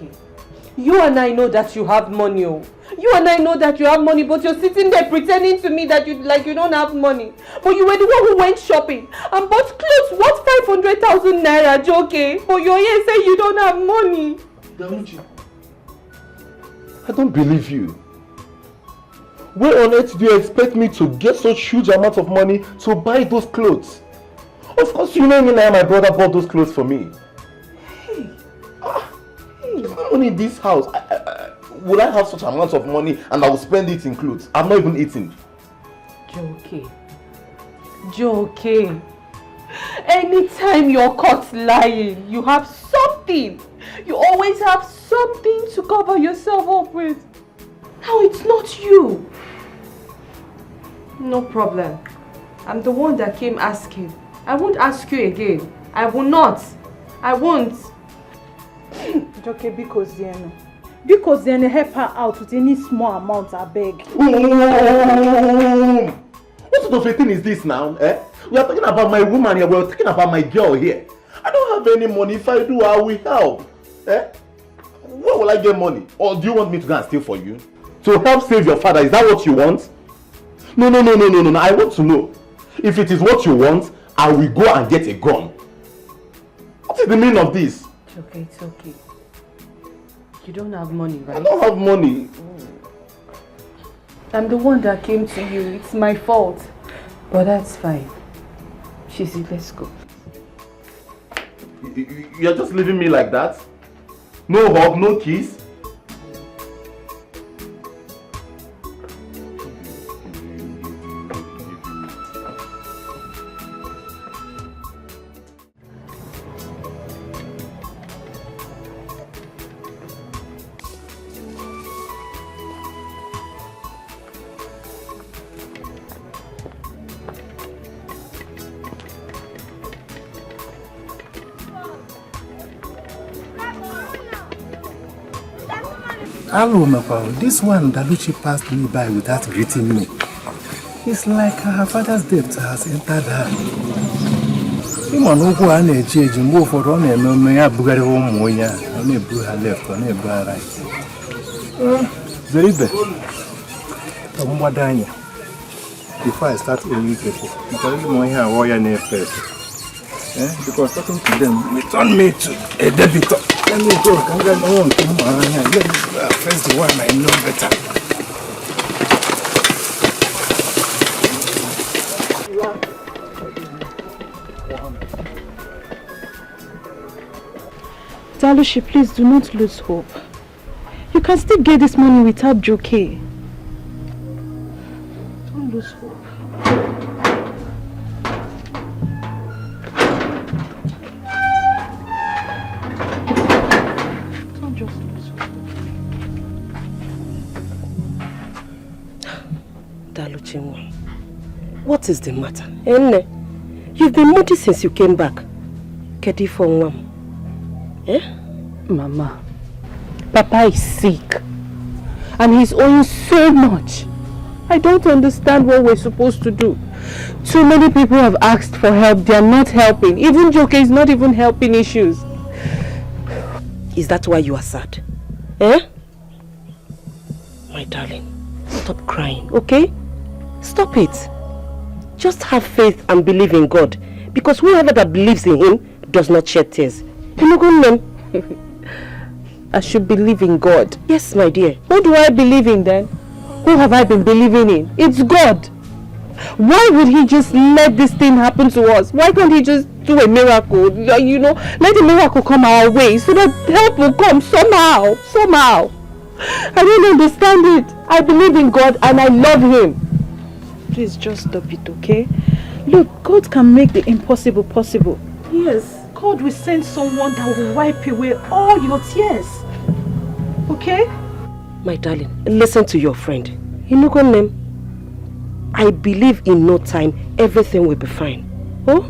You and I know that you have money, oh. You and I know that you have money, but you're sitting there pretending to me that you don't have money. But you were the one who went shopping and bought clothes worth 500,000 naira, Joke. But you're here saying you don't have money. Daluchi, I don't believe you. Where on earth do you expect me to get such huge amount of money to buy those clothes? Of course you know me now, my brother bought those clothes for me. It's not only this house. Will I have such amounts of money and I will spend it in clothes? I'm not even eating. Joke. Anytime you're caught lying, you have something. You always have something to cover yourself up with. Now it's not you. No problem. I'm the one that came asking. I won't ask you again. I will not. I won't. Okay, because then help her out with any small amount, I beg. What sort of a thing is this now? We are talking about my woman here, we are talking about my girl here. I don't have any money. If I do, I will help. Where will I get money? Or do you want me to go and steal for you? To help save your father, is that what you want? No. I want to know. If it is what you want, I will go and get a gun. What is the meaning of this? It's okay. You don't have money, right? I don't have money. I'm the one that came to you. It's my fault. But that's fine. Shizzy, let's go. You're just leaving me like that? No hug, no kiss? This one Daluchi passed me by without greeting me. It's like her father's debt has entered her. Ịma na ụkwụ a na-eji eji mgbe ụfọdụ ọ na-eme ya bugharịwa ụmụ onye a ọ na-ebu ha left ọ na-ebu ha right. Zeribe ọ mgbado anya before I start owing people because ndị ma ihe awọ ya na-efe efe. Because talking to them will turn me to a debitor. Let me go. Let me face the one I know better. Dalushi, please do not lose hope. You can still get this money without Joke. Don't lose hope. Don't just lose hope. Daluchi, what is the matter? Enne, you've been moody since you came back. Kedi for one. Eh? Mama, Papa is sick and he's owing so much. I don't understand what we're supposed to do. Too many people have asked for help. They are not helping. Even Joke is not even helping issues. Is that why you are sad? Eh? My darling, stop crying, okay? Stop it. Just have faith and believe in God. Because whoever that believes in him does not shed tears. I should believe in God. Yes, my dear. Who do I believe in then? Who have I been believing in? It's God. Why would he just let this thing happen to us? Why can't he just do a miracle? You know, let a miracle come our way so that help will come somehow. Somehow. I don't understand it. I believe in God and I love him. Please just stop it, okay? Look, God can make the impossible possible. Yes. God will send someone that will wipe away all your tears. Okay? My darling, listen to your friend. Inugonem, I believe in no time everything will be fine. Oh?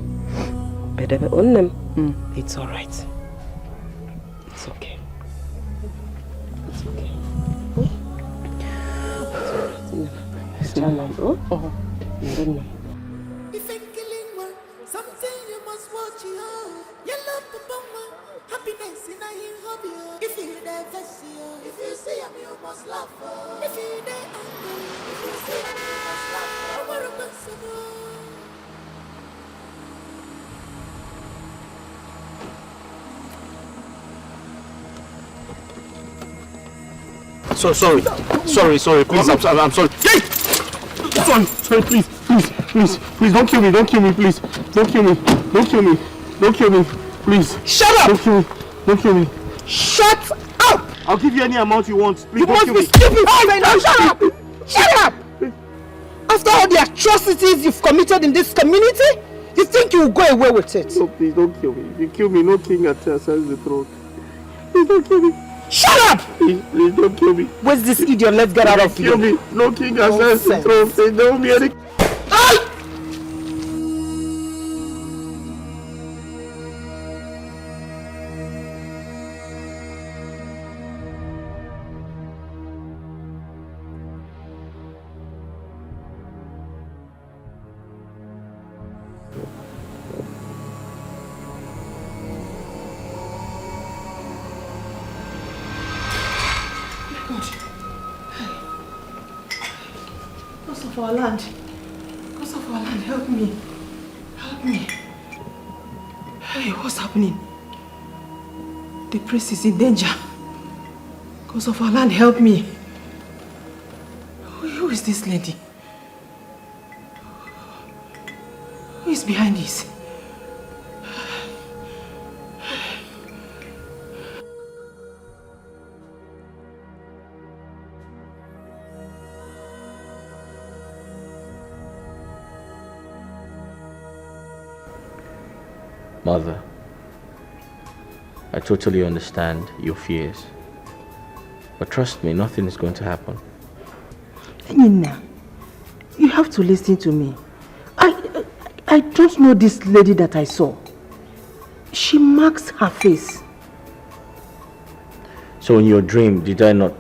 It's alright. It's okay. It's okay. Oh? It's alright. Oh? Something you must watch you. Yellow papa, happiness in a hobby. If you there, if you see him, you must laugh. If you there, if you see him, you must laugh. So sorry, please, I'm sorry. Sorry, please, don't kill me, please. Don't kill me, please. Shut up! Don't kill me. Shut up! I'll give you any amount you want. Please, You don't must kill be me. stupid! Shut up! Shut up! After all the atrocities you've committed in this community, you think you will go away with it? No, please, don't kill me. If you kill me, no king ascends the throne. Please don't kill me. Shut up! Please don't kill me. Where's this idiot? Let's get out of here. Kill me. No king ascends the throne. Please don't be any... Because of our land, help me. Hey, what's happening? The priest is in danger. Because of our land, help me. Who is this lady? Who is behind this? Mother, I totally understand your fears. But trust me, nothing is going to happen. Nina, you have to listen to me. I don't know this lady that I saw. She marks her face. So in your dream, did I not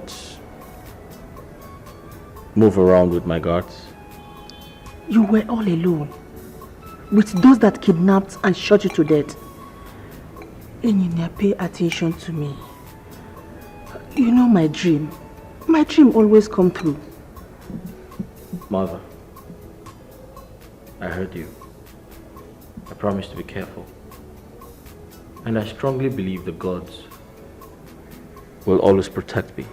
move around with my guards? You were all alone with those that kidnapped and shot you to death. Enyinya, pay attention to me. You know my dream. My dream always come true. Mother, I heard you. I promise to be careful. And I strongly believe the gods will always protect me.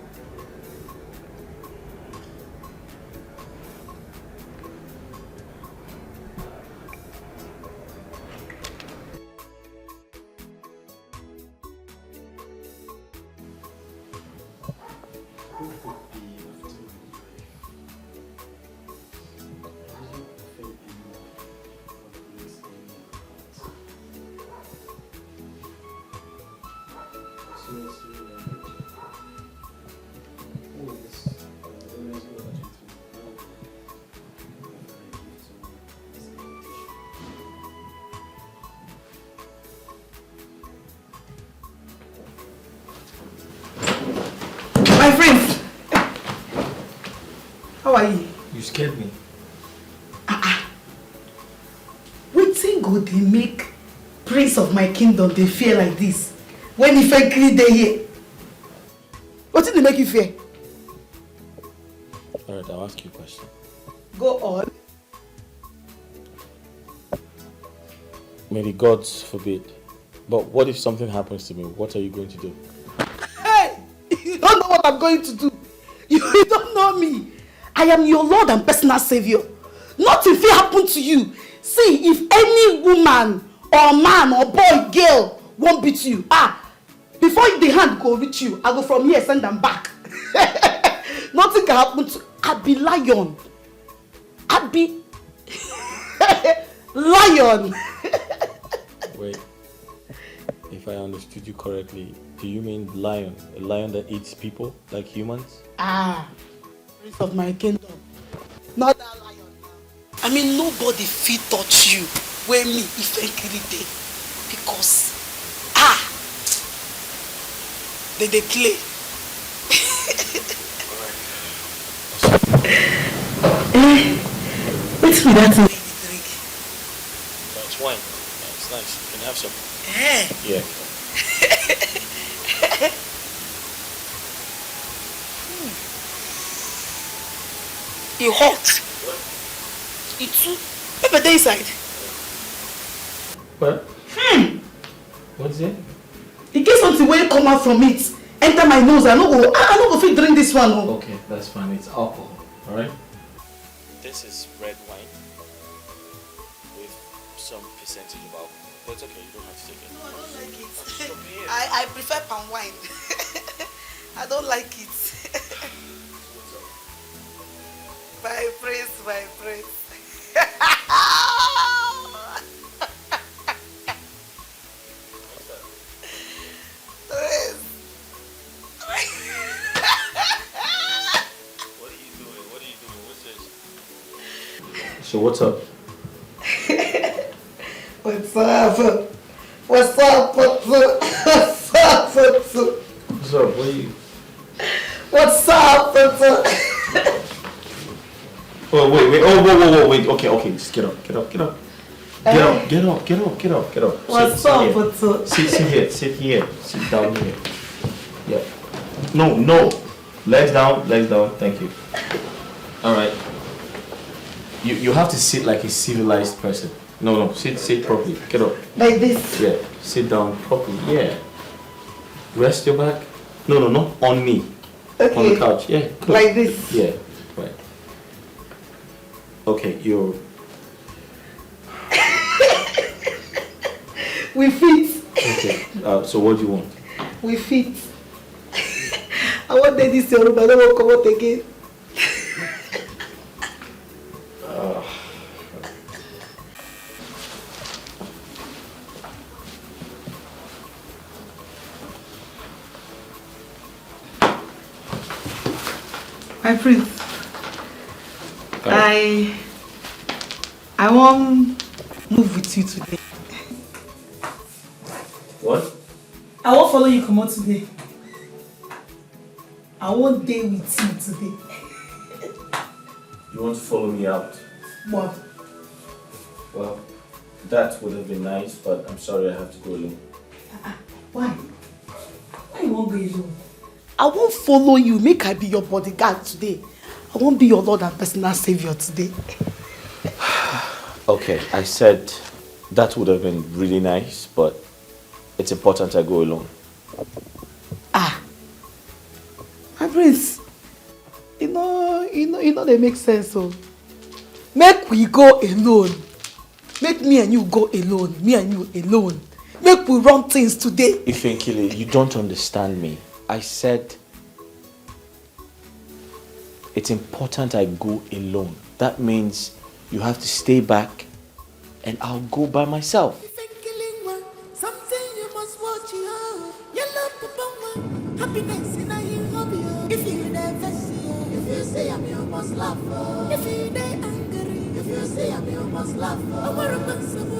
My friends, how are you? You scared me. Wetin go dey make prince of my kingdom dey fear like this when he frankly dey here? Wetin dey make you fear? Alright, I'll ask you a question. Go on. May the gods forbid. But what if something happens to me? What are you going to do? Hey! You don't know what I'm going to do. You don't know me. I am your Lord and personal Savior. Nothing fit happen to you. See, if any woman or man or boy, girl won't beat you, before the hand go reach you, I go from here send them back. Nothing can happen to I be lion. I be lion. Wait, if I understood you correctly, do you mean lion? A lion that eats people like humans? Prince of my kingdom. Not that lion. I mean, nobody fit touch you where me if I dey. Because they play. What's with that thing you drink? That's wine. It's nice. You can have some. Yeah. You hot. It's too pepper dey inside. What? What's it? In case something wey come out from it enter my nose, I no go fit drink this one. Okay, that's fine. It's alcohol. Alright? This is red wine with some percentage of alcohol. But it's okay, you don't have to take it. No, I don't like it. I prefer palm wine. I don't like it. My prince, my prince. So what's up? What's up? What's up? What's up? What's up? What are you? What's up? Oh wait. Oh wait. Okay. Just get up. Get up. What's up? What's up? Sit here. Sit down here. Yeah. No. Legs down. Thank you. All right. You have to sit like a civilized person. No. Sit properly. Get up. Like this? Yeah. Sit down properly. Yeah. Rest your back. No, not on me. Okay. On the couch. Yeah. Good. Like this? Yeah. Right. Okay, you're... We fit. Okay. So what do you want? We fit. I want this Yoruba, I don't want to come out again. My prince, I want move with you today. What? I won't follow you come out today. I won't date with you today. You want to follow me out? What? Well, that would have been nice, but I'm sorry I have to go alone. Why? Why you won't go alone? I won't follow you. Make I be your bodyguard today. I won't be your Lord and personal savior today. Okay, I said that would have been really nice, but it's important I go alone. My prince, you know, they make sense. So, make we go alone. Make me and you go alone. Me and you alone. Make we run things today. Ifenkile, you don't understand me. I said it's important I go alone. That means you have to stay back and I'll go by myself. Something you must watch you. Yellow papa, happiness in a hobby. If you never see, if you see him, you must laugh. If you they angry, if you see him, you must laugh. I wear a massive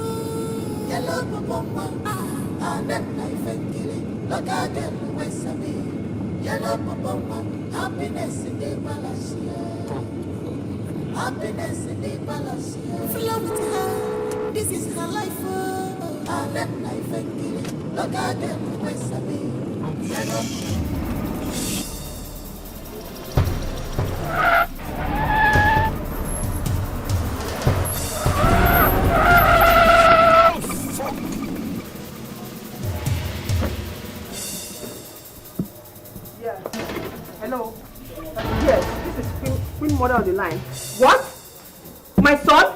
yellow papa, and that life and killing. Look at them, where's me? Yellow papa, happiness in the palace. Happiness in the palace. Flow with her. This is her life. And that life and killing. Look at them, where's me? Yeah. Hello. Yes, this is Queen Mother on the line. What? My son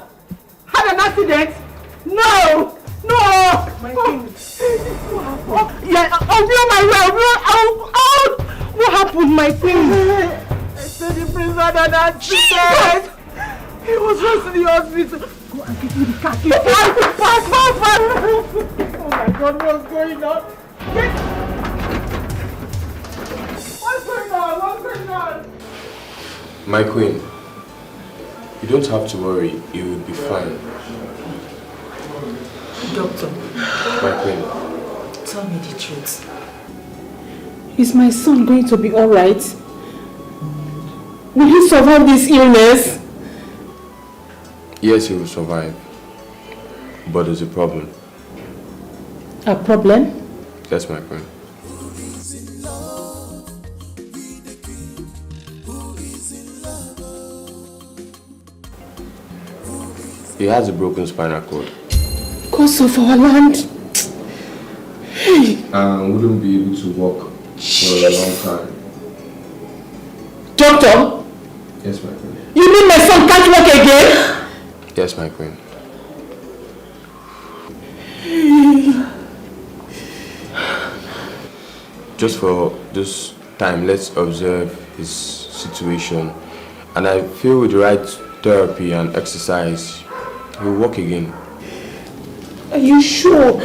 had an accident? No! No! My king. Oh, yeah, I'll be on my way. What happened, my king? I said the prince had an accident. He was rushed to the hospital. Go and give me the car. Fast. Oh my God, what's going on? What's going on? My queen, you don't have to worry. You will be fine. Doctor, My queen. tell me the truth. Is my son going to be alright? Will he survive this illness? Yes, he will survive. But there's a problem. A problem? Yes, my queen. He has a broken spinal cord. Because of our land. Hey. And wouldn't be able to walk for a long time. Doctor? Yes, my queen. You mean my son can't walk again? Yes, my queen. Just for this time, let's observe his situation. And I feel with the right therapy and exercise, he'll walk again. Are you sure?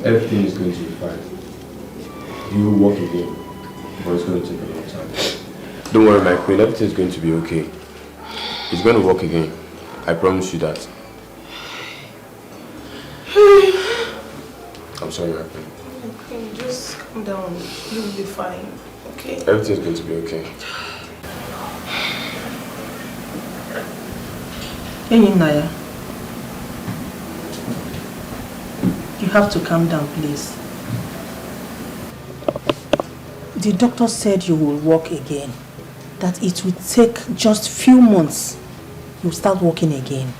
Everything is going to be fine. He will walk again, but it's going to take a long time. Don't worry, my queen, everything is going to be okay. He's going to walk again. I promise you that. I'm sorry, my queen. Okay, just calm down. You'll be fine, okay? Everything's going to be okay. Hey, Naya. You have to calm down, please. The doctor said you will walk again. That it will take just few months. You'll start walking again.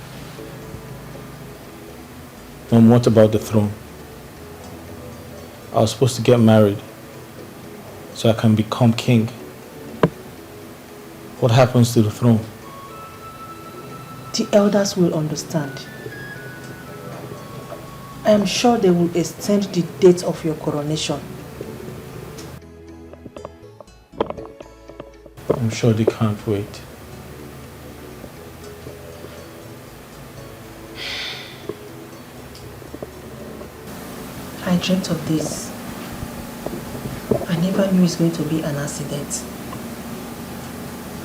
And what about the throne? I was supposed to get married so I can become king. What happens to the throne? The elders will understand. I am sure they will extend the date of your coronation. I'm sure they can't wait. I dreamt of this. I never knew it's going to be an accident.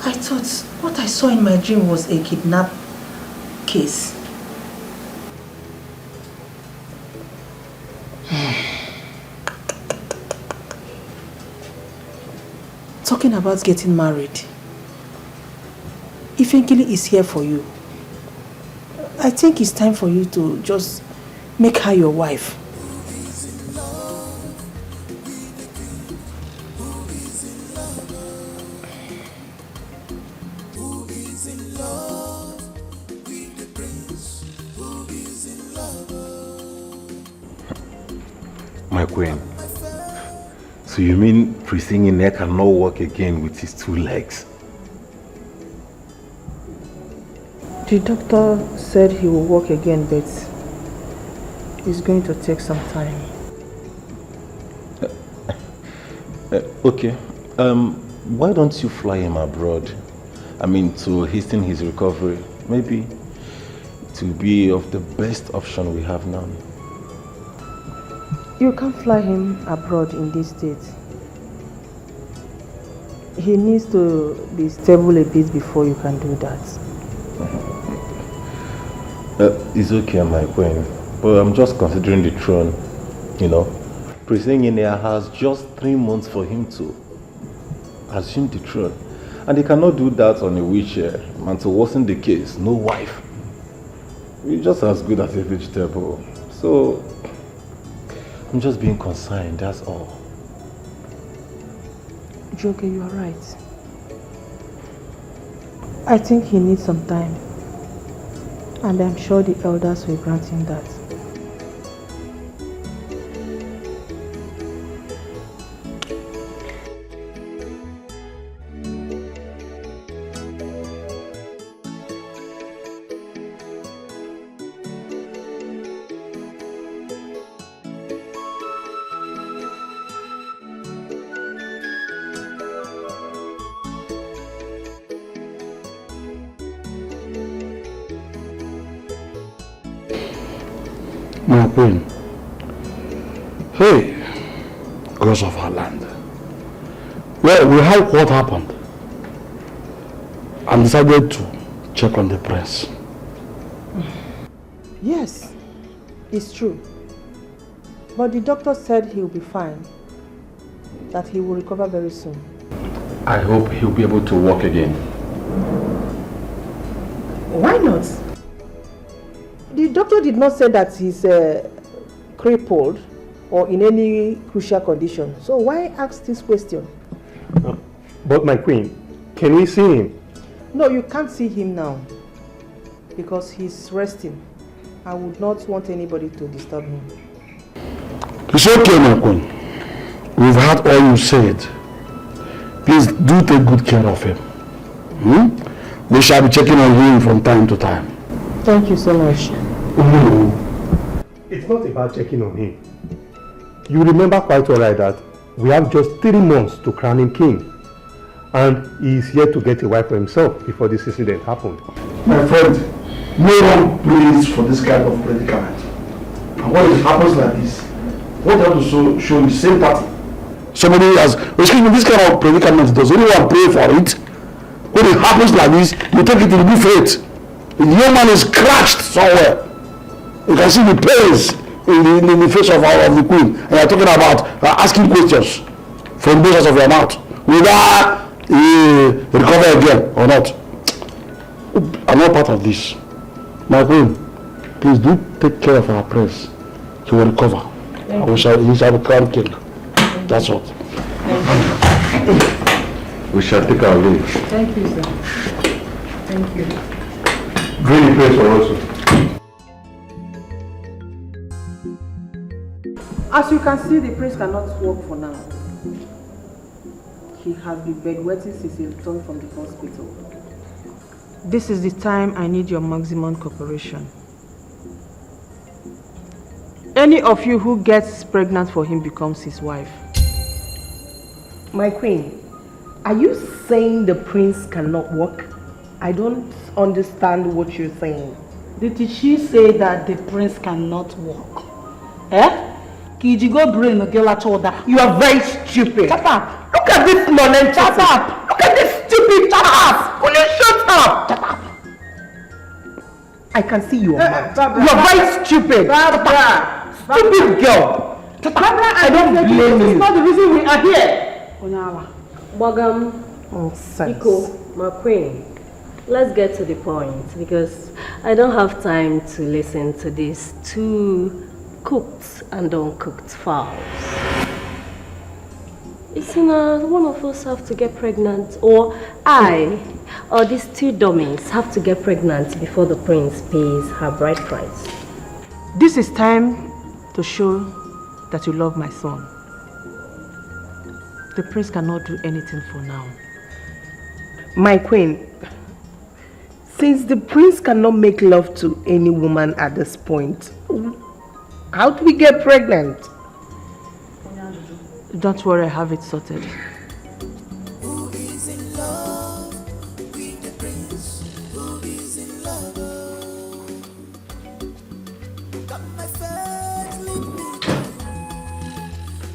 I thought what I saw in my dream was a kidnap case. Talking about getting married. Ifenkili is here for you. I think it's time for you to just make her your wife. My queen, so you mean Prince Inye cannot walk again with his 2 legs? The doctor said he will walk again, but it's going to take some time. Okay, why don't you fly him abroad? I mean, to hasten his recovery. Maybe it will be of the best option we have now. You can't fly him abroad in this state. He needs to be stable a bit before you can do that. It's okay, my queen, but I'm just considering the throne, you know. Prince Inye has just 3 months for him to assume the throne. And he cannot do that on a wheelchair. And to worsen the case, no wife. He's just as good as a vegetable. So, I'm just being concerned, that's all. Joke, you are right. I think he needs some time. And I'm sure the elders will grant him that. My queen, hey, gods of our land. Well, we heard what happened and decided to check on the prince. Yes, it's true. But the doctor said he'll be fine, that he will recover very soon. I hope he'll be able to walk again. Why not? The doctor did not say that he's crippled or in any crucial condition. So why ask this question? But my queen, can we see him? No, you can't see him now because he's resting. I would not want anybody to disturb him. It's okay, my queen. We've heard all you said. Please do take good care of him. We shall be checking on him from time to time. Thank you so much. No, it's not about checking on him. You remember quite alright that we have just 3 months to crown him king. And he is here to get a wife for himself before this incident happened. My friend, no one prays for this kind of predicament. And when it happens like this, what you have to show is sympathy. Somebody has, excuse me, this kind of predicament, does anyone pray for it? When it happens like this, you take it in good faith. The young man is crushed somewhere. You can see the pains in the face of the queen. And you're talking about asking questions from the of your mouth. Whether he recover again or not. I'm not part of this. My queen, please do take care of our prince. He will recover. He shall be crowned king. That's what. We shall take our leave. Thank you, sir. Thank you. Really pray for us. As you can see, the prince cannot walk for now. He has been bedwetting since he returned from the hospital. This is the time I need your maximum cooperation. Any of you who gets pregnant for him becomes his wife. My queen, are you saying the prince cannot walk? I don't understand what you're saying. Did she say that the prince cannot walk? Eh? Kijigo brain You are very stupid. Shut up. Look at this nonsense. Shut up. Look at this stupid. Shut up. Will you shut up? Shut up. I can see you are mad. You are very stupid. Barbara. Stupid girl. Barbara, I don't blame you. It's not the reason we are here. Bagam, Biko, my queen, let's get to the point because I don't have time to listen to these two cooked and uncooked fowls. One of us have to get pregnant, or I, or these two dummies have to get pregnant before the prince pays her bride price. This is time to show that you love my son. The prince cannot do anything for now. My queen, since the prince cannot make love to any woman at this point, how do we get pregnant? Don't worry, I have it sorted. Who is in love with the prince? Who is in love? Got my faith, lead me.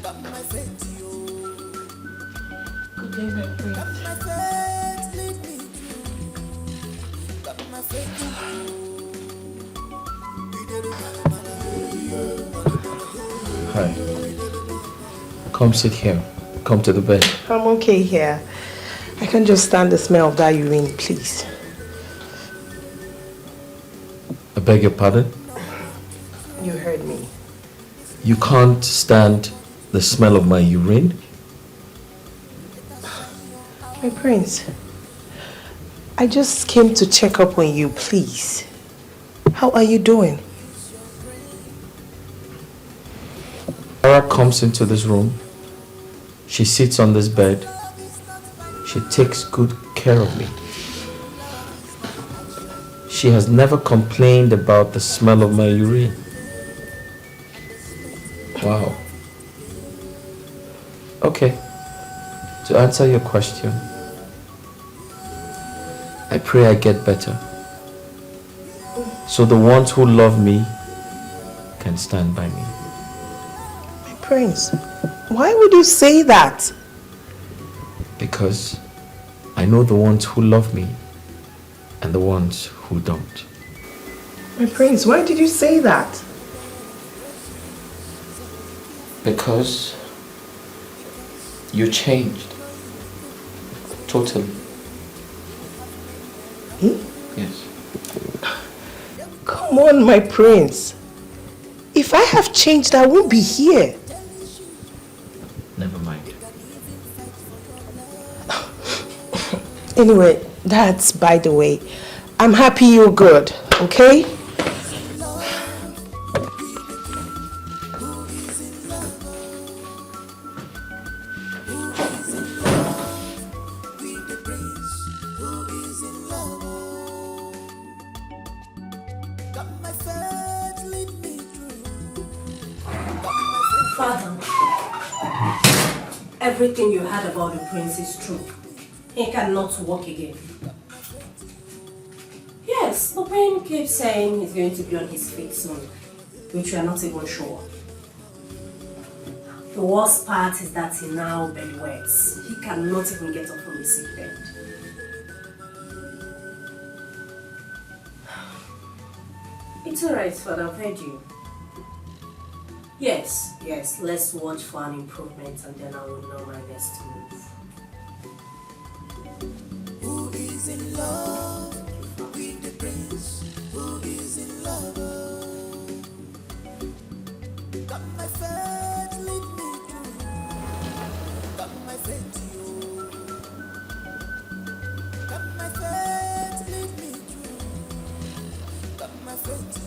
Got my faith to you. Good day, my prince. Got my faith, lead me. Got my faith to you. Hi. Come sit here. Come to the bed. I'm okay here. I can just stand the smell of that urine, please. I beg your pardon? You heard me. You can't stand the smell of my urine? My prince, I just came to check up on you, please. How are you doing? Sarah comes into this room. She sits on this bed. She takes good care of me. She has never complained about the smell of my urine. Wow. Okay. To answer your question, I pray I get better. So the ones who love me can stand by me. Prince, why would you say that? Because I know the ones who love me and the ones who don't. My prince, why did you say that? Because you changed. Totally. Me? Yes. Come on, my prince. If I have changed, I won't be here. Never mind. Anyway, that's by the way. I'm happy you're good, okay? Father, everything you heard about the prince is true. He cannot walk again. Yes, the prince keeps saying he's going to be on his feet soon, which we are not even sure. The worst part is that he now bedwets. He cannot even get up from his sick bed. It's alright, Father, I've heard you. Yes, let's watch for an improvement and then I will know my next move. Who is in love with the prince? Who is in love? Got my faith, lead me through. Got my faith to you. Got my faith, lead me through. Got my faith to you.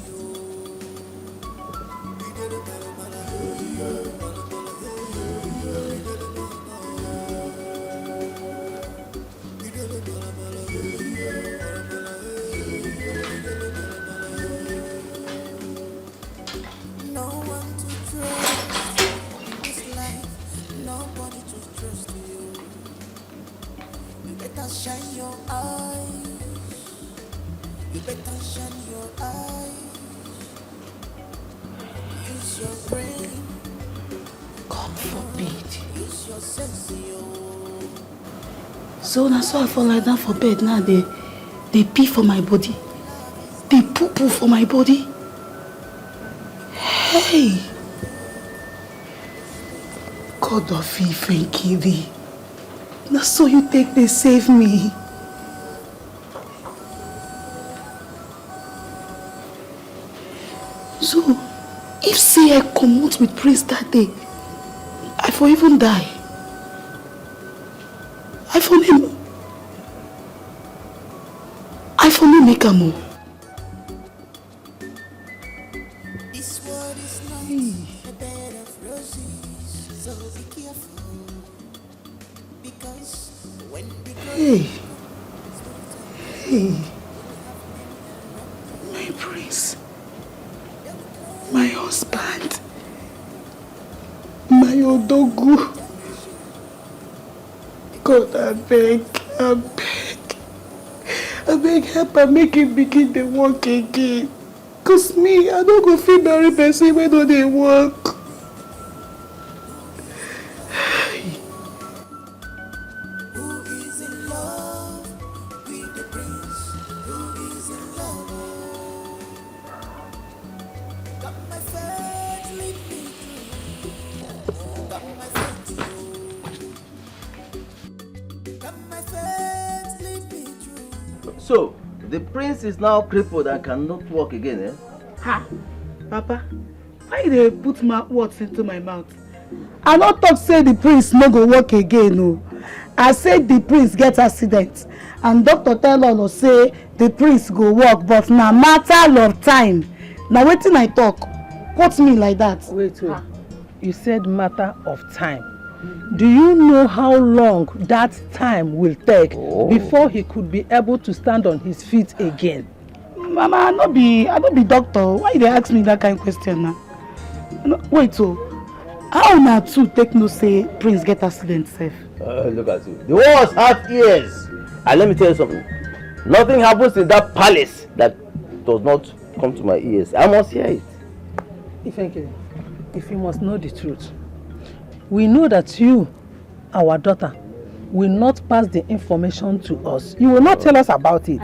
No one to trust in this life, nobody to trust you. You better shine your eyes. You better shine your eyes. Use your brain. God forbid. Use your sense, So now so I fall like that for bed now. They pee for my body. They poo for my body. Hey! God of Ife and Kiri. Now so you take they save me. So, if say I come out with Prince that day, I for even die. I for me make a move. This world is not a bed of roses, so be careful. Because when the Hey, my prince, my husband, my odogu. God, I beg, help and make him begin to work again. Cause me, I don't go feel very person when do they work. who is in love with the prince, who is in love. Got my faith, lead me through. Got my faith, got my faith, lead me through. So, the prince is now crippled and cannot walk again, eh? Ha! Papa, why they put my words into my mouth? I not talk say the prince no go walk again, no. I said the prince get accident, and doctor tell us say the prince go walk, but na matter of time. Now wetin I talk? Quote me like that. Wait. You said matter of time. Do you know how long that time will take before he could be able to stand on his feet again? Mama, I no be doctor. Why they ask me that kind of question now? Wait, so how na two take no say prince get accident safe? Look at you. The walls have ears. And let me tell you something. Nothing happens in that palace that does not come to my ears. I must hear it. If you must know the truth, we know that you, our daughter, will not pass the information to us. You will not tell us about it.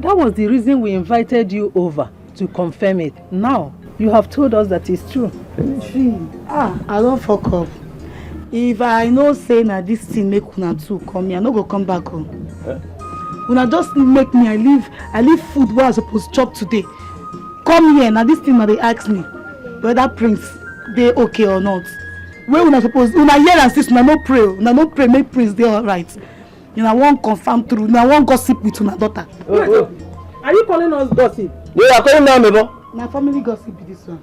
That was the reason we invited you over to confirm it. Now, you have told us that it's true. I don't fuck up. If I know say na this thing make una two come here, I no go come back home. Una just make me I leave food where I suppose chop today. Come here, now this thing na they ask me whether prince they okay or not. Where una suppose una hear and see una no pray make prince dey alright. Una wan confirm true, una wan gossip with una daughter. Are you calling us gossip? You are calling now, Mebo. Na family gossip be this one.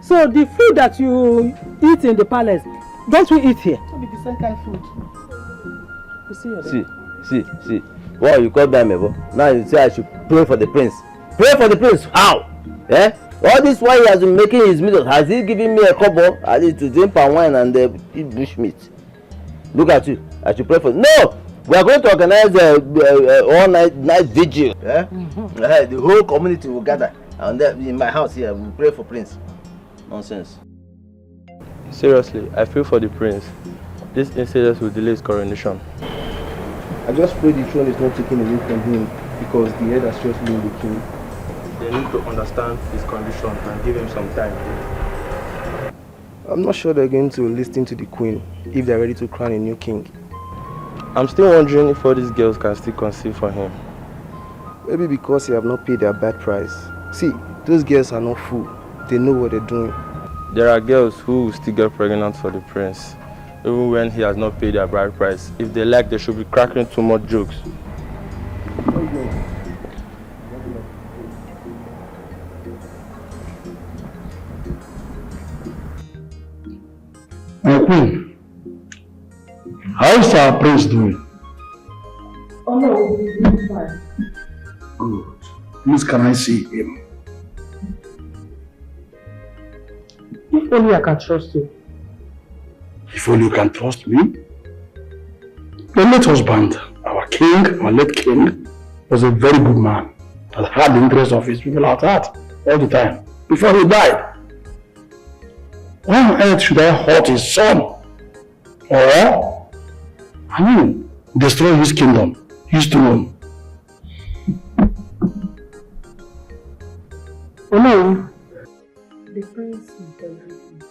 So the food that you eat in the palace, don't we eat here? So be the same kind of food. You see, See. Well, you call them, Mebo. Now you say I should pray for the prince. Pray for the prince? How? All this while he has been making his meals, has he given me a couple? I need to drink palm wine and eat bush meat. Look at you. I should pray for. No! We are going to organize all night vigil. The whole community will gather. And in my house here, we will pray for Prince. Nonsense. Seriously, I feel for the prince. This incident will delay his coronation. I just pray the throne is not taken away from him because the head has just been the king. They need to understand his condition and give him some time. I'm not sure they're going to listen to the queen if they're ready to crown a new king. I'm still wondering if all these girls can still conceive for him. Maybe because they have not paid their bad price. See, those girls are not fools. They know what they're doing. There are girls who will still get pregnant for the prince, even when he has not paid their bride price. If they like, they should be cracking too much jokes. My queen, how is our prince doing? Oh no, he's doing fine. Good. Please, can I see him? If only I can trust you. If only you can trust me. Your late husband, our late king, was a very good man that had the interest of his people at heart all the time before he died. Why on earth should I hurt his son? Or, destroy his kingdom, his throne? Oh no. The prince is everything.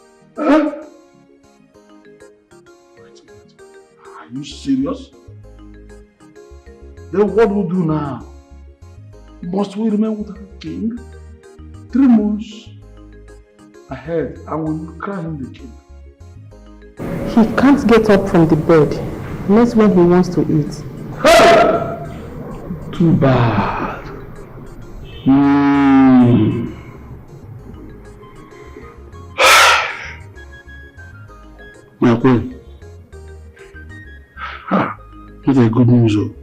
Are you serious? Then what will we do now? Must we remain with our king? 3 months ahead, I will crown him the king. He can't get up from the bed, unless when he wants to eat. Hey! Too bad. My queen. Not a good news though.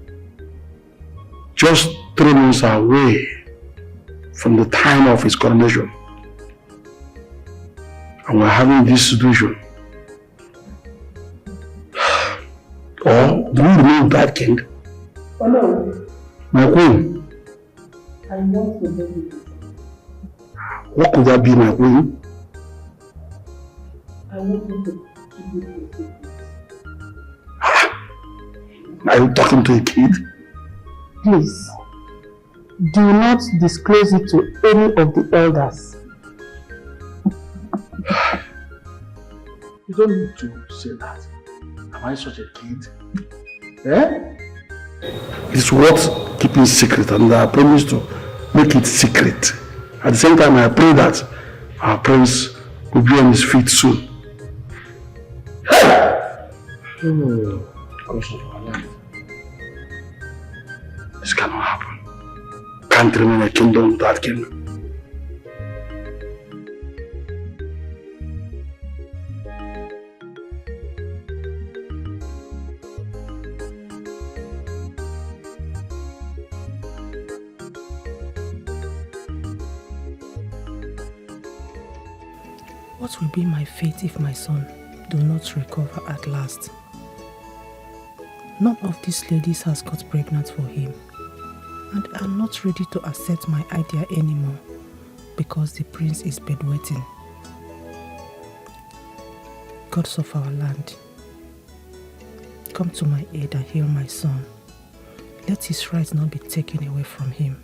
Just 3 months away from the time of his coronation. And we're having this situation. Or do you remove that king? Oh no. My queen. I want to baby. What could that be, my queen? I want you to keep it a secret. Are you talking to a kid? Please, do not disclose it to any of the elders. You don't need to say that. Am I such a kid? Eh? It's worth keeping secret, and I promise to make it secret. At the same time, I pray that our prince will be on his feet soon. Hey! Because of our life. This cannot happen. Can't remain a kingdom without king. What will be my fate if my son do not recover at last? None of these ladies has got pregnant for him, and I'm not ready to accept my idea anymore because the prince is bedwetting. Gods of our land, come to my aid and heal my son. Let his rights not be taken away from him.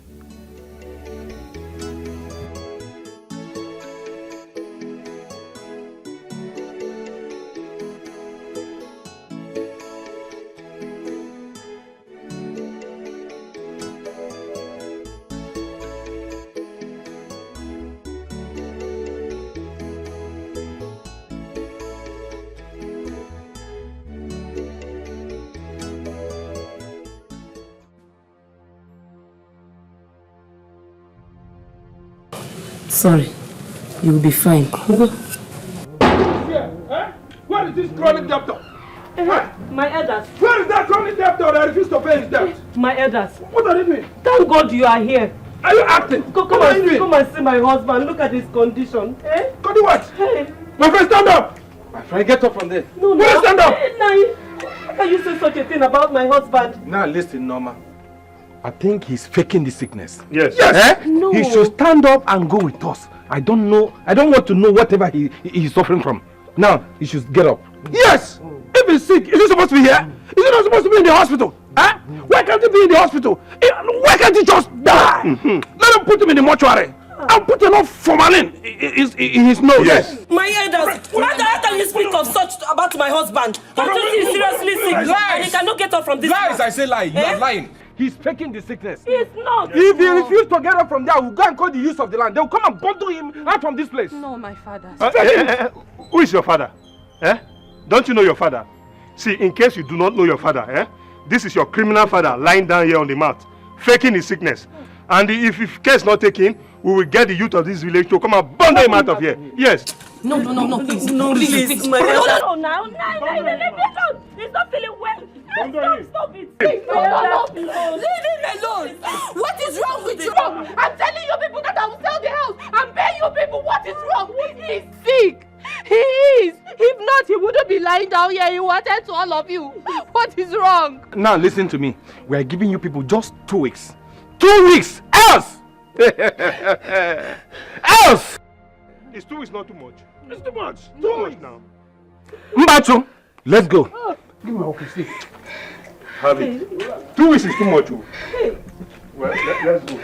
Sorry, you will be fine. Where is this chronic debtor? My elders. Where is that chronic debtor that refused to pay his debt? My elders. What are you doing? Thank God you are here. Are you acting? Come and see my husband. Look at his condition. Eh? Go do what? Hey. My friend, stand up! My friend, get up from there. No. Stand up! How can you say such a thing about my husband? Now listen, Norma. I think he's faking the sickness. Yes. Yes. No. He should stand up and go with us. I don't want to know whatever he's suffering from. Now, he should get up. Yes! If he's sick, is he supposed to be here? Is he not supposed to be in the hospital? Huh? Why can't he be in the hospital? Why can't he just die? Let him put him in the mortuary. And put enough formalin in his nose. Yes. My elders, how can you speak of such about my husband? Don't you see seriously sick? Lies. And he cannot get up from this. Lies, I say lie. You are lying. He's faking the sickness. He's not. If he refuses to get up from there, we'll go and call the use of the land. They'll come and bundle him out from this place. No, my father. Who is your father? Don't you know your father? See, in case you do not know your father, this is your criminal father lying down here on the mat, faking his sickness. And if care is not taken, we will get the youth of this village to come and bundle him out of here. Yes. No, please. No, please. No, now. Leave me alone. He's not feeling well. Stop it. No. Leave him alone. What is wrong with you? I'm telling you people that I will sell the house and pay you people. What is wrong? He's sick. He is. If not, he wouldn't be lying down here. He wanted to all of you. What is wrong? Now listen to me. We are giving you people just 2 weeks. 2 weeks. Else. Else. Is 2 weeks not too much? It's too much. Too much now. Mbachu, let's go. Give me a walking stick. Have it. 2 weeks is too much. Well, let's go.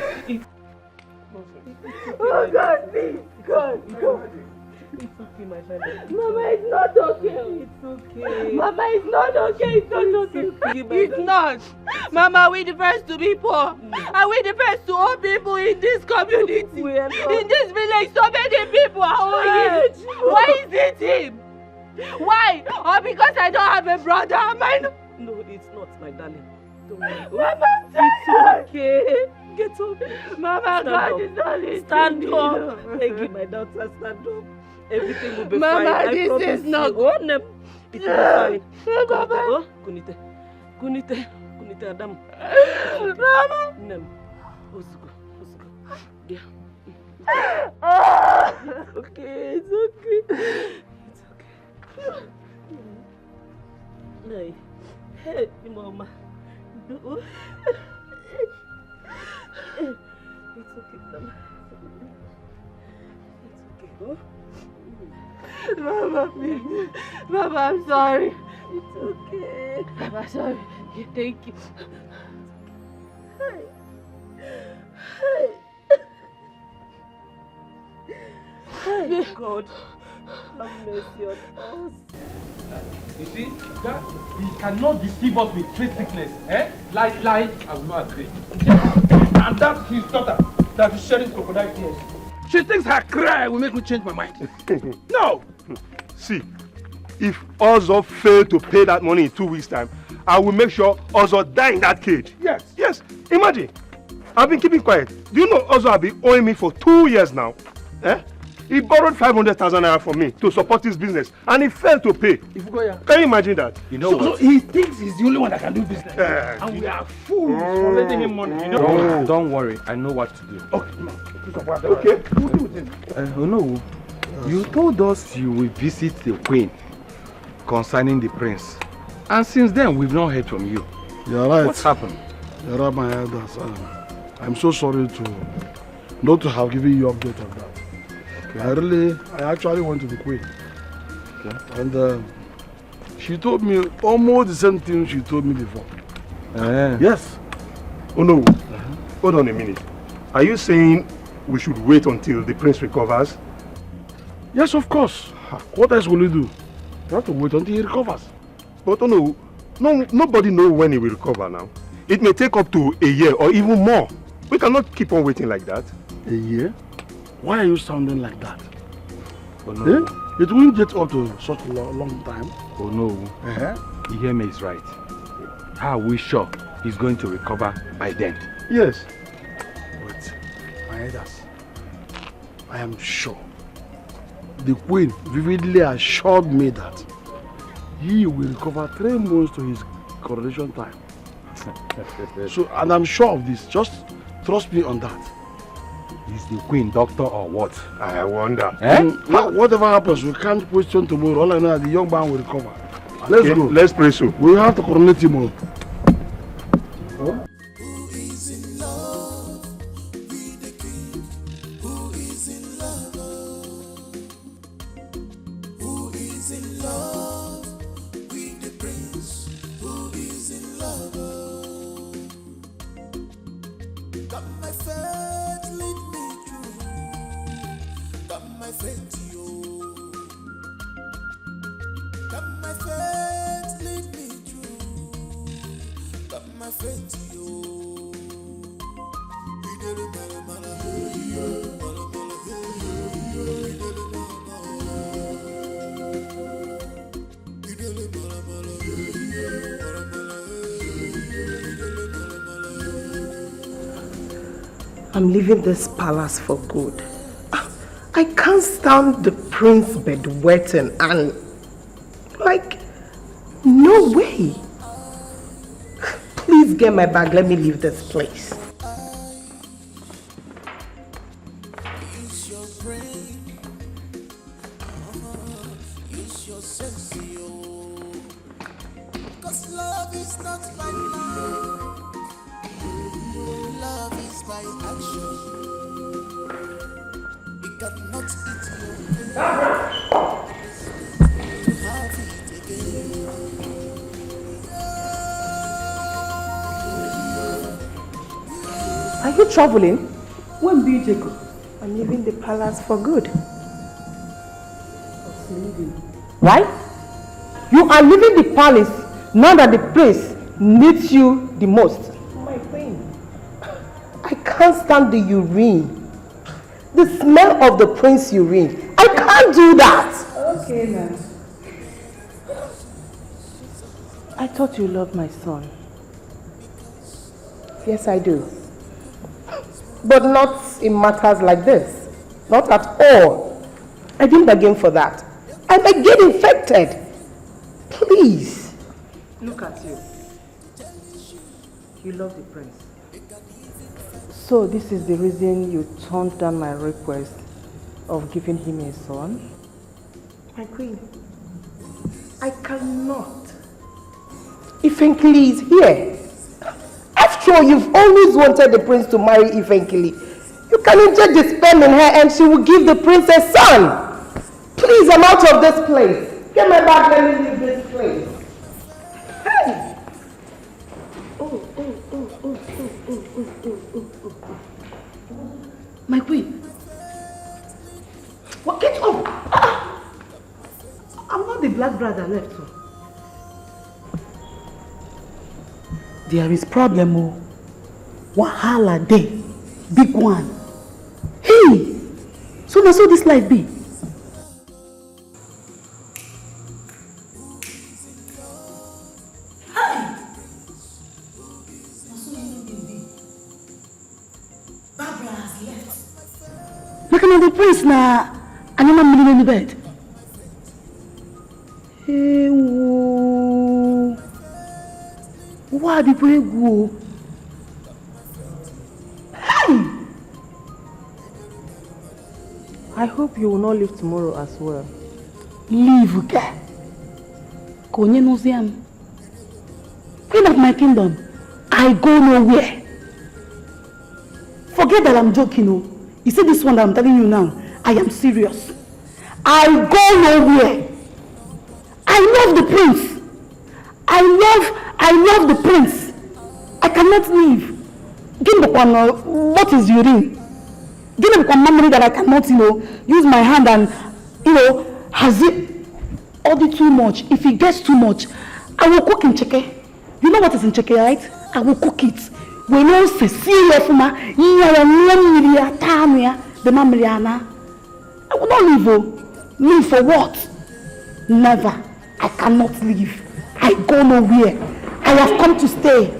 Oh God, please. God. It's okay, my darling. Mama, it's not okay. It's okay. Mama, it's not okay. It's not okay. It's not. Mama, we the first to be poor. And we the first to owe people in this community. In this village, so many people are owing. Why is it him? Why? Or because I don't have a brother? Am I not? No, it's not, my darling. Don't worry. Mama, it's okay. Get up. Mama, God is not listening. Stand up. Thank you, my daughter. Stand up. Everything will be Mama, fine. I this promise is not you. Oh, no. It will be fine. Mama. Oh, Kunite. Kunite. Kunite Adam. Mama. Nem. Ozugo. Ozugo. Yeah. It's okay. It's okay. It's okay. Hey. Hey, Mama. It's okay, Mama. It's okay. Mama, please. Mama, I'm sorry. It's okay. Mama, sorry. Thank you. Hey. Hey. Hey, God. Have mercy on us. You see, that he cannot deceive us with trade sickness, eh? Lie, I will not agree. And that's his daughter that is shedding crocodile tears. She thinks her cry will make me change my mind. No! See, if Ozo failed to pay that money in 2 weeks' time, I will make sure Ozo die in that cage. Yes. Yes. Imagine. I've been keeping quiet. Do you know Ozo has been owing me for 2 years now? Eh? He borrowed 500,000 naira from me to support his business, and he failed to pay. Can you imagine that? You know what? So he thinks he's the only one that can do business. And we are fools for letting him money. You know? Don't worry, I know what to do. Okay. No, you told us you will visit the queen concerning the prince. And since then, we've not heard from you. You're right. What's happened? You're right, my elders. I'm so sorry not to have given you update on that. Okay. I actually went to the queen. Okay. And she told me almost the same thing she told me before. Yes. Oh no. Hold on a minute. Are you saying we should wait until the prince recovers? Yes, of course. What else will you do? You have to wait until he recovers. But no, nobody knows when he will recover now. It may take up to a year or even more. We cannot keep on waiting like that. A year? Why are you sounding like that? Oh no. It won't get up to such a long time. Oh no. Iheme is right. How are we sure he's going to recover by then? Yes. Wait, my elders, I am sure. The queen vividly assured me that he will recover 3 months to his coronation time. And I'm sure of this. Just trust me on that. Is the queen doctor or what? I wonder. Whatever happens, we can't question tomorrow. All I know is the young man will recover. Let's go. Let's pray so. We have to coronate him all. Who is in love with the king? Who is in love? Who is in love with the prince? Who is in love? Got my faith, lead me through. Got my faith, yo. Got my faith, lead me through. Got my faith, yo. I'm leaving this palace for good. I can't stand the prince bedwetting and no way. Please get my bag, let me leave this place. Use your brain. Use your sense, yo. 'Cause love is not by love. Love is by action. It cannot eat your brain. To have it again. Are you traveling? When do you take? I'm leaving the palace for good. queen. Why? You are leaving the palace now that the prince needs you the most. My queen. I can't stand the urine. The smell of the prince urine. I can't do that. Okay, now. I thought you loved my son. Yes, I do. But not in matters like this. Not at all. I didn't bargain for that. I might get infected. Please. Look at you. You love the prince. So this is the reason you turned down my request of giving him a son? My queen, I cannot. Ifenkili is here. After all, you've always wanted the prince to marry Ifenkili. You can inject the sperm in her and she will give the prince a son. Please, I'm out of this place. Get my bag, let me leave this place. Hey! My queen. What? Get up! Ah! I'm not the black brother left. So. There is problem, oh. Wahala day. Big one. Hey! So now so this life be? Look at the prince now. I'm not moving in the bed. Hey, whoa. Why the boy go? Hey! I hope you will not leave tomorrow as well. Leave, okay? Konye knows him. Queen of my kingdom, I go nowhere. Forget that I'm joking, oh. You see this one that I'm telling you now, I am serious. I go nowhere. I love the prince. I love the prince. I cannot leave. Give me what is urine? Give me one memory that I cannot, use my hand and, has it order too much. If it gets too much, I will cook in cheke. You know what is in cheke, right? I will cook it. When you say serious, the mamriana. I will not leave. Leave for what? Never. I cannot leave. I go nowhere. I have come to stay.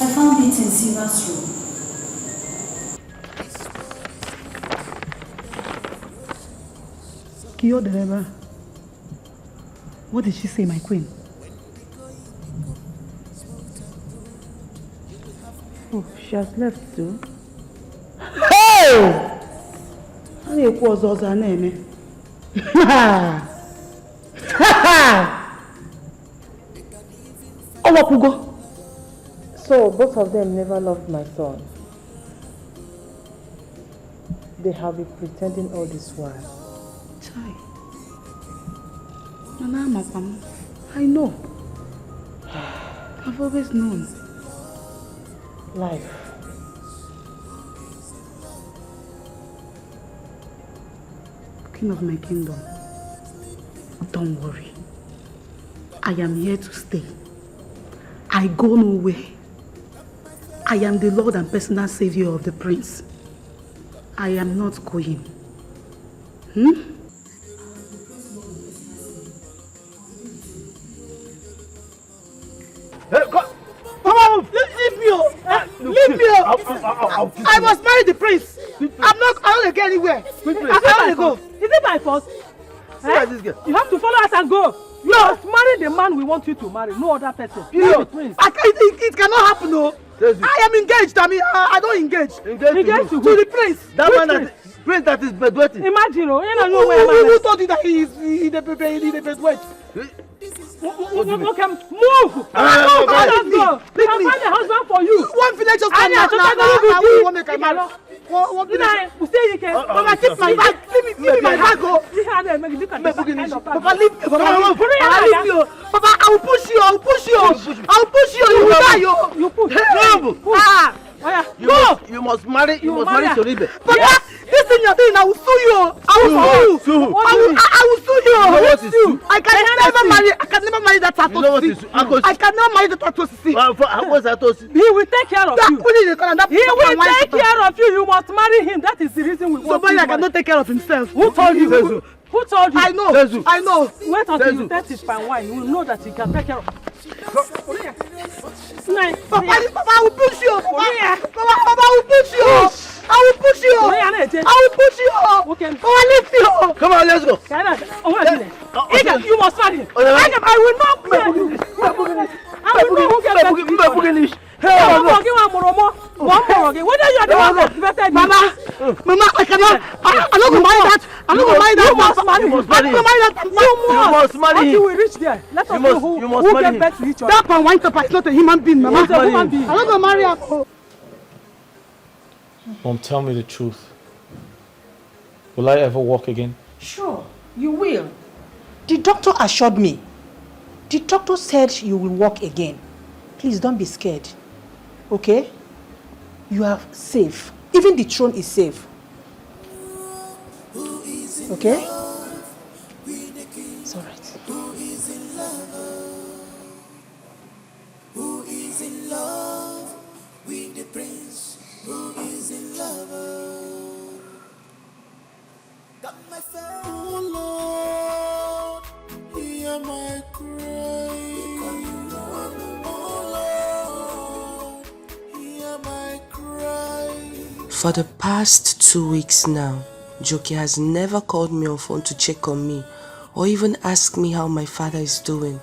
I found it in Silver's room. Kiyo Dereba, what did she say, my queen? Oh, she has left too. Hey! I need to go to her name. Oh, what go? So both of them never loved my son. They have been pretending all this while. Chai. Nana, I know. I've always known. Life. King of my kingdom, don't worry. I am here to stay. I go nowhere. I am the Lord and personal savior of the prince. I am not going. Hey, Mama, leave me! Leave me! I must marry the prince. I don't get anywhere. I can't go. Is it my fault? You have to follow us and go. You must marry the man we want you to marry, no other person. It cannot happen, no. I am engaged, I mean, I don't engage. Engaged to the prince. That one prince that is bedwetting. Imagine, who told you that he is in the bedwet? Okay, move! Let's go! We can find a husband for you! One village just come now. What village? Papa, keep my bag. Leave me my bag, go. Papa, leave me. Papa, I will push you. You will die, You push. Go! You must marry Soribe. Papa, this thing you're doing, I will sue you. I will sue you. What is sue? I can never marry that Tato. You know what is sue? I cannot marry the Tato. What's Tato? He will take care of you. He will take care of you. You must marry him. That is the reason we want somebody that cannot take care of himself. Who told you? Who told you? I know. Wait until you taste his fine wine. You will know that he can take care of you. Papa, I will push you. Papa, I will push you. I will push you. Okay. Papa, lift you. Come on, let's go. You must marry him. I will not marry him. I will not get back. Whether you are the one that vetted Mama, I cannot. I'm not going to marry that. I'm not going to marry that. You must marry him. You must marry him. Until we reach there, let us know who get back to each other. That pan wine topper is not a human being, Mama. He's a human being. I'm not going to marry her. Mom, tell me the truth. Will I ever walk again? Sure, you will. The doctor assured me. The doctor said you will walk again. Please don't be scared. Okay? You are safe. Even the throne is safe. Okay? It's alright. Who is in love? Who is in love with the prince? Who is in love? Got my phone. Oh Lord, hear my cry. Oh Lord, hear my cry. For the past 2 weeks now, Joki has never called me on phone to check on me or even ask me how my father is doing.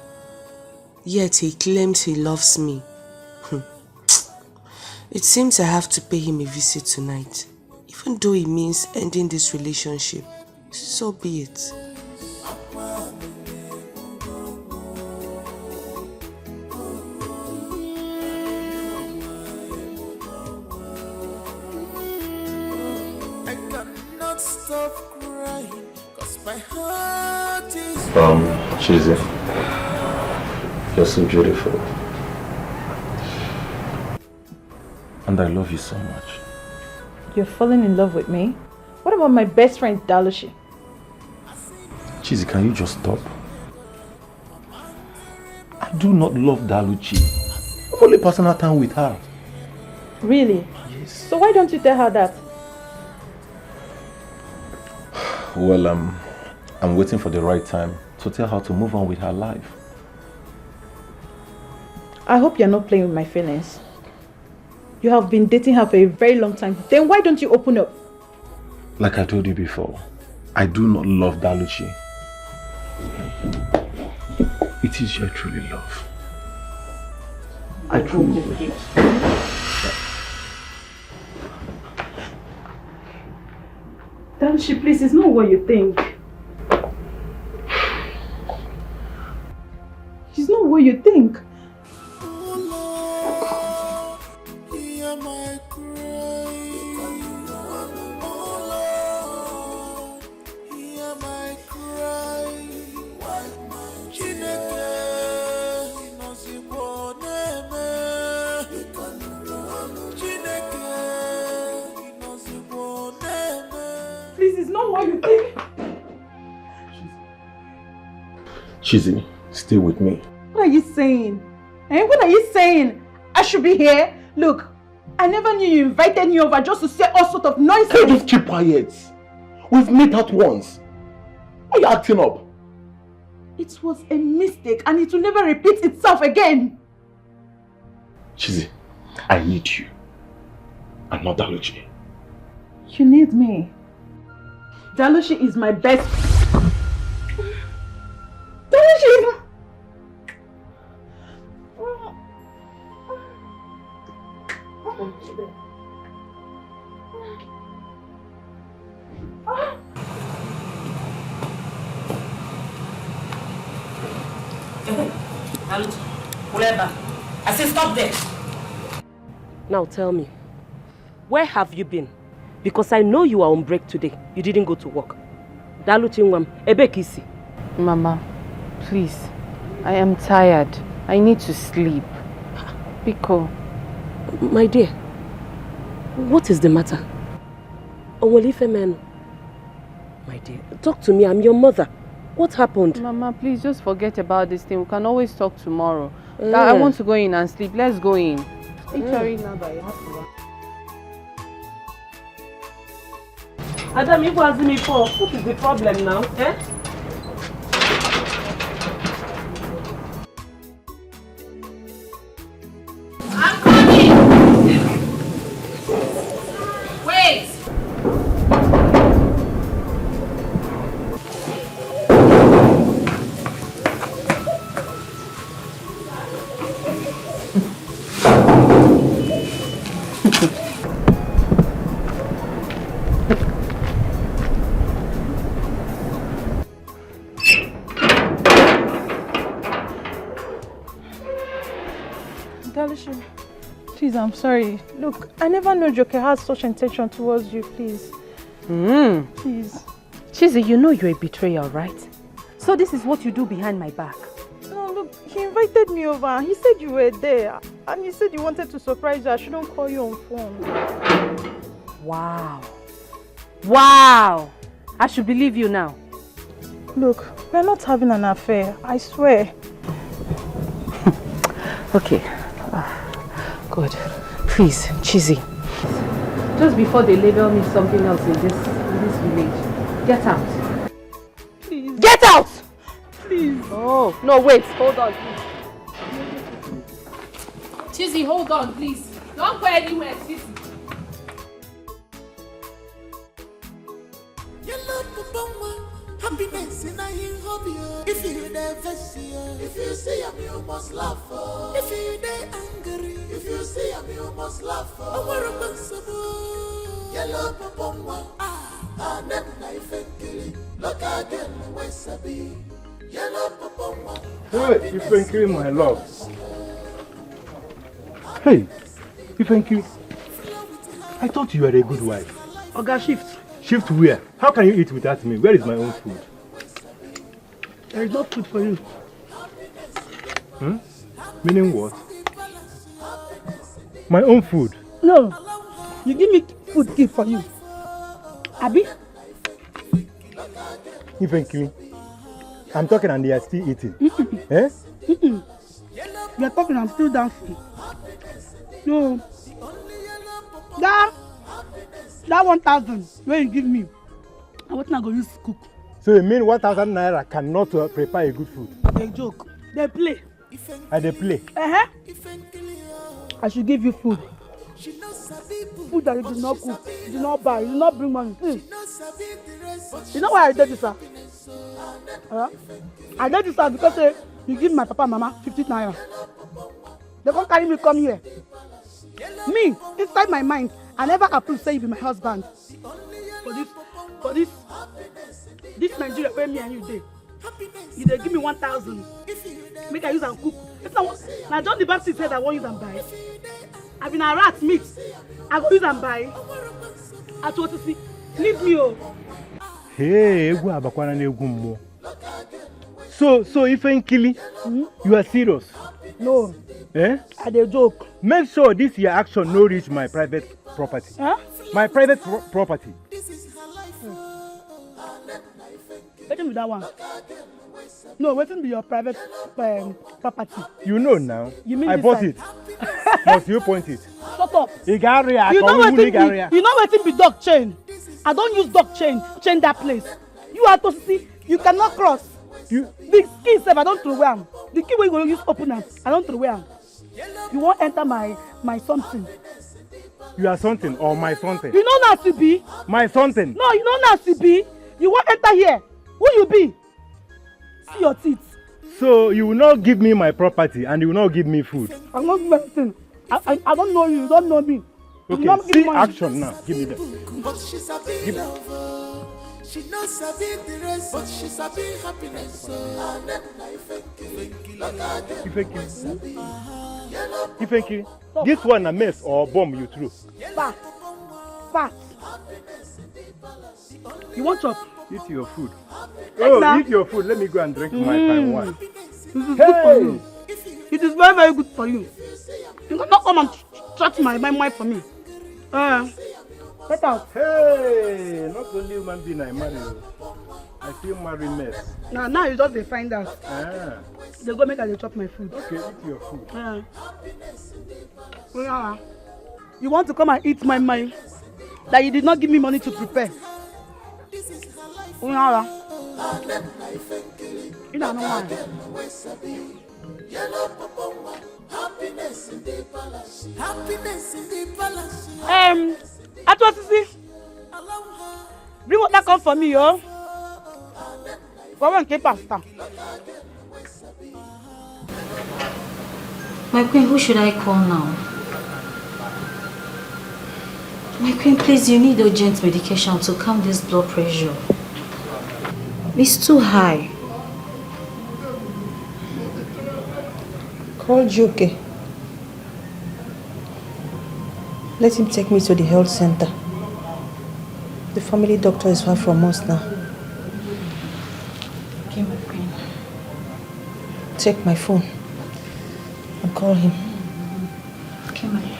Yet he claims he loves me. It seems I have to pay him a visit tonight, even though it means ending this relationship. So be it. I cannot stop crying, 'cause my heart is Chizzy, you're so beautiful. And I love you so much. You're falling in love with me? What about my best friend, Dalushi? Chizzy, can you just stop? I do not love Daluchi. I'm only personal time with her. Really? Yes. So why don't you tell her that? Well, I'm waiting for the right time to tell her to move on with her life. I hope you're not playing with my feelings. You have been dating her for a very long time. Then why don't you open up? Like I told you before, I do not love Daluchi. It is your truly love. I truly love you. Dalushi, please, it's not what you think. It's not what you think. hear my cry. Oh Lord, hear my cry. Chineke, inozikwo neme. Chineke, inozikwo neme. Please, it's not what you think. Chizzy, stay with me. What are you saying? What are you saying? I should be here? Look, I never knew you invited me over just to say all sort of nonsense. Hey, just keep quiet. We've met out once. Why are you acting up? It was a mistake and it will never repeat itself again. Chizzy, I need you. And not Daluchi. You need me. Dalushi is my best. Dalushi is my... I say stop there. Now tell me, where have you been? Because I know you are on break today. You didn't go to work. Mama, please. I am tired. I need to sleep. Biko. My dear, what is the matter? My dear, talk to me. I'm your mother. What happened? Mama, please just forget about this thing. We can always talk tomorrow. I want to go in and sleep. Let's go in. Adam, you was me for. What is the problem now? I'm coming. Wait. Please, I'm sorry. Look, I never know Joker has such intention towards you, please. Please. Chizzy, you know you're a betrayer, right? So this is what you do behind my back. No, look, he invited me over. He said you were there. And he said he wanted to surprise you. I shouldn't call you on phone. Wow. Wow! I should believe you now. Look, we're not having an affair. I swear. Okay. Good. Please, Chizzy. Just before they label me something else in this village, get out. Please. Get out! Please. Oh, no, wait. Hold on, please. Chizzy, hold on, please. Don't go anywhere, Chizzy. Happiness in a hobby. If you never see her, if you see him, you must laugh. If you dey angry, if you see him, you must laugh. Yellow papa, ah, nem knife killing. Look again, where sabi. Yellow papa. Hey, Ifenkiri, my love. Hey, Ifenkiri. I thought you were a good wife. Oga, shift. Shift where? How can you eat without me? Where is my own food? There is no food for you. Meaning what? My own food? No. You give me food gift for you. Abi? Ifenkiri. I'm talking and they are still eating. Eh? You are talking, I'm still dancing. No. That 1,000 where you give me, I was not going to use to cook. So you mean 1,000 naira cannot prepare a good food? They joke. They play. And they play? I should give you food. Food that you did not cook, you did not buy, you did not bring money. You know why I did this, sir? I did this, sir, because you give my papa and mama 50 naira. They can't carry me come here. Me, inside my mind, I never approve say you be my husband. For this Nigeria where me and you dey. You dey give me 1,000. Make I use and cook. It's not what now John the Baptist said I won't use and buy. I been a rat meat. I go use and buy. I told to see. Leave me oh. Hey, egu abakwana na egu mmo. So Ifenkili, you are serious? No. Eh? I dey joke. Make sure this your action no reach my private property. Huh? My private property. Wetin be that one? No, wetin be your private property? You know now. You mean I bought it. Must you point it? Shut up. You know wetin be dog chain? I don't use dog chain that place. You are to see, you cannot cross. The key sef I don't throw away am. The key wey you go use open am, I don't throw away am. You won't enter my something. You are something or my something? You know not to be. My something? No, you know not to be. You won't enter here. Who you be? See your teeth. So you will not give me my property and you will not give me food? I'm not doing anything. I don't know you. You don't know me. Okay, see action now. Give me that. But she's a big lover. She knows sabi the rest, but she sabi happiness. So Ifeki, this one a mess or bomb you threw? Fat. Fat. You want chop? Eat your food. Now. Eat your food. Let me go and drink my fine wine. This is good for you. It is very, very good for you. You cannot come and touch my wife for me. Get out. Hey, not only human being I marry you. I feel marry mess. Now you just find out. They go make her chop my food. Okay, eat your food. You want to come and eat my mind that you did not give me money to prepare. You don't know why. Bring water come for me, yo. Go and get pasta. My queen, who should I call now? My queen, please, you need urgent medication to calm this blood pressure. It's too high. Call Joke. Let him take me to the health center. The family doctor is far from us now. Okay, my queen. Take my phone and call him. Okay, my queen.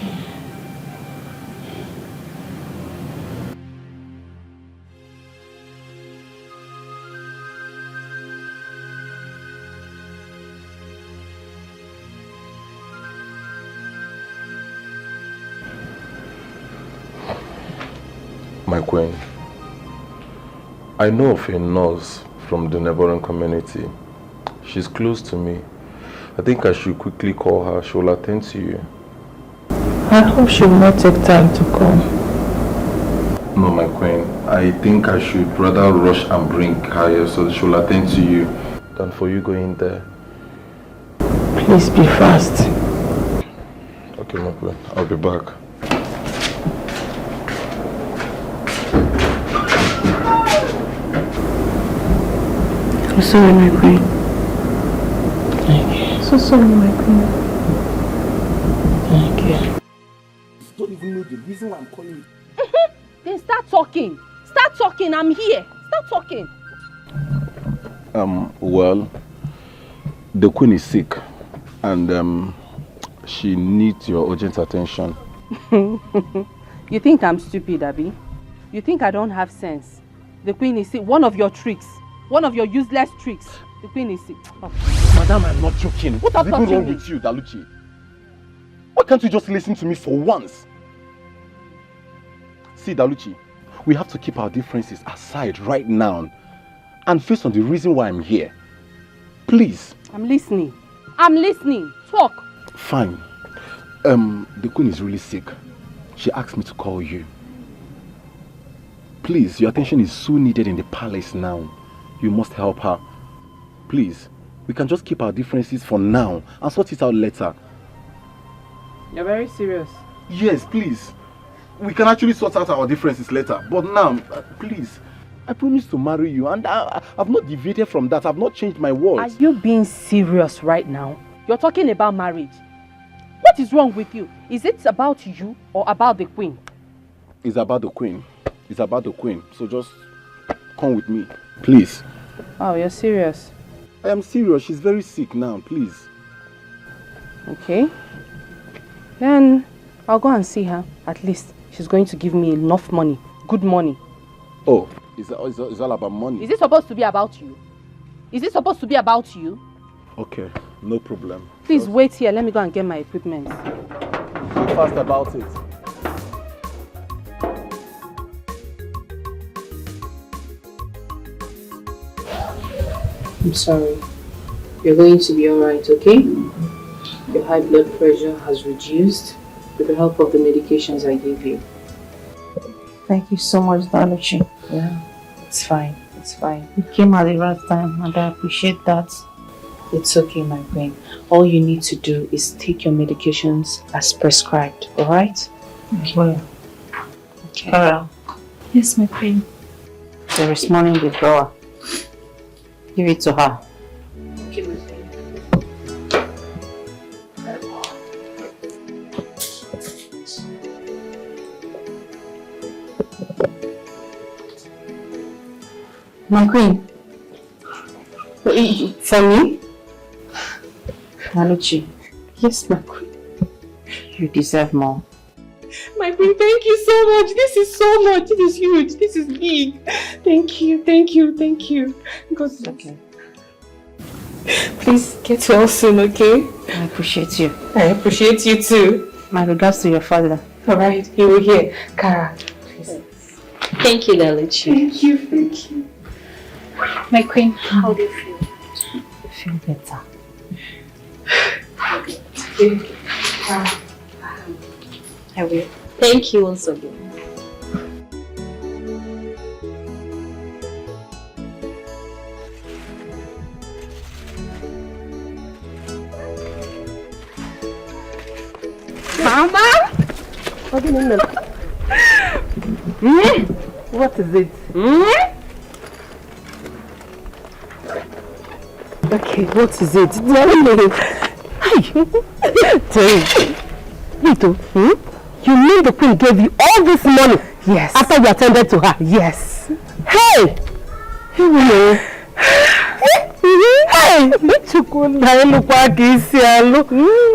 My queen, I know of a nurse from the neighboring community. She's close to me. I think I should quickly call her. She will attend to you. I hope she will not take time to come. No, my queen. I think I should rather rush and bring her here so she will attend to you than for you going there. Please be fast. Okay, my queen. I'll be back. I'm sorry, my queen. Thank you. So sorry, my queen. Thank you. Don't even know the reason why I'm calling you. Then start talking. Start talking. I'm here. Start talking. Well, the queen is sick and she needs your urgent attention. You think I'm stupid, Abby? You think I don't have sense? The queen is sick. One of your tricks. One of your useless tricks. The queen is sick. Oh. Madam, I'm not joking. What is even wrong with you, Daluchi? Why can't you just listen to me for once? See, Daluchi, we have to keep our differences aside right now and face on the reason why I'm here. Please. I'm listening. I'm listening. Talk. Fine. The queen is really sick. She asked me to call you. Please, your attention is so needed in the palace now. You must help her. Please, we can just keep our differences for now and sort it out later. You're very serious. Yes, please. We can actually sort out our differences later. But now, please, I promised to marry you and I've not deviated from that. I've not changed my words. Are you being serious right now? You're talking about marriage. What is wrong with you? Is it about you or about the queen? It's about the queen. It's about the queen. So just come with me, please. Oh, you're serious? I am serious. She's very sick now, please. Okay. Then I'll go and see her. At least she's going to give me enough money. Good money. Oh, it's all about money. Is it supposed to be about you? Is it supposed to be about you? Okay, no problem. Please wait here. Let me go and get my equipment. Be fast about it. I'm sorry. You're going to be alright, okay? Your high blood pressure has reduced with the help of the medications I gave you. Thank you so much, Daluchi. Yeah, it's fine. It's fine. You came at the right time and I appreciate that. It's okay, my queen. All you need to do is take your medications as prescribed, alright? Well, Okay. Carol. Yes, my queen. There is money in the drawer. Give it to her. Okay, my friend. My queen. For me? Maluchi. Yes, my queen. You deserve more. My queen, thank you so much. This is so much. This is huge. This is big. Thank you, thank you, thank you. God bless. Okay. Please get well soon, okay? I appreciate you. I appreciate you too. My regards to your father. Alright, he will hear. Kara, please. Thank you, Naluchi. Thank you, thank you. My queen, how do you feel? I feel better. Thank you. I will. Thank you once again. Mama! What is it? Okay, what is it? Nito, you mean the queen gave you all this money? Yes. After you attended to her? Yes. Hey! Hey!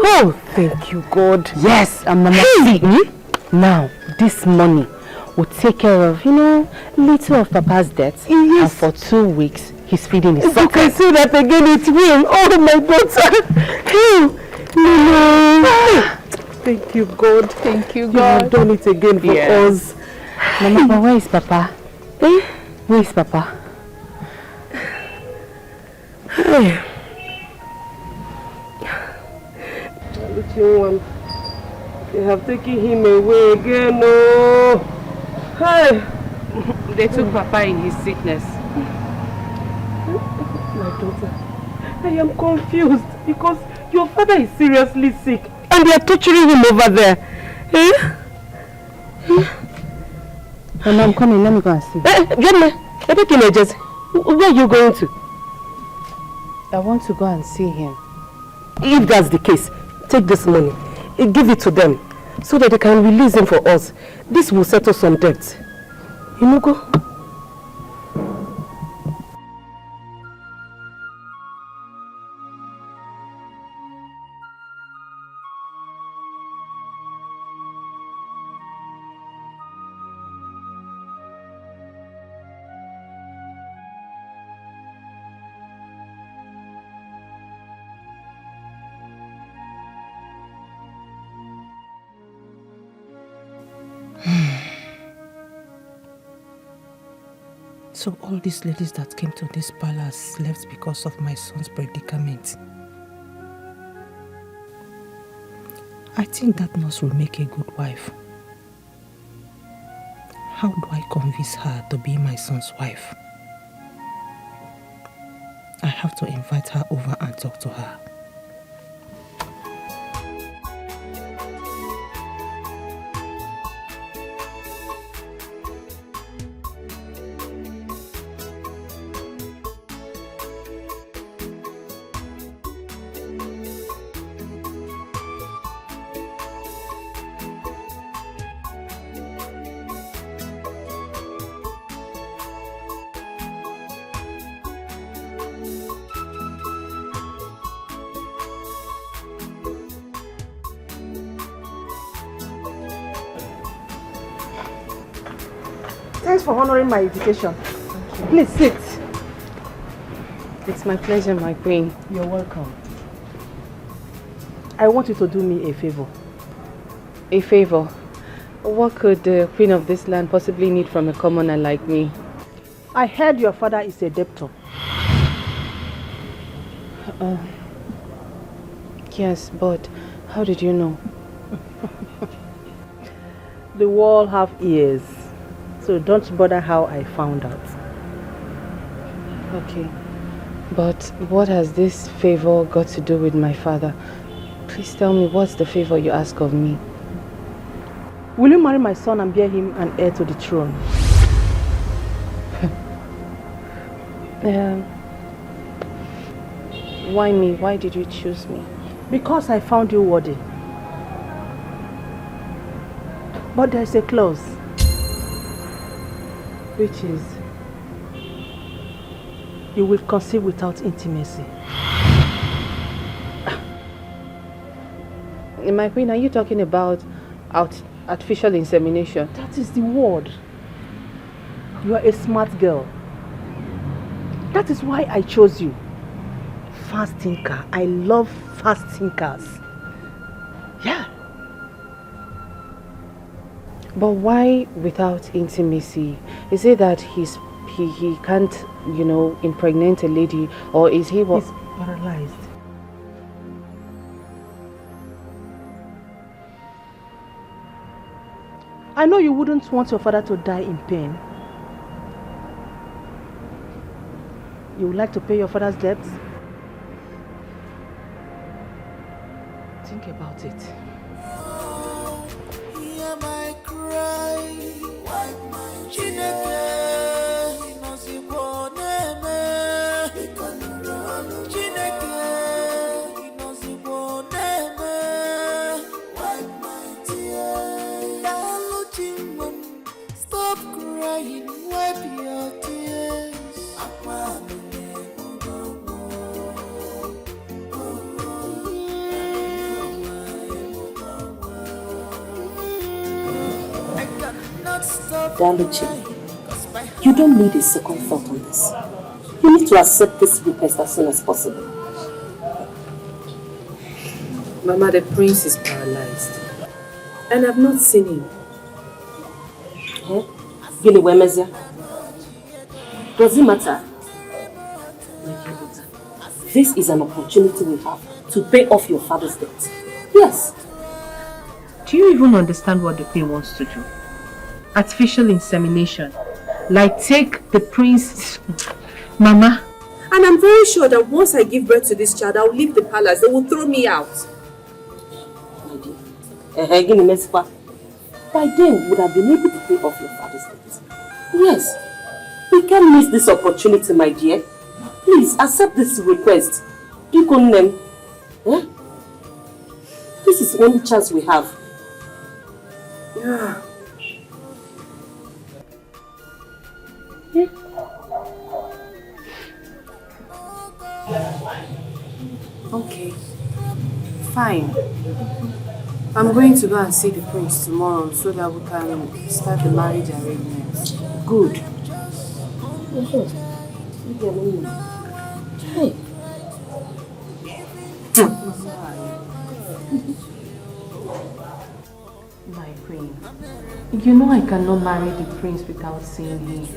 Oh, thank you, God. Yes, and Mama, see, now this money will take care of, little of Papa's debts. Yes. And for 2 weeks, he's feeding his son. You can see that again, it will. Oh, my daughter. Thank you, God. Thank you, God. You have done it again for us. Mama, where is Papa? Where is Papa? Hey. They have taken him away again. No. Hey. They took Papa in his sickness. My daughter, I am confused because your father is seriously sick and they are torturing him over there. Mama, I'm coming. Let me go and see. Get me. Where are you going to? I want to go and see him. If that's the case, take this money. Give it to them so that they can release him for us. This will settle some debts. Go. So all these ladies that came to this palace left because of my son's predicament. I think that nurse will make a good wife. How do I convince her to be my son's wife? I have to invite her over and talk to her. Thanks for honoring my invitation. Please sit. It's my pleasure, my queen. You're welcome. I want you to do me a favor. A favor? What could the queen of this land possibly need from a commoner like me? I heard your father is a debtor. Yes, but how did you know? The wall have ears, so don't bother how I found out. Okay, but what has this favor got to do with my father? Please tell me, what's the favor you ask of me? Will you marry my son and bear him an heir to the throne? Why me? Why did you choose me? Because I found you worthy. But there's a clause. Which is? You will conceive without intimacy. My queen, are you talking about artificial insemination? That is the word. You are a smart girl. That is why I chose you. Fast thinker. I love fast thinkers. Yeah. But why without intimacy? Is it that he can't, impregnate a lady, or is he what? He's paralyzed. I know you wouldn't want your father to die in pain. You would like to pay your father's debts? Think about it. Hear my cry, wipe my Chineke, inozigbo neme. Chineke, inozigbo neme. Wipe my tears. Dalu chimam, stop crying, wipe your tears. Akwa Daluchi, you don't need a second thought on this. You need to accept this request as soon as possible. Mama, the prince is paralyzed. And I've not seen him. Does it matter? My dear daughter, this is an opportunity we have to pay off your father's debt. Yes. Do you even understand what the queen wants to do? Artificial insemination. Like take the prince... Mama. And I'm very sure that once I give birth to this child, I will leave the palace. They will throw me out. My dear. By then, we would have been able to pay off your father's debt. Yes. We can't miss this opportunity, my dear. Please, accept this request. You can name. Eh? This is the only chance we have. Yeah. Okay, fine. I'm going to go and see the prince tomorrow so that we can start the marriage arrangements. Good. Hey. My queen, you know I cannot marry the prince without seeing him.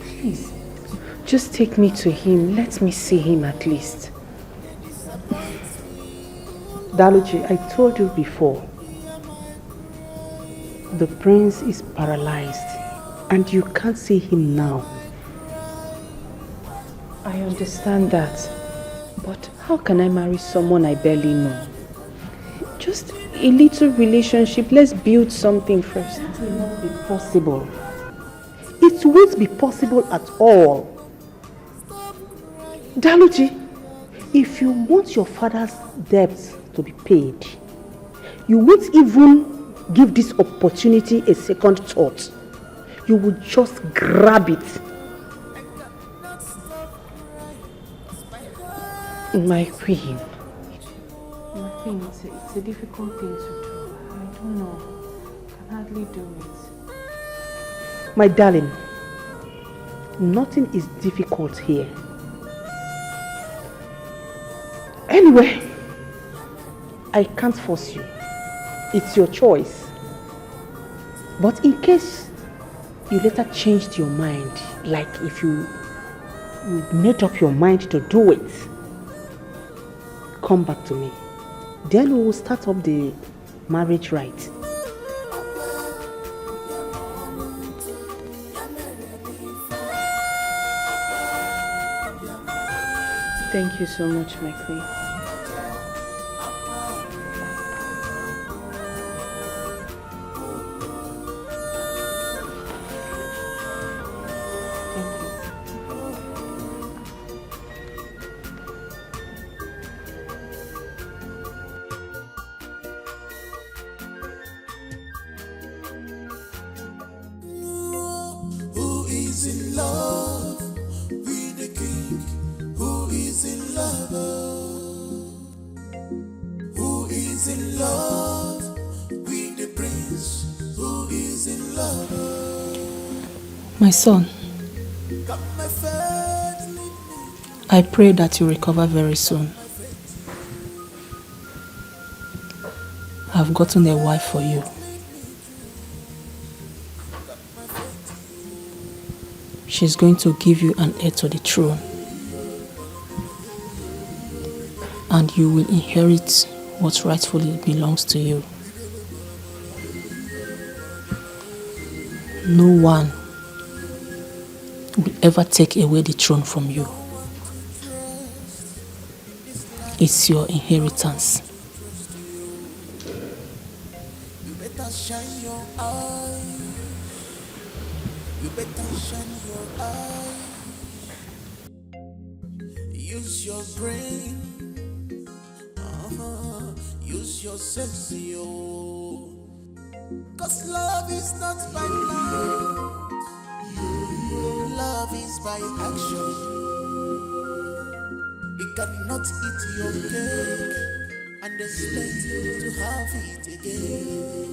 Please. Just take me to him. Let me see him at least. Daluchi, I told you before, the prince is paralyzed and you can't see him now. I understand that, but how can I marry someone I barely know? Just a little relationship. Let's build something first. That will not be possible. It won't be possible at all. Daluchi, if you want your father's debts to be paid, you won't even give this opportunity a second thought. You will just grab it. My queen. My queen, it's a difficult thing to do. I don't know. I can hardly do it. My darling, nothing is difficult here. Anyway, I can't force you. It's your choice. But in case you later changed your mind, like if you made up your mind to do it, come back to me. Then we will start up the marriage rite. Thank you so much, my queen. is in love with the king? Who is in love? Who is in love with the prince? Who is in love? My son, Got my faith, I pray that you recover very soon. I've gotten a wife for you. She's going to give you an heir to the throne. And you will inherit what rightfully belongs to you. No one will ever take away the throne from you. It's your inheritance. You better shine your eye. You better shine your eye. Use your brain. Use your sense, yo. Cause love is not by mouth. Love is by action. You cannot eat your cake and expect to have it again.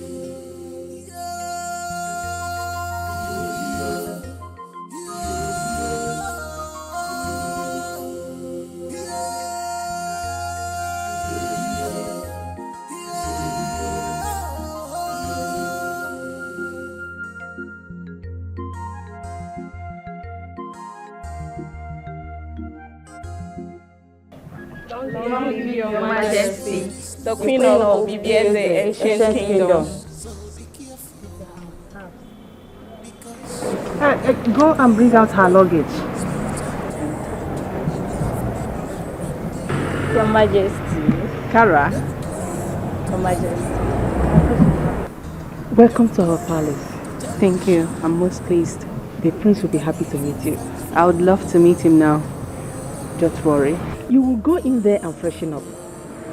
Long live your majesty, the queen of Obibieze, ancient kingdom. Go and bring out her luggage. Your majesty. Kara, Your majesty. Welcome to our palace. Thank you. I'm most pleased. The prince will be happy to meet you. I would love to meet him now. Don't worry. you will go in there and freshen up.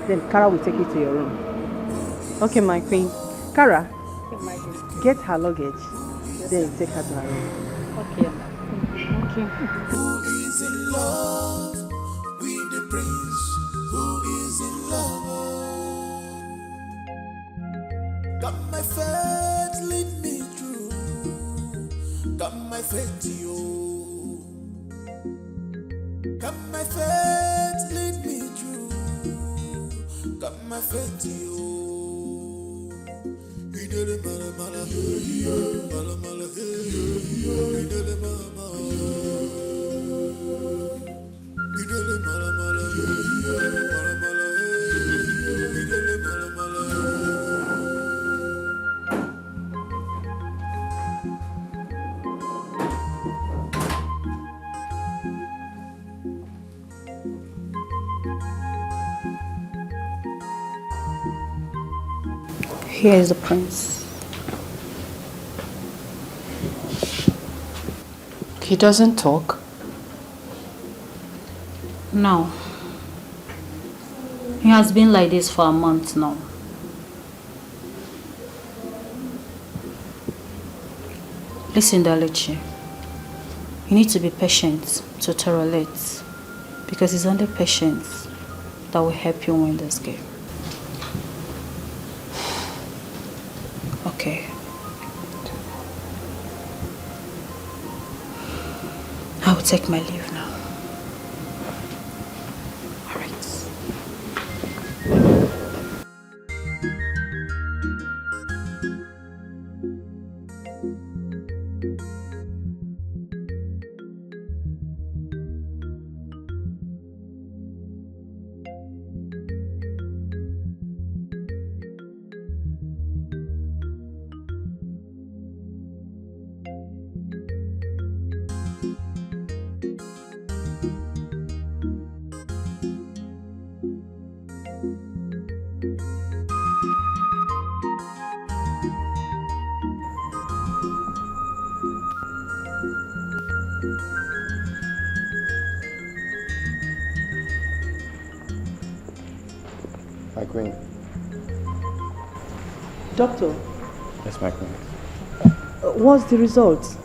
Then Kara will take you to your room. Okay, my queen. Kara, get her luggage. Then take her to her room. Okay. Okay. Who is in love with the prince? Who is in love? Got my faith, lead me through. Got my faith, yo. Got my faith, lead me through. Got my faith, yo. He did it, mala mala, mala mala, he did it, mala mala. He did it, mala mala, mala mala, he did it, mala mala. Here is the prince. He doesn't talk? No. He has been like this for a month now. Listen, Dalichi. You need to be patient to tolerate, because it's only patience that will help you win this game. Okay. I will take my leave now. All right. My queen. Doctor, Yes, my queen. what's the result?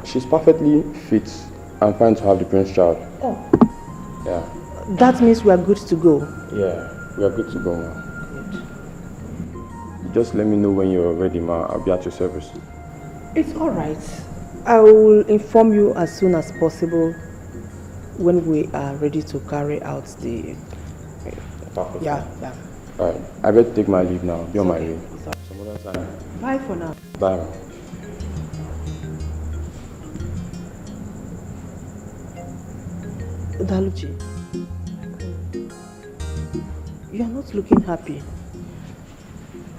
She's perfectly fit and fine to have the prince child. Oh. Yeah. That means we are good to go. Yeah, we are good to go now. Just let me know when you're ready, ma. I'll be at your service. It's alright. I will inform you as soon as possible when we are ready to carry out the... Perfect. Yeah. Alright, I better take my leave now. Be on my way. Some other time. Bye for now. Bye, ma. Daluchi, you are not looking happy.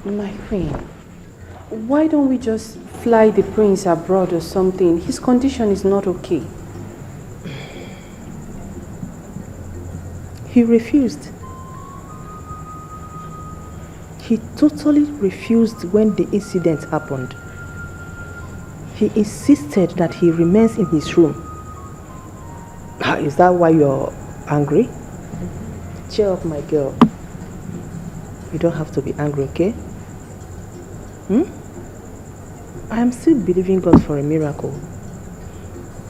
My queen, why don't we just fly the prince abroad or something? His condition is not okay. He refused. He totally refused when the incident happened. He insisted that he remains in his room. Is that why you're angry? Cheer up, my girl. You don't have to be angry, okay? I am still believing God for a miracle.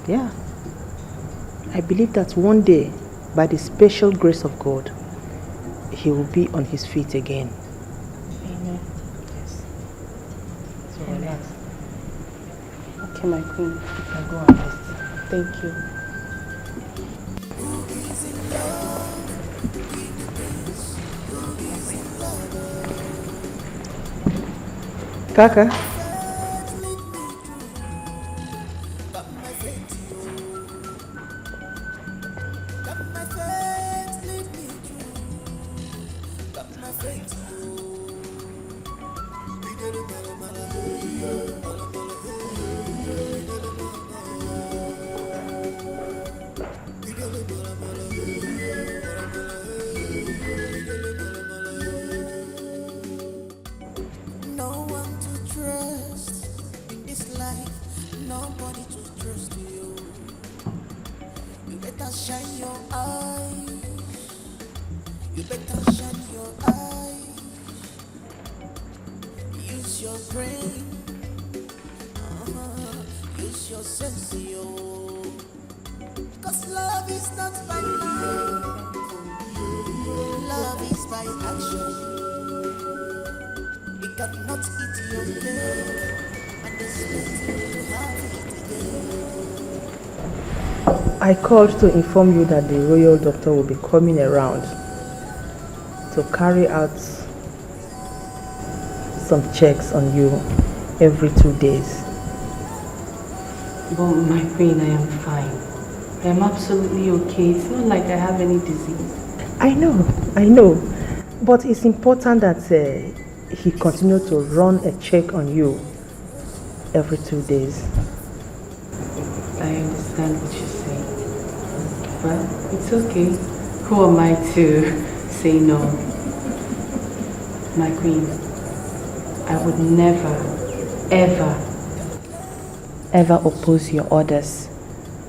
Yeah. I believe that one day, by the special grace of God, he will be on his feet again. Amen. Yes. So relax. Okay, my queen. You can go and rest. Thank you. Kaka. No one to trust in this life, nobody to trust you. You better shine your eyes. You better shine your eyes. Use your brain. Use your sense, yo. Cause love is not by love. Love is by action. You cannot eat your cake and expect to have it again. I called to inform you that the royal doctor will be coming around to carry out some checks on you every 2 days. But my queen, I am fine. I am absolutely okay. It's not like I have any disease. I know. But it's important that he continue to run a check on you every 2 days. I understand what you're saying. But it's okay. Who am I to say no? My queen, I would never, ever oppose your orders.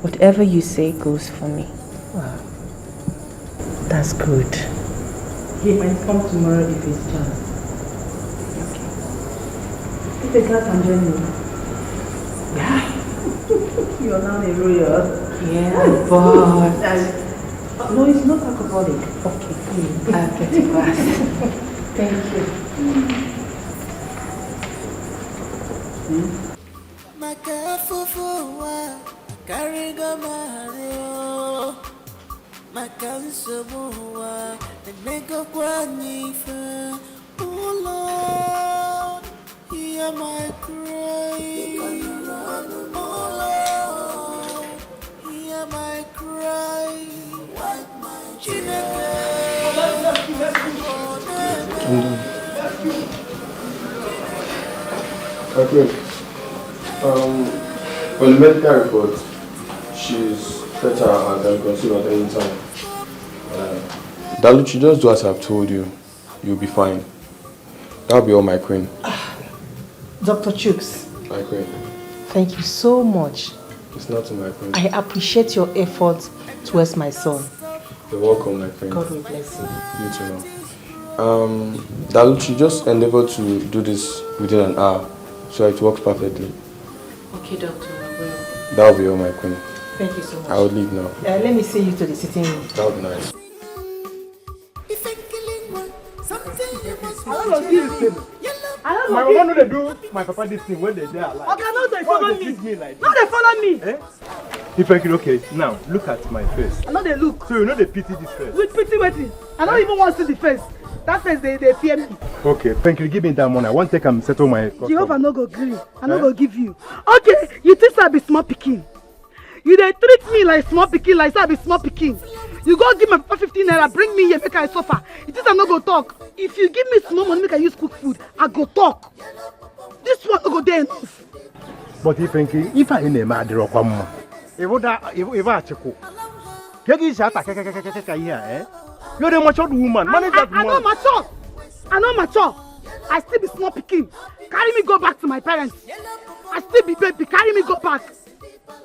Whatever you say goes for me. Wow. That's good. He might come tomorrow if it's chance. Okay. Take a glass and join me. Yeah. You're now a royal. Yeah, but... No, it's not alcoholic. Okay, please. I'll get a glass. Thank you. My careful for carry go maro. My cancer boa, the nego guanifa. Oh Lord, hear my cry. Oh Lord, hear my cry. Wipe my Okay. On the medical report, she's better and can conceive at any time. Daluchi, just do as I've told you. You'll be fine. That'll be all, my queen. Dr. Chooks, My queen. thank you so much. It's not my queen. I appreciate your efforts towards my son. You're welcome, my queen. God will bless you. You too, now. Daluchi, just endeavor to do this within an hour so it works perfectly. Okay, doctor, I will. That'll be all, my queen. Thank you so much. I'll leave now. Let me see you to the sitting room. That'll be nice. I don't know this thing. My mama know they do my papa this thing when they're alive. Okay, now they follow me. Me like Now they follow me. eh? If I can, okay, now look at my face. I know they look. So you know they pity this face. With pity waiting. I don't even want to see the face. That face, they fear me. Okay, thank you. Give me that money. I want to take and settle my custom. Jehovah no go green. I no go give you. Okay, you think I be small pikin. You dey treat me like small pikin, like say I be small pikin. You go give me 15 naira, bring me here, make I suffer. You think I no go talk? If you give me small money, make I use cook food, I go talk. This one no go dey enough. But if I in a mad rock, if I check, here, eh? You're a mature woman. Manage that I know mature. I know mature. I still be small pikin. Carry me go back to my parents. I still be baby. Carry me go back.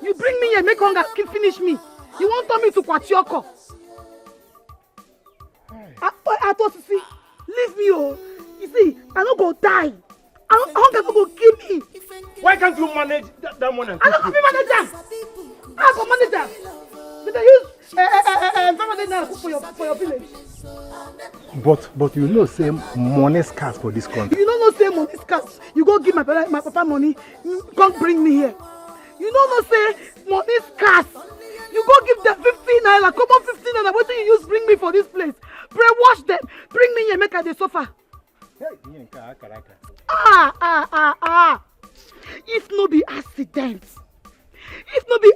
You bring me here, make hunger finish me. You won't tell me to Kwachioko. I thought to see, leave me, oh. You see, I don't go die. Hunger go kill me. Why can't you manage that money? I don't manage them. I go manage them. Did they use 500 naira for your village? But you know, say money scarce for this country. You don't know say money scarce. You go give my papa money, come bring me here. You don't know say money scarce. You go give them 15 naira, come on 15 naira. What do you use bring me for this place? Brainwash them, bring me here, make I dey suffer. If no be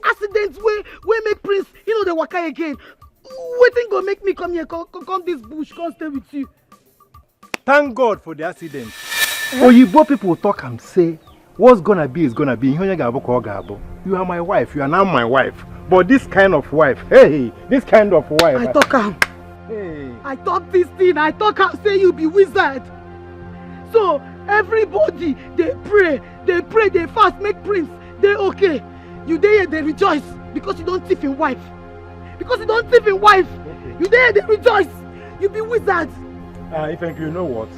accident, we make Prince, the waka again. Wetin go make me come here, come this bush, come stay with you. Thank God for the accident. Oyibo people talk and say, what's gonna be is gonna be. You are my wife, you are now my wife. But this kind of wife, hey, this kind of wife. I talk am. Hey. I talk this thing, I talk am say you be wizard. So everybody, they pray, they fast, make Prince, they okay. You there, they rejoice because you don't thief in wife. Because you don't thief in wife. Okay. You there, they rejoice. You be wizard. If you know what,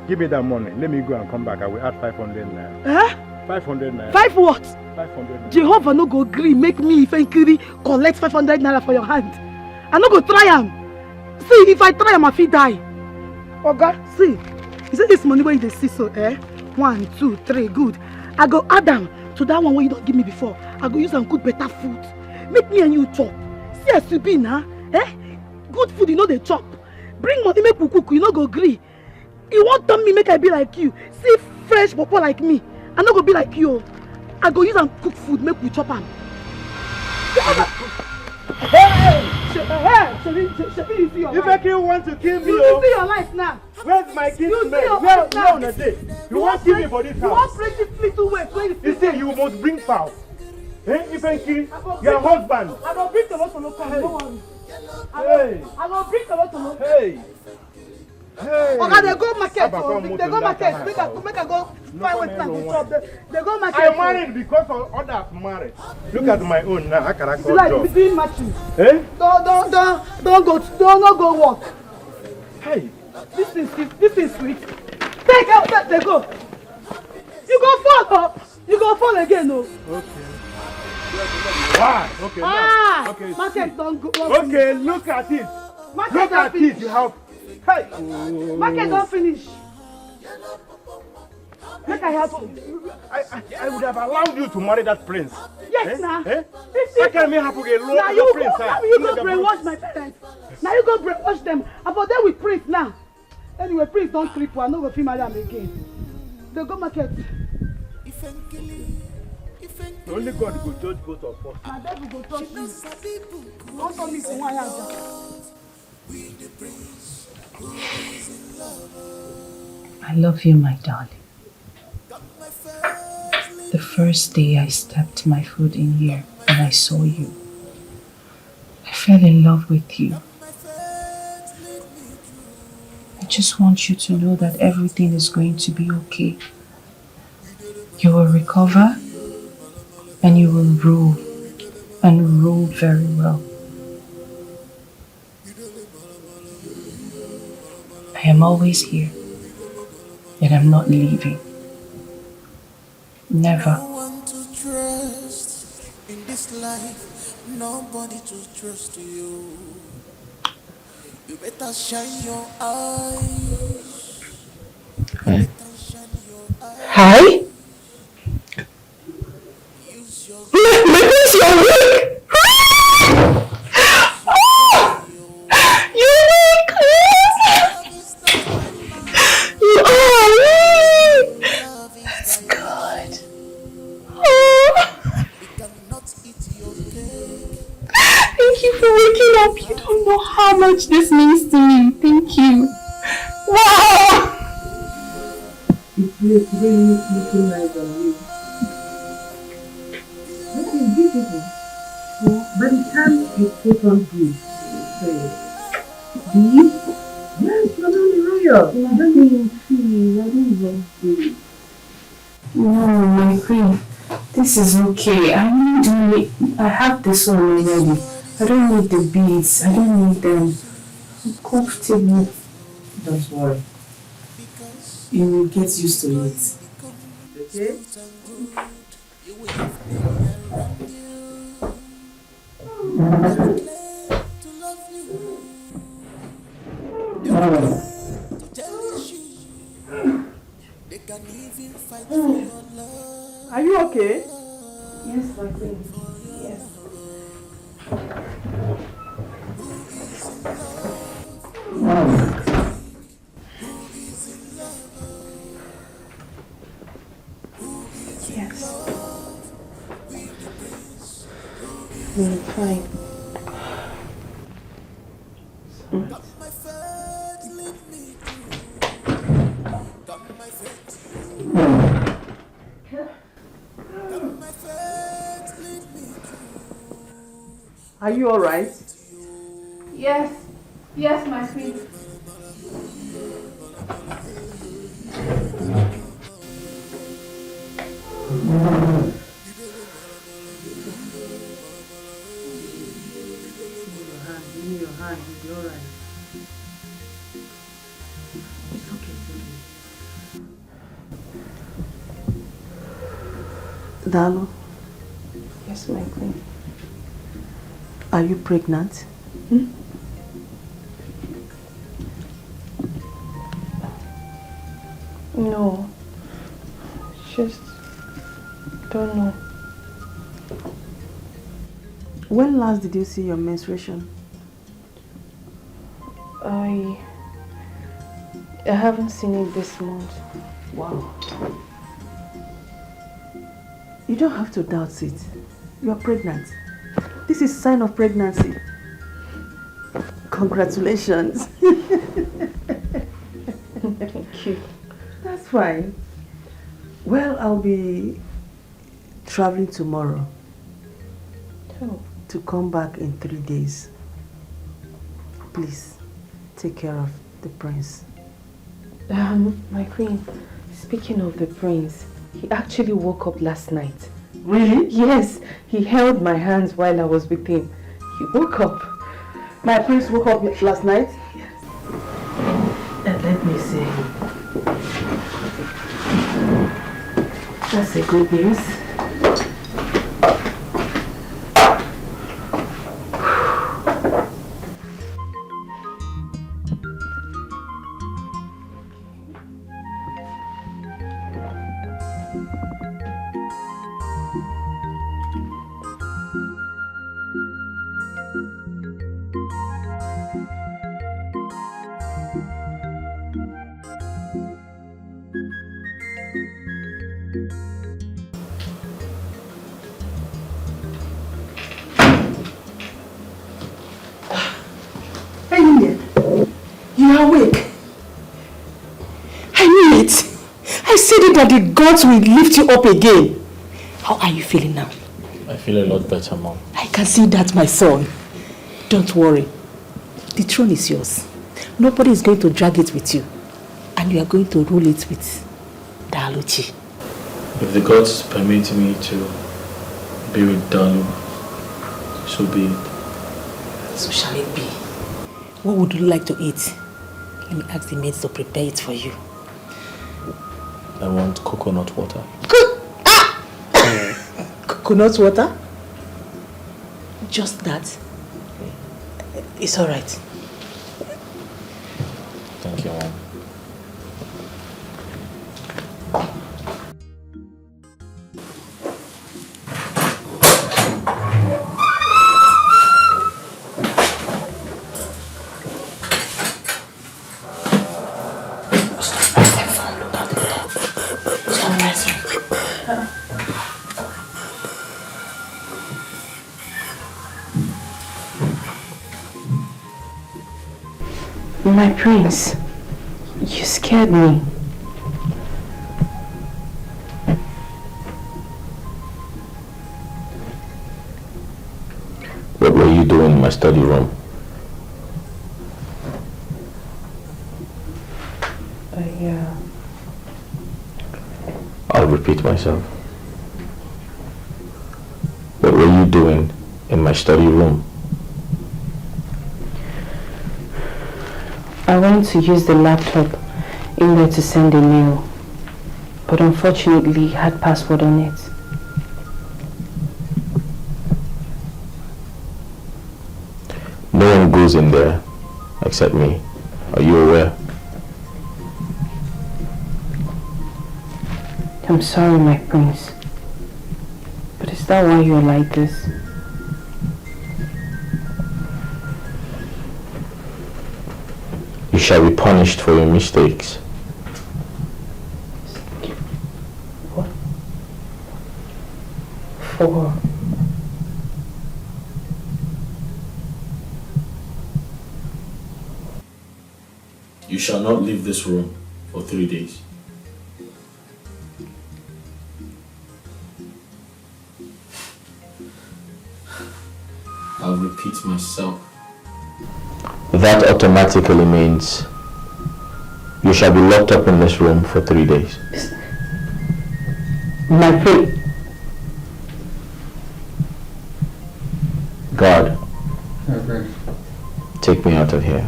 give me that money. Let me go and come back. I will add 500 naira. Eh? 500 naira. 5 what? 500 naira. Jehovah no go agree. Make me if Nkiri collect 500 naira for your hand. I no go try am. See, if I try am, I fit die. Oga, see. You see this money where you see so, eh? 1, 2, 3, good. I go add them to that one where you don't give me before. I go use and cook better food. Make me and you chop. See as you be now, eh? Good food, you know they chop. Bring money, make we cook, you know go agree. You won't tell me make I be like you. See fresh popo like me. I no go be like you. I go use and cook food, make we chop am. Hey! Shebi, you see your life. You want to kill me, you see your life now. Where's my kids? You see your life now. On a day. You want to kill me for this house? You want break this little way. You say you must bring fowl. Eh? If I kill your husband. I go bring the water local. Hey. No worry. Hey. I go bring the water local. Hey. Hey. Okay, they go market. They go market. Make I go find what time to chop. They go market. I married because of others married. Look at my own now. I cannot go. It's like between matches. Eh? Don't go work. Hey. This is sweet. Take out that they go. You go fall up. You go fall again, no. Okay. Why? Okay. Now. Okay. Market don't go. Okay, look at it. Market look at finish. it. You have. Hey. Market don't finish. Make I help you. I would have allowed you to marry that prince. Yes, now. Eh? How can me have a now prince? Now you go brainwash my parents. Now you go brainwash them. I'm for them with prince now. Anyway, prince don't creep. I no go fit marry them again. They go market. Only God will judge both of us. My devil go touch me. Don't tell me for one answer. I love you, my darling. The first day I stepped my foot in here and I saw you, I fell in love with you. I just want you to know that everything is going to be okay. You will recover and you will rule, and rule very well. I am always here, and I'm not leaving. Never. this life, nobody to trust you. You better shine your eyes. Hi. Hi? Where's your wig? You wig! You are wig! That's good. Thank you for waking up. You don't know how much this means to me. Thank you. Wow! It's really looking nice on you. That is beautiful. So, by the time you put on this, yes, you're not royal. I don't even feel. I don't even feel. No, my queen. This is okay. I have this one already. I don't need the beads. I don't need them. I'm comfortable. Don't worry. You will get used to it. Okay? Are you okay? Yes, my queen. Yes. Yes. We're fine. Are you alright? Yes. Yes, my queen. Give me your hand. You'll be alright. It's okay. Dalo, Yes, my queen. are you pregnant? No. Just don't know. When last did you see your menstruation? I haven't seen it this month. Wow. You don't have to doubt it. You are pregnant. This is a sign of pregnancy. Congratulations. Thank you. That's fine. Well, I'll be traveling tomorrow to come back in 3 days. Please, take care of the prince. My queen, speaking of the prince, he actually woke up last night. Really? Yes, he held my hands while I was with him. He woke up. My prince woke up last night? Yes. Let me see. That's a good news. That the gods will lift you up again. How are you feeling now? I feel a lot better, Mom. I can see that, my son. Don't worry. The throne is yours. Nobody is going to drag it with you. And you are going to rule it with Daluchi. If the gods permit me to be with Dalu, so be it. So shall it be. What would you like to eat? Let me ask the maids to prepare it for you. I want coconut water. Coconut water? Just that? It's alright. Thank you, Mom. My prince, you scared me. What were you doing in my study room? I'll repeat myself. What were you doing in my study room? I went to use the laptop in there to send a mail, but unfortunately it had password on it. No one goes in there except me. Are you aware? I'm sorry, my prince, but is that why you're like this? You shall be punished for your mistakes. What? For? You shall not leave this room for 3 days. I'll repeat myself. That automatically means you shall be locked up in this room for 3 days. My prince. God, take me out of here.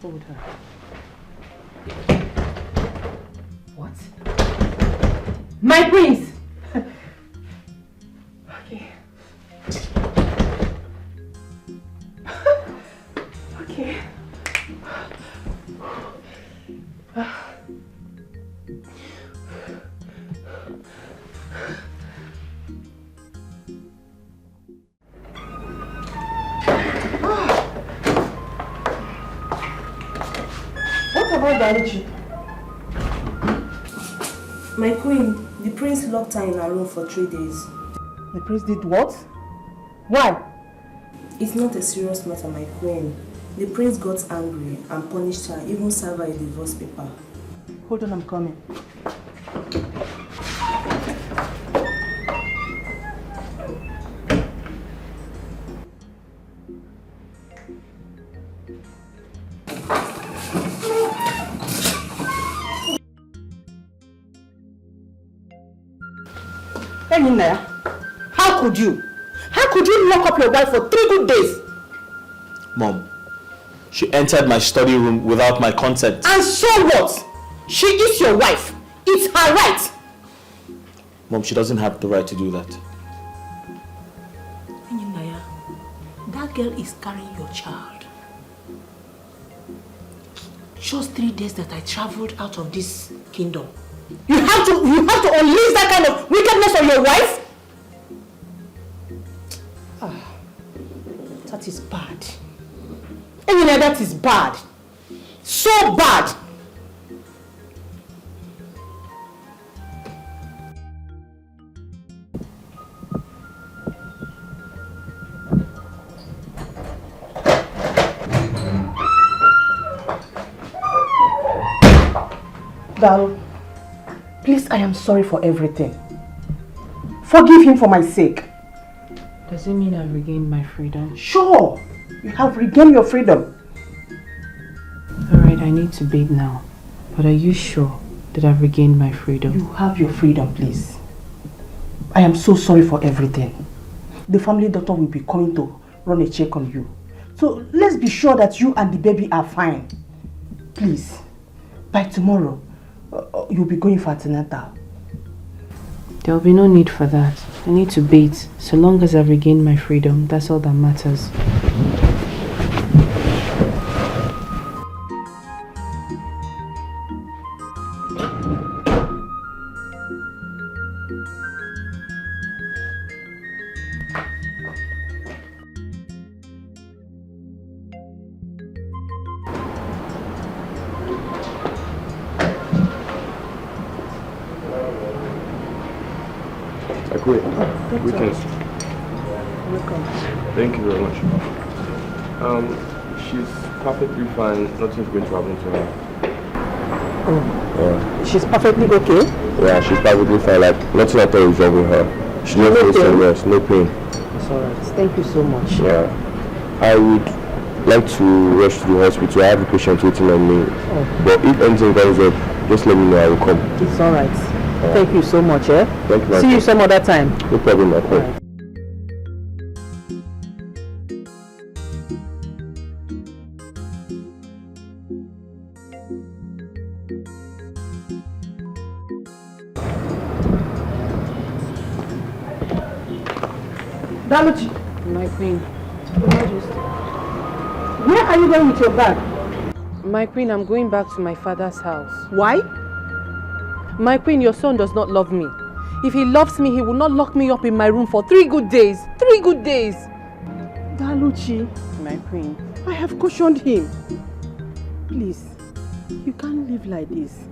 Hold her. What? My prince! Okay. Okay. What about Dalichi? My queen, the prince locked her in her room for 3 days. The prince did what? Why? It's not a serious matter, my queen. The prince got angry and punished her, even served her a divorce paper. Hold on, I'm coming. Naya, how could you? How could you lock up your wife for 3 good days? Mom, she entered my study room without my consent. And so what? She is your wife. It's her right. Mom, she doesn't have the right to do that. Naya, that girl is carrying your child. Just 3 days that I traveled out of this kingdom. You have to unleash that kind of wickedness on your wife? That is bad. Naya, that is bad. So bad. Dal, please, I am sorry for everything. Forgive him for my sake. Does it mean I've regained my freedom? Sure, you have regained your freedom. I need to bathe now. But are you sure that I've regained my freedom? You have your freedom, please. I am so sorry for everything. The family doctor will be coming to run a check on you. So let's be sure that you and the baby are fine. Please, by tomorrow, you'll be going for antenatal. There'll be no need for that. I need to bathe. So long as I've regained my freedom, that's all that matters. Greetings. Welcome. Thank you very much. She's perfectly fine. Nothing's going to happen to her. Oh. She's perfectly okay? Yeah, she's perfectly fine. Like, nothing at all is wrong with her. She just feels some rest, no pain. It's alright. Thank you so much. Yeah. I would like to rush to the hospital. I have a patient waiting on me. Oh. But if anything comes up, just let me know. I will come. It's alright. Thank you so much, eh? Thank you. See you some other time. No problem, my friend. Daluchi. My queen. Where are you going with your bag? My queen, I'm going back to my father's house. Why? My queen, your son does not love me. If he loves me, he will not lock me up in my room for 3 good days. 3 good days. Daluchi. My queen. I have cautioned him. Please, you can't live like this.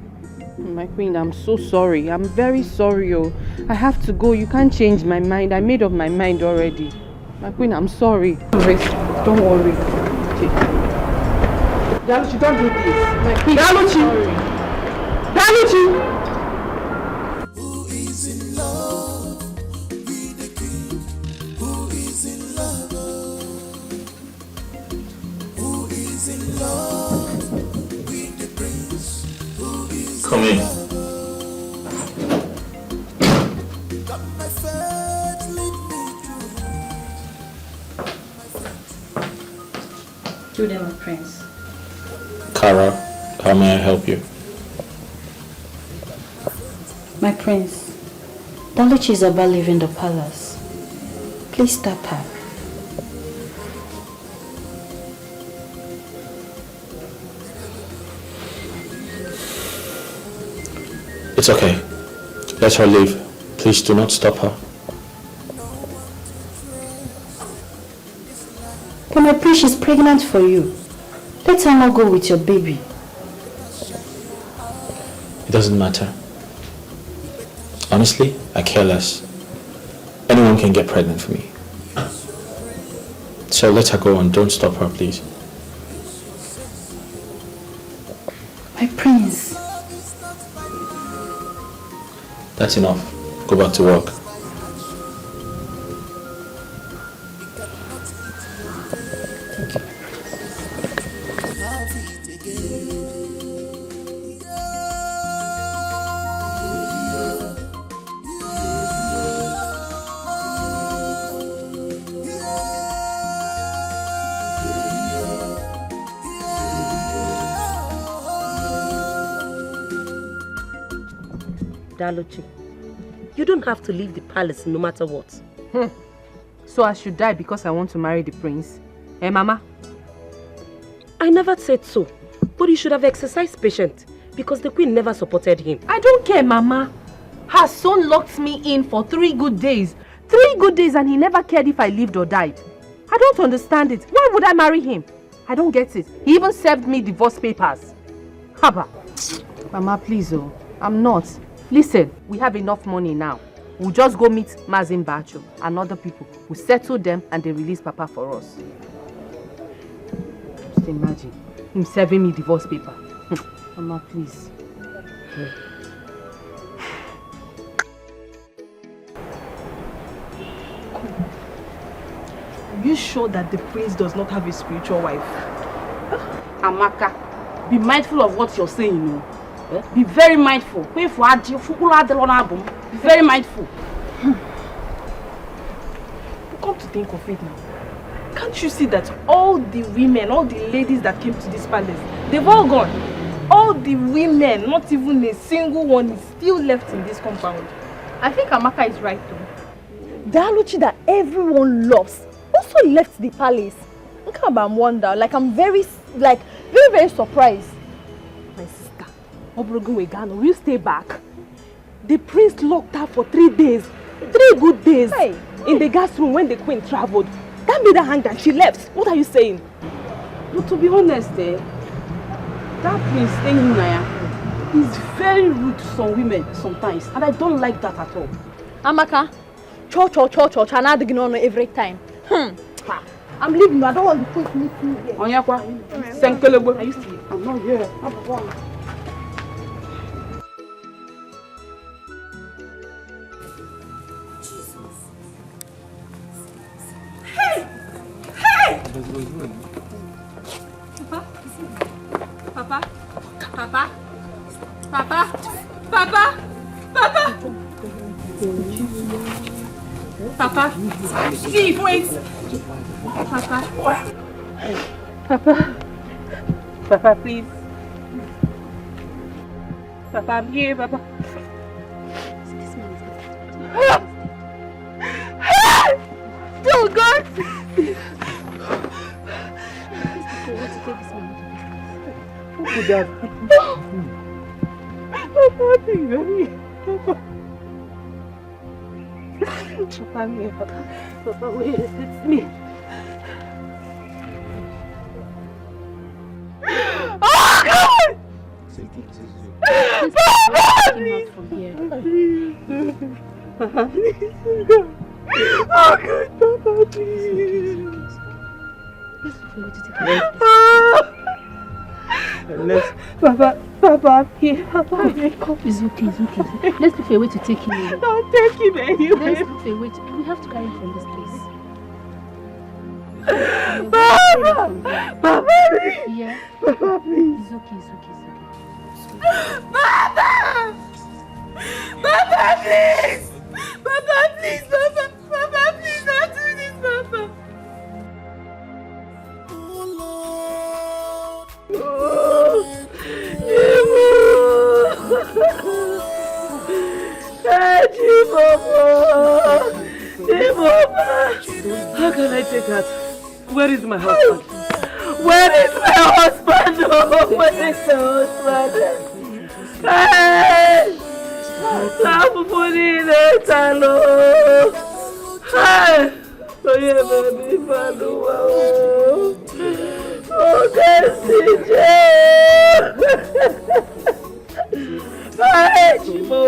My queen, I'm so sorry. I'm very sorry. Oh, I have to go. You can't change my mind. I made up my mind already. My queen, I'm sorry. Don't worry. Okay. Daluchi, don't do this. My queen, Daluchi! Daluchi! Who is in love with the king? Who is in love? Who is in love with the prince? Who is Come in. got my faith, lead me through. Do them, Prince. Kara, how may I help you? My prince, Daluchi is about leaving the palace. Please stop her. It's okay. Let her leave. Please do not stop her. But my prince is pregnant for you. Let her not go with your baby. It doesn't matter. Honestly, I care less. Anyone can get pregnant for me. So let her go and don't stop her, please. My prince. That's enough. Go back to work. Daluchi, you don't have to leave the palace no matter what. So I should die because I want to marry the prince? Eh, Mama? I never said so, but you should have exercised patience because the queen never supported him. I don't care, Mama. Her son locked me in for 3 good days. 3 good days and he never cared if I lived or died. I don't understand it. Why would I marry him? I don't get it. He even served me divorce papers. Haba. Mama, please, oh. I'm not. Listen, we have enough money now. We'll just go meet Mazin Bacho and other people. We'll settle them and they release Papa for us. Just imagine him serving me divorce paper. Mama, please. Are you sure that the prince does not have a spiritual wife? Amaka, be mindful of what you're saying, you know. Be very mindful. Be very mindful. Come to think of it now. Can't you see that all the women, all the ladies that came to this palace, they've all gone. All the women, not even a single one is still left in this compound. I think Amaka is right though. The Aluchi that everyone loves also left the palace. I'm wonder, like I'm very surprised. My sister, Obrogun Wegano, will you stay back? The prince locked her for 3 days. 3 good days. Hey. In the gas room when the queen traveled. That made her hang and she left. What are you saying? But to be honest, that prince staying in Naya is very rude to some women sometimes. And I don't like that at all. Amaka, cho, and I ignore every time. I'm leaving. I don't want to put me through here. Onyakwa, Senkelebo. Are you still? I'm not here. Hey! Papa! Steve, wait! Papa, please. Papa, I'm here, Papa. Oh God! What could that be? Papa, please, Papa, I'm here, Papa. Papa, wait, it's me. Oh God! Papa, please! Papa, please. Oh God, Papa, please. Papa, I'm here. Papa, It's okay. Let's look for a way to take him away. Don't take him anyway. Let's look for a way to... We have to carry him from this place. Papa, please. Yeah. Papa, please. It's okay. Papa, please! Papa, please, Papa! Papa, please, don't do this, Papa! How can I take that? Where is my husband? Where is my husband? Oh, where is my husband? Hey! Stop putting it alone! Hey! Oh, yeah, baby, Padua. Oh, CJ! Hey, Chibo!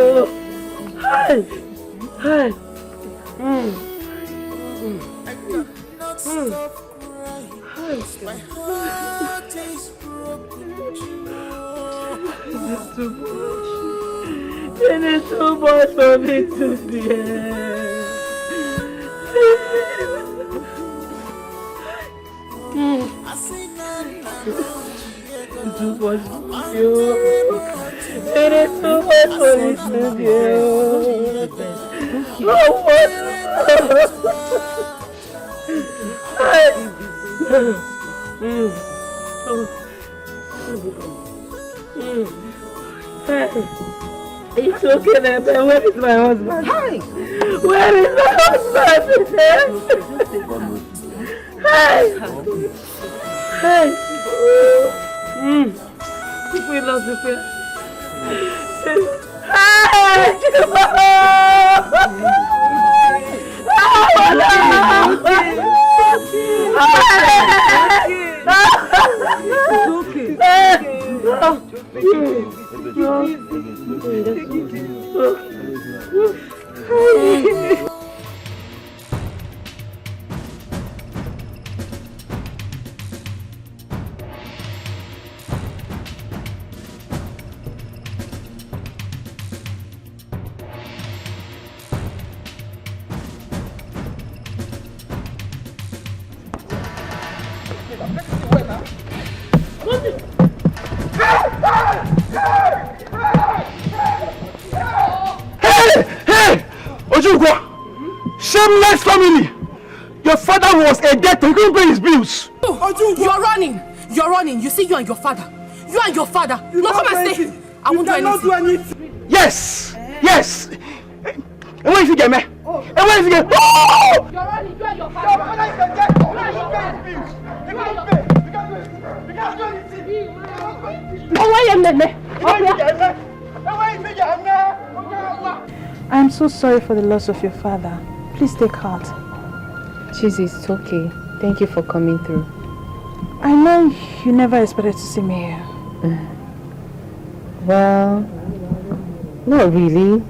Hey! My heart is broken. It's too much. It is too much for me to bear. It's too much for you. It is too much for me to bear. Oh, what? It's okay, man. Where is my husband? Where is my husband? Hey! We lost the face. Ojukwa, shameless family. Your father was a debtor. He couldn't pay his bills. You're running. You're running. You see, you and your father. You and your father. No, come and stay. I won't do anything. Yes. Yes. And where is he get me? And where is he get? Oh! You're running. You and your father. Your father is a debtor. He can't pay his bills. He can't pay. He can't do anything. He can't do anything. Oh, why am I? I'm so sorry for the loss of your father. Please take heart. Chizzy, it's okay. Thank you for coming through. I know you never expected to see me here. Well, not really.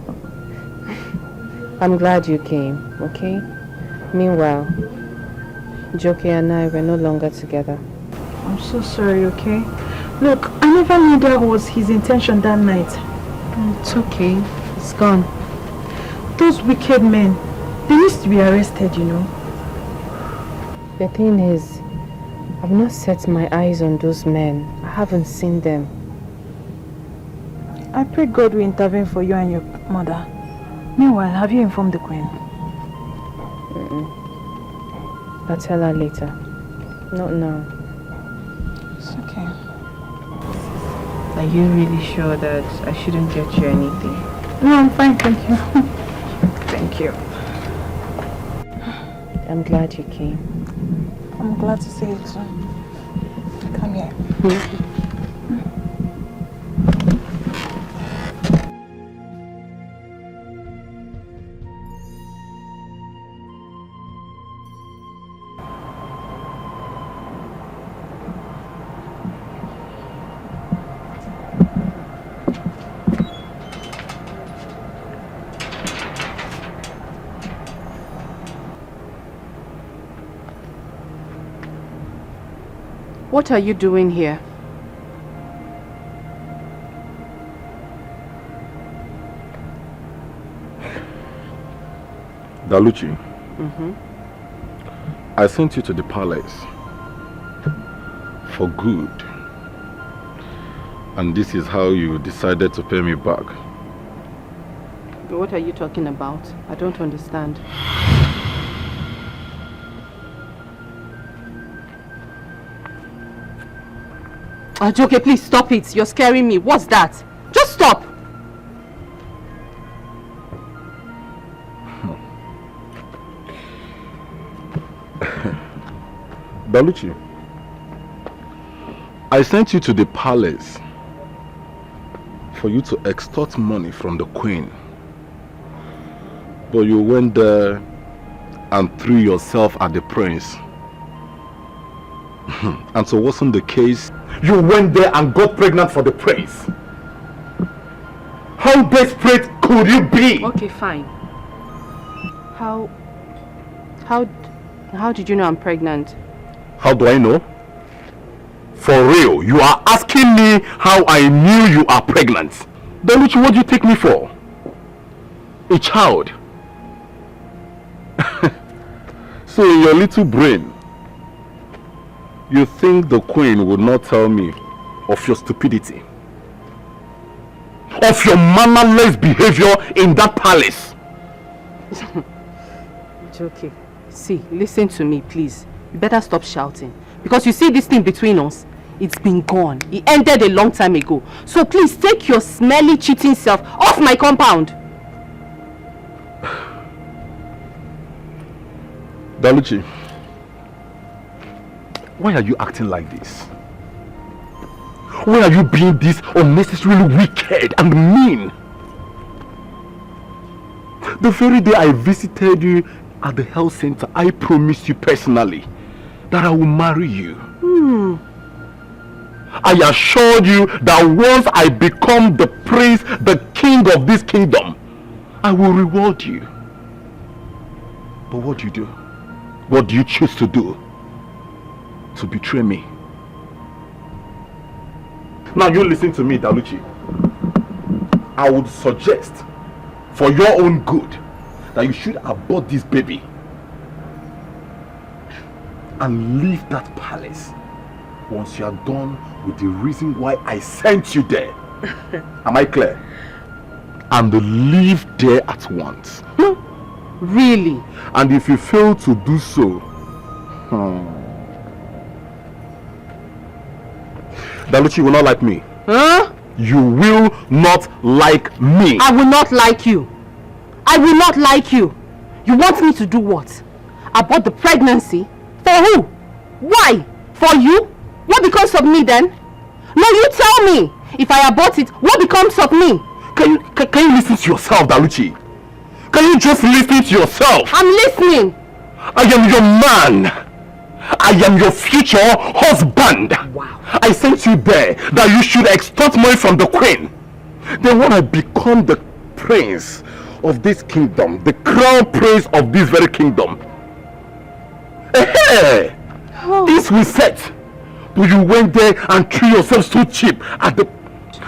I'm glad you came, okay? Meanwhile, Joki and I were no longer together. I'm so sorry, okay? Look, I never knew that was his intention that night. It's okay. It's gone. Those wicked men, they used to be arrested, you know. The thing is, I've not set my eyes on those men. I haven't seen them. I pray God will intervene for you and your mother. Meanwhile, have you informed the queen? I'll tell her later. Not now. It's okay. Are you really sure that I shouldn't get you anything? No, I'm fine, thank you. Thank you. I'm glad you came. I'm glad to see you too. Come here. What are you doing here? Daluchi, I sent you to the palace for good. And this is how you decided to pay me back. What are you talking about? I don't understand. Ajoke, please stop it. You're scaring me. What's that? Just stop. Daluchi, I sent you to the palace for you to extort money from the queen. But you went there and threw yourself at the prince. And so wasn't the case? You went there and got pregnant for the prince. How desperate could you be? Okay, fine. How did you know I'm pregnant? How do I know? For real, you are asking me how I knew you are pregnant. Daluchi, what do you take me for? A child. So in your little brain, you think the queen would not tell me of your stupidity, of your mannerless behavior in that palace? It's okay. See, listen to me, please. You better stop shouting. Because you see this thing between us, it's been gone. It ended a long time ago. So please take your smelly, cheating self off my compound. Daluchi, why are you acting like this? Why are you being this unnecessarily wicked and mean? The very day I visited you at the health center, I promised you personally that I will marry you. I assured you that once I become the prince, the king of this kingdom, I will reward you. But what do you do? What do you choose to do? To betray me? Now you listen to me, Daluchi. I would suggest, for your own good, that you should abort this baby and leave that palace once you are done with the reason why I sent you there. Am I clear? And leave there at once. Really? And if you fail to do so, Daluchi will not like me. Huh? You will not like me. I will not like you. I will not like you. You want me to do what? Abort the pregnancy? For who? Why? For you? What becomes of me then? No, you tell me. If I abort it, what becomes of me? Can you listen to yourself, Daluchi? Can you just listen to yourself? I'm listening. I am your man. I am your future husband. Wow. I sent you there that you should extort money from the queen. Then when I become the prince of this kingdom, the crown prince of this very kingdom, hey, this will set. But you went there and threw yourself so cheap at the...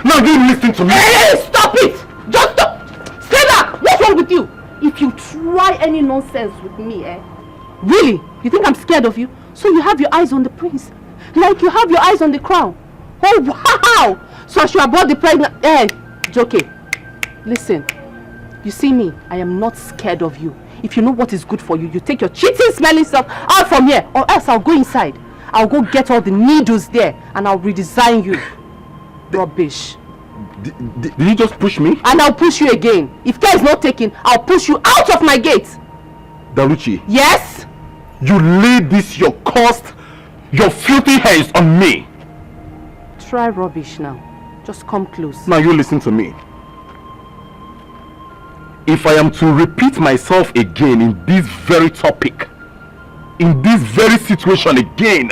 Now you listen to me. Hey, stop it! Just stop! Stay back! What's wrong with you? If you try any nonsense with me, really? You think I'm scared of you? So you have your eyes on the prince, like you have your eyes on the crown. Oh wow! So I should abort the pregnant. Hey, Joke, listen. You see me? I am not scared of you. If you know what is good for you, you take your cheating, smelling self out from here, or else I'll go inside. I'll go get all the needles there, and I'll redesign you. Rubbish. Did you just push me? And I'll push you again. If care is not taken, I'll push you out of my gate. Daluchi. Yes? You lay this, your cost, your filthy hands on me. Try rubbish now. Just come close. Now you listen to me. If I am to repeat myself again in this very topic, in this very situation again,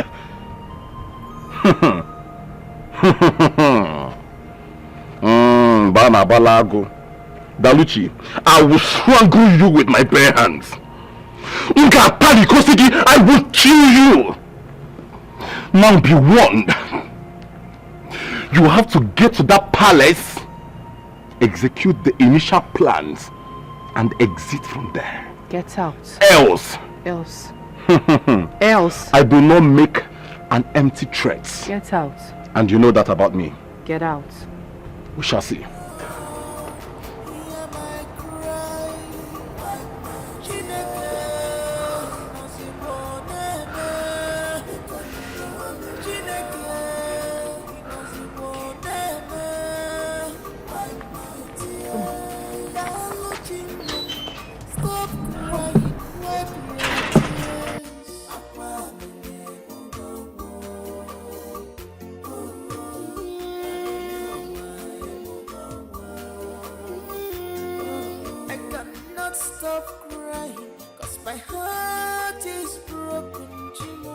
Bana Balago, Daluchi, I will strangle you with my bare hands. I will kill you. Now be warned. You have to get to that palace, execute the initial plans, and exit from there. Get out. Else. Else. Else. I do not make an empty threat. Get out. And you know that about me. Get out. We shall see. Stop crying, 'cause my heart is broken, Chimo.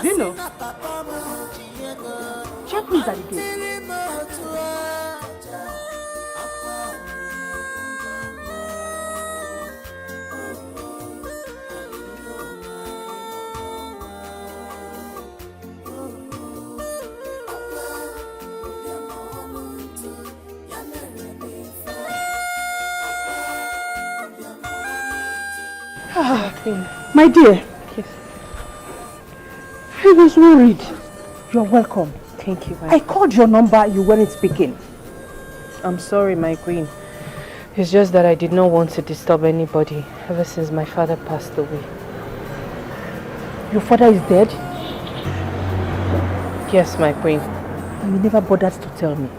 Dino, check who's at the gate. My dear. Yes. I was worried. You're welcome. Thank you. I called your number, you weren't speaking. I'm sorry, my queen. It's just that I did not want to disturb anybody ever since my father passed away. Your father is dead? Yes, my queen. And you never bothered to tell me.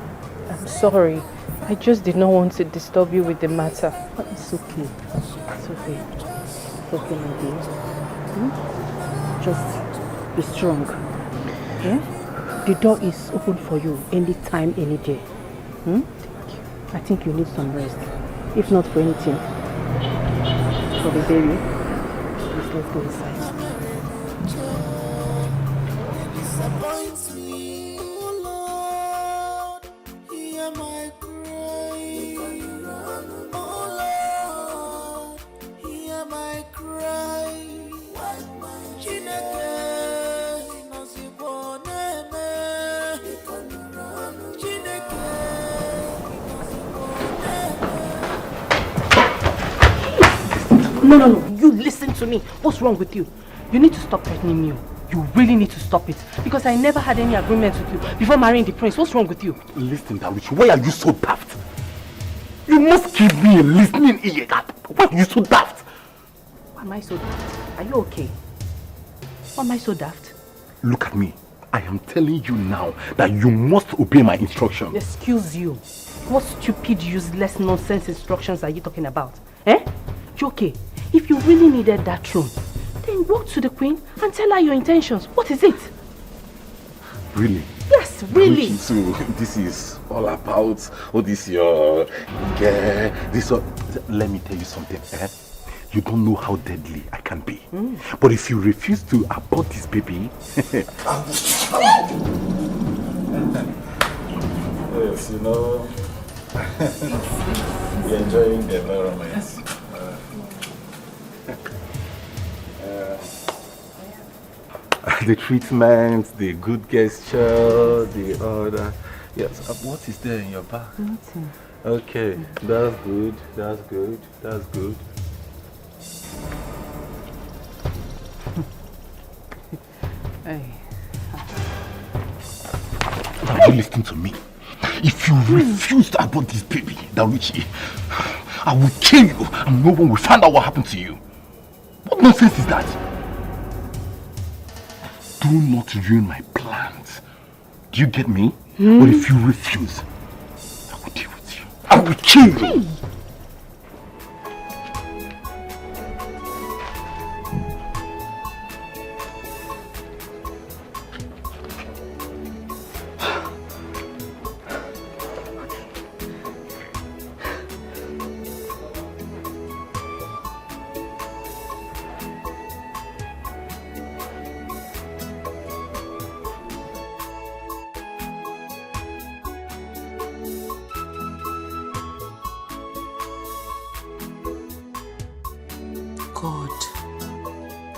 I'm sorry. I just did not want to disturb you with the matter. But it's okay. It's okay. It's okay, my dear. Just be strong. Yeah? The door is open for you anytime, any day. I think you need some rest. If not for anything. For the baby. Please, let's go inside. Disappoints me, oh Lord, hear my cry. Oh Lord, hear my cry. Chineke, inoziboneme. Chineke, inoziboneme. No. You listen to me. What's wrong with you? You need to stop threatening me. You really need to stop it. Because I never had any agreement with you before marrying the prince. What's wrong with you? Listen, Dawichi, why are you so daft? You must give me a listening ear. Why are you so daft? Why am I so daft? Are you okay? Why am I so daft? Look at me. I am telling you now that you must obey my instructions. Excuse you. What stupid, useless, nonsense instructions are you talking about? Eh? Joke, if you really needed that throne, then go to the queen and tell her your intentions. What is it? Really? Yes, really. So this is all about all this your this. Let me tell you something. You don't know how deadly I can be. But if you refuse to abort this baby, yes, you know, we're enjoying the environment. The treatment, the good gesture, the other. Yes, what is there in your bag? Nothing. Okay, that's good, that's good, that's good. Hey. Now you listen to me. If you refuse to abort this baby, Dawichi, I will kill you and no one will find out what happened to you. What nonsense is that? Do not ruin my plans. Do you get me? But if you refuse, I will deal with you. I will kill you.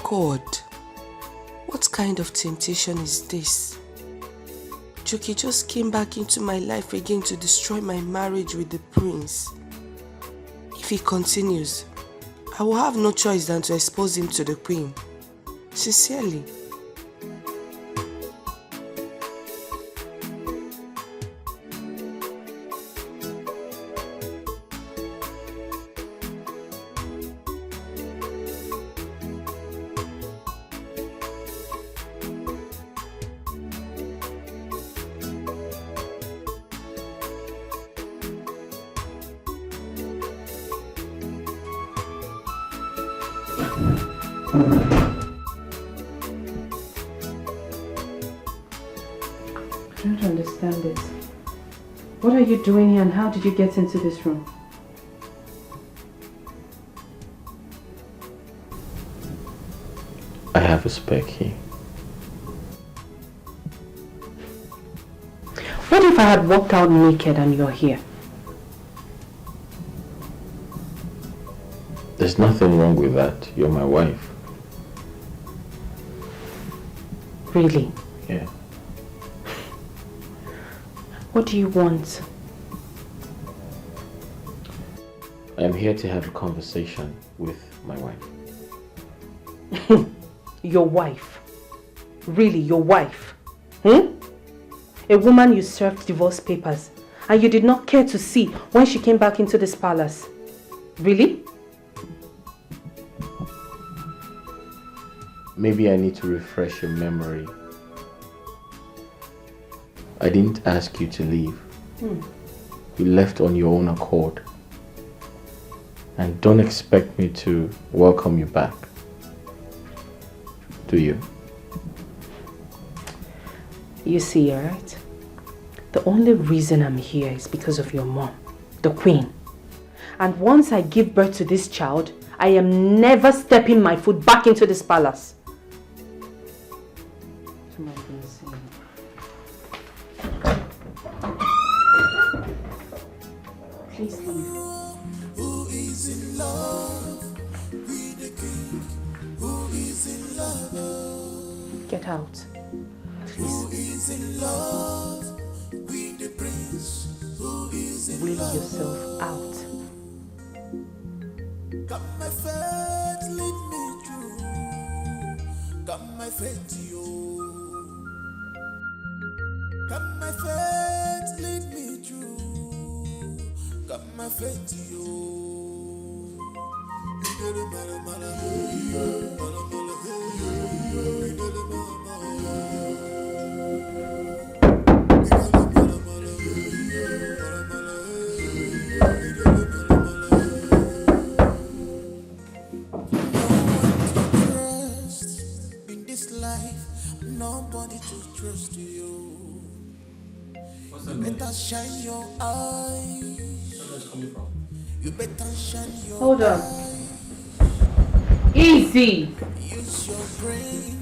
God, what kind of temptation is this? Joki just came back into my life again to destroy my marriage with the prince. If he continues, I will have no choice than to expose him to the queen. Sincerely. I don't understand it. What are you doing here and how did you get into this room? I have a spare key. What if I had walked out naked and you're here? There's nothing wrong with that. You're my wife. Really? Yeah. What do you want? I'm here to have a conversation with my wife. Your wife? Really, your wife? A woman you served divorce papers and you did not care to see when she came back into this palace. Really? Maybe I need to refresh your memory. I didn't ask you to leave. You left on your own accord. And don't expect me to welcome you back. Do you? You see, alright? The only reason I'm here is because of your mom, the queen. And once I give birth to this child, I am never stepping my foot back into this palace. Please leave. Who is in love with the king? Who is in love? Get out. Who is in love with the prince? Who is in Will love? yourself out. Got my face. faith, yo. Got my faith, lead me through. Got my faith, yo. In this life, nobody to trust you. You better shine your eyes. You better shine your Hold on. eyes. Easy. Use your brain.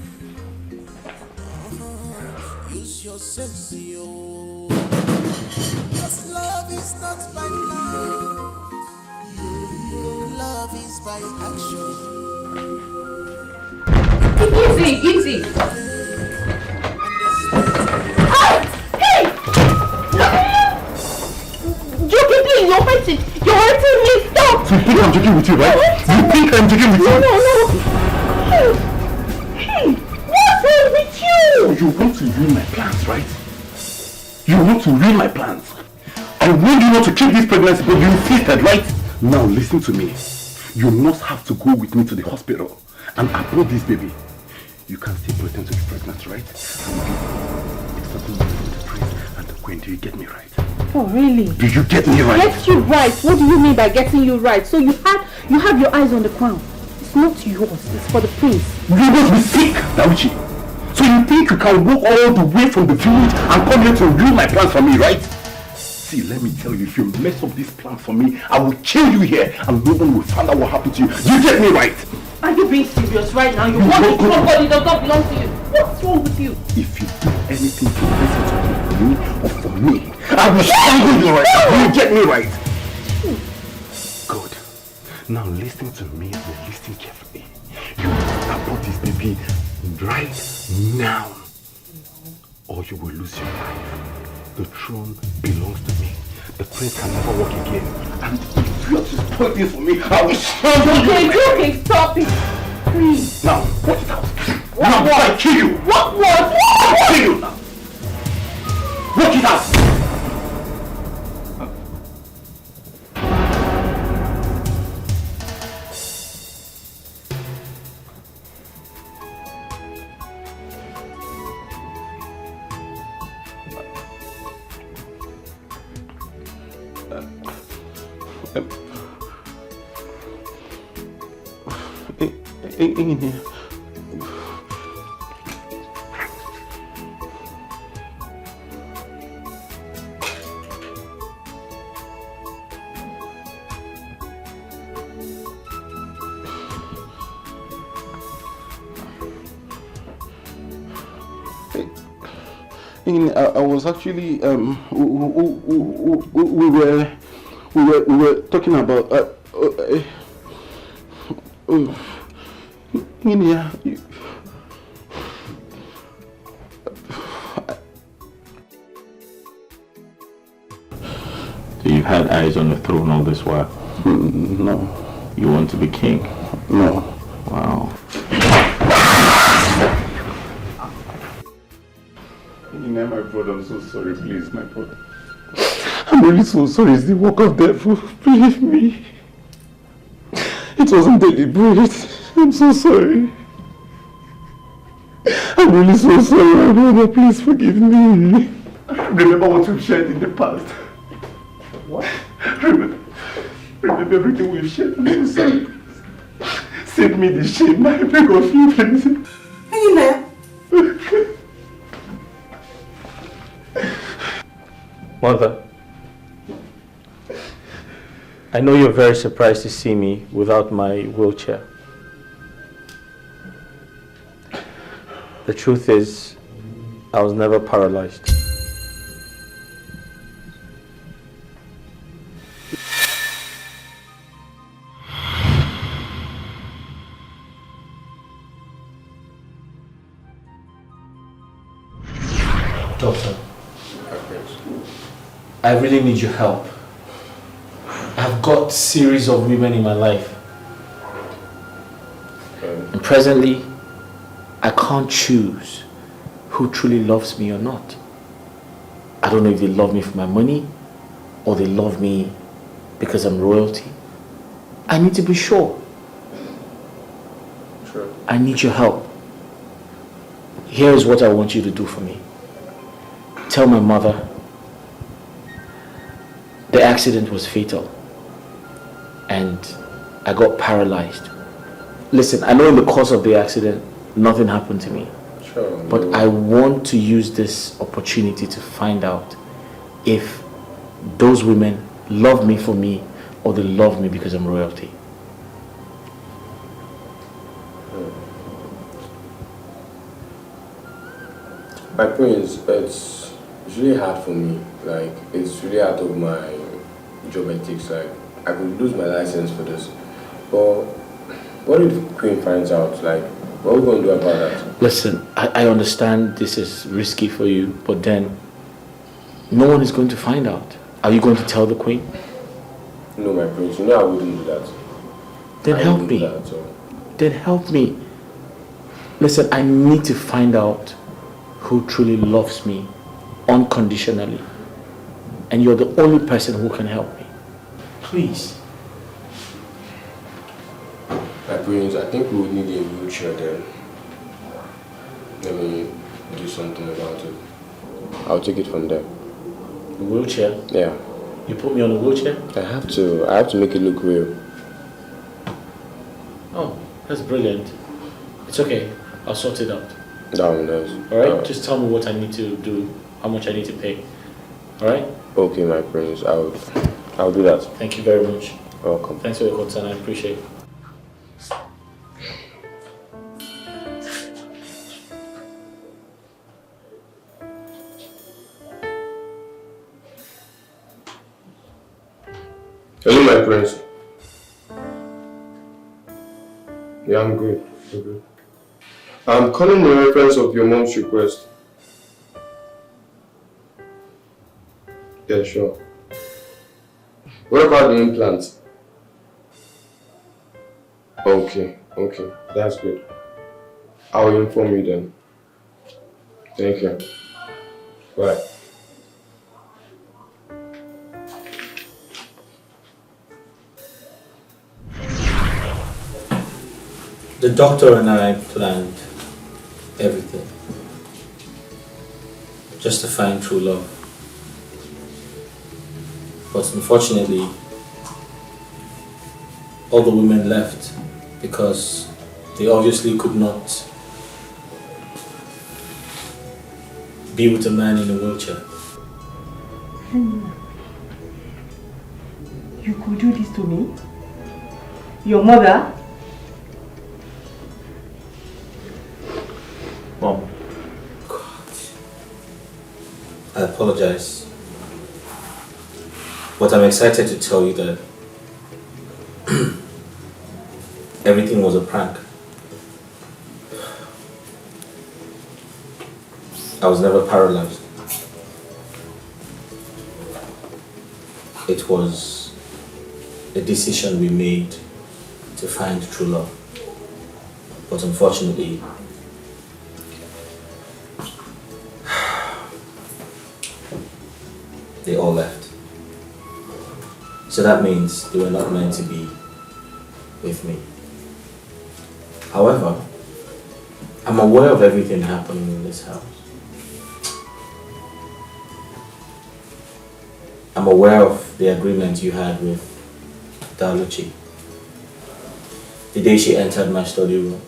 Use your sense, yo. Cause love is not by mouth. Love is by action. Easy. Hey! Joking, please, you're hurting. You're hurting me. Stop. So you think I'm joking with you, right? You think I'm joking with you? No. Hey, what's wrong with you? You want to ruin my plans, right? You want to ruin my plans. I warned you not to keep this pregnancy, but you insisted, right? Now listen to me. You must have to go with me to the hospital and abort this baby. You can still pretend to be pregnant, right? It's something to do with the prince and the queen. Do you get me right? Oh, really? Do you get me right? Get you right. What do you mean by getting you right? So you have your eyes on the crown. It's not yours. It's for the prince. You must be sick, Dauchi. So you think you can walk all the way from the village and come here to ruin my plans for me, right? See, let me tell you, if you mess up this plan for me, I will kill you here and no one will find out what happened to you. Do you get me right? Are you being serious right now? You want to kill somebody that does not belong to you. What's wrong with you? If you do anything to mess it up for me or for me, I will strangle you right now. Do you get me right? Good. Now listen to me and listen carefully. You must abort this baby right now or you will lose your life. The throne belongs to me. The prince can never walk again. And if you are to spoil this for me, I will strangle you. Okay, stop it. Please. Now, watch it out. Now, I kill you. What? I'll kill you now. Watch it out. In here. I was actually we were talking about in here. So you've had eyes on the throne all this while? No. You want to be king? No. Wow. My brother, I'm so sorry, please, my brother. I'm really so sorry. It's the work of devil. Believe me. It wasn't deliberate. I'm so sorry. I'm really so sorry, my brother. Please forgive me. Remember what we've shared in the past. What? Remember everything we've shared. I'm so sorry. Save me the shame. I beg of you, please. Are you there? Mother, I know you're very surprised to see me without my wheelchair. The truth is, I was never paralyzed. Doctor, I really need your help. I've got a series of women in my life. And presently, I can't choose who truly loves me or not. I don't know if they love me for my money or they love me because I'm royalty. I need to be sure. Sure. I need your help. Here's what I want you to do for me. Tell my mother the accident was fatal and I got paralyzed. Listen, I know in the course of the accident, nothing happened to me. Sure. But I want to use this opportunity to find out if those women love me for me or they love me because I'm royalty. My prince, it's really hard for me. Like, it's really out of my job ethics. Like, I could lose my license for this. But what if the Queen finds out? Like, what are we going to do about that? Listen, I understand this is risky for you, but then no one is going to find out. Are you going to tell the Queen? No, my prince, you know I wouldn't do that. Then help me. Then help me. Listen, I need to find out who truly loves me unconditionally. And you're the only person who can help me. Please. My prince, I think we would need a wheelchair then. Let me do something about it. I'll take it from there. A wheelchair? Yeah. You put me on a wheelchair? I have to make it look real. Oh, that's brilliant. It's okay. I'll sort it out. That one is. Alright? Just tell me what I need to do, how much I need to pay. Alright? Okay, my prince. I'll do that. Thank you very much. Welcome. Thanks for your concern. I appreciate it. Hello, my prince. Yeah, I'm good. I'm good. I'm calling in reference of your mom's request. Yeah, sure. What about the implant? Okay, that's good. I'll inform you then. Thank you. Bye. The doctor and I planned everything just to find true love. But unfortunately, all the women left because they obviously could not be with a man in a wheelchair. You could do this to me? Your mother? Mom, I apologize, but I'm excited to tell you that everything was a prank. I was never paralyzed. It was a decision we made to find true love, but unfortunately, they all left. So that means they were not meant to be with me. However, I'm aware of everything happening in this house. I'm aware of the agreement you had with Daluchi the day she entered my study room.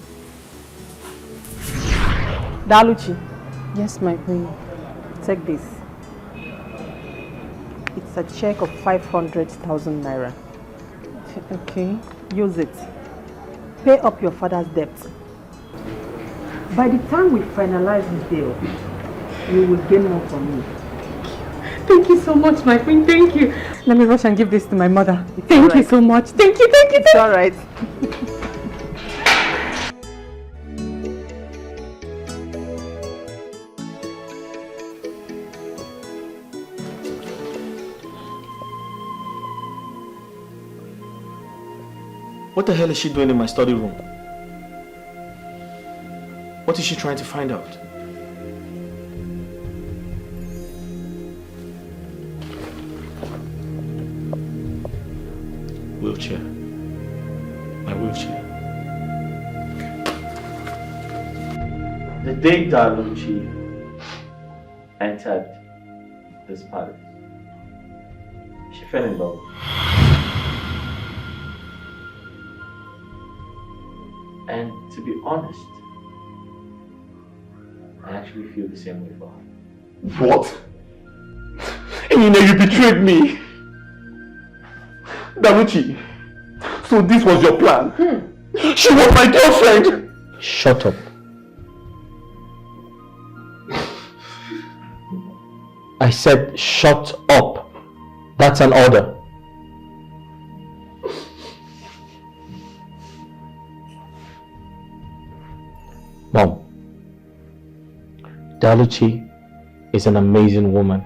Daluchi. Yes, my queen. Take this. It's a check of 500,000 naira. Okay. Use it. Pay up your father's debt. By the time we finalize this deal, you will gain more from me. Thank you so much, my queen. Thank you. Let me rush and give this to my mother. Thank you so much. Thank you. It's all right. What the hell is she doing in my study room? What is she trying to find out? Wheelchair. My wheelchair. The day Daluchi entered this palace, she fell in love. And to be honest, I actually feel the same way for her. What? And you know you betrayed me. Daluchi, so this was your plan? She was my girlfriend! Shut up. I said shut up. That's an order. Mom, Daluchi is an amazing woman.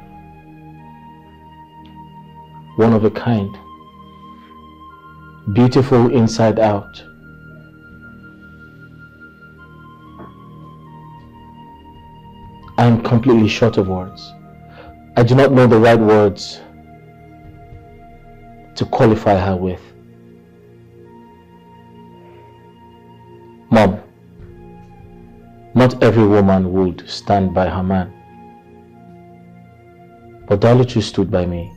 One of a kind. Beautiful inside out. I am completely short of words. I do not know the right words to qualify her with. Mom, not every woman would stand by her man. But Daluchi stood by me.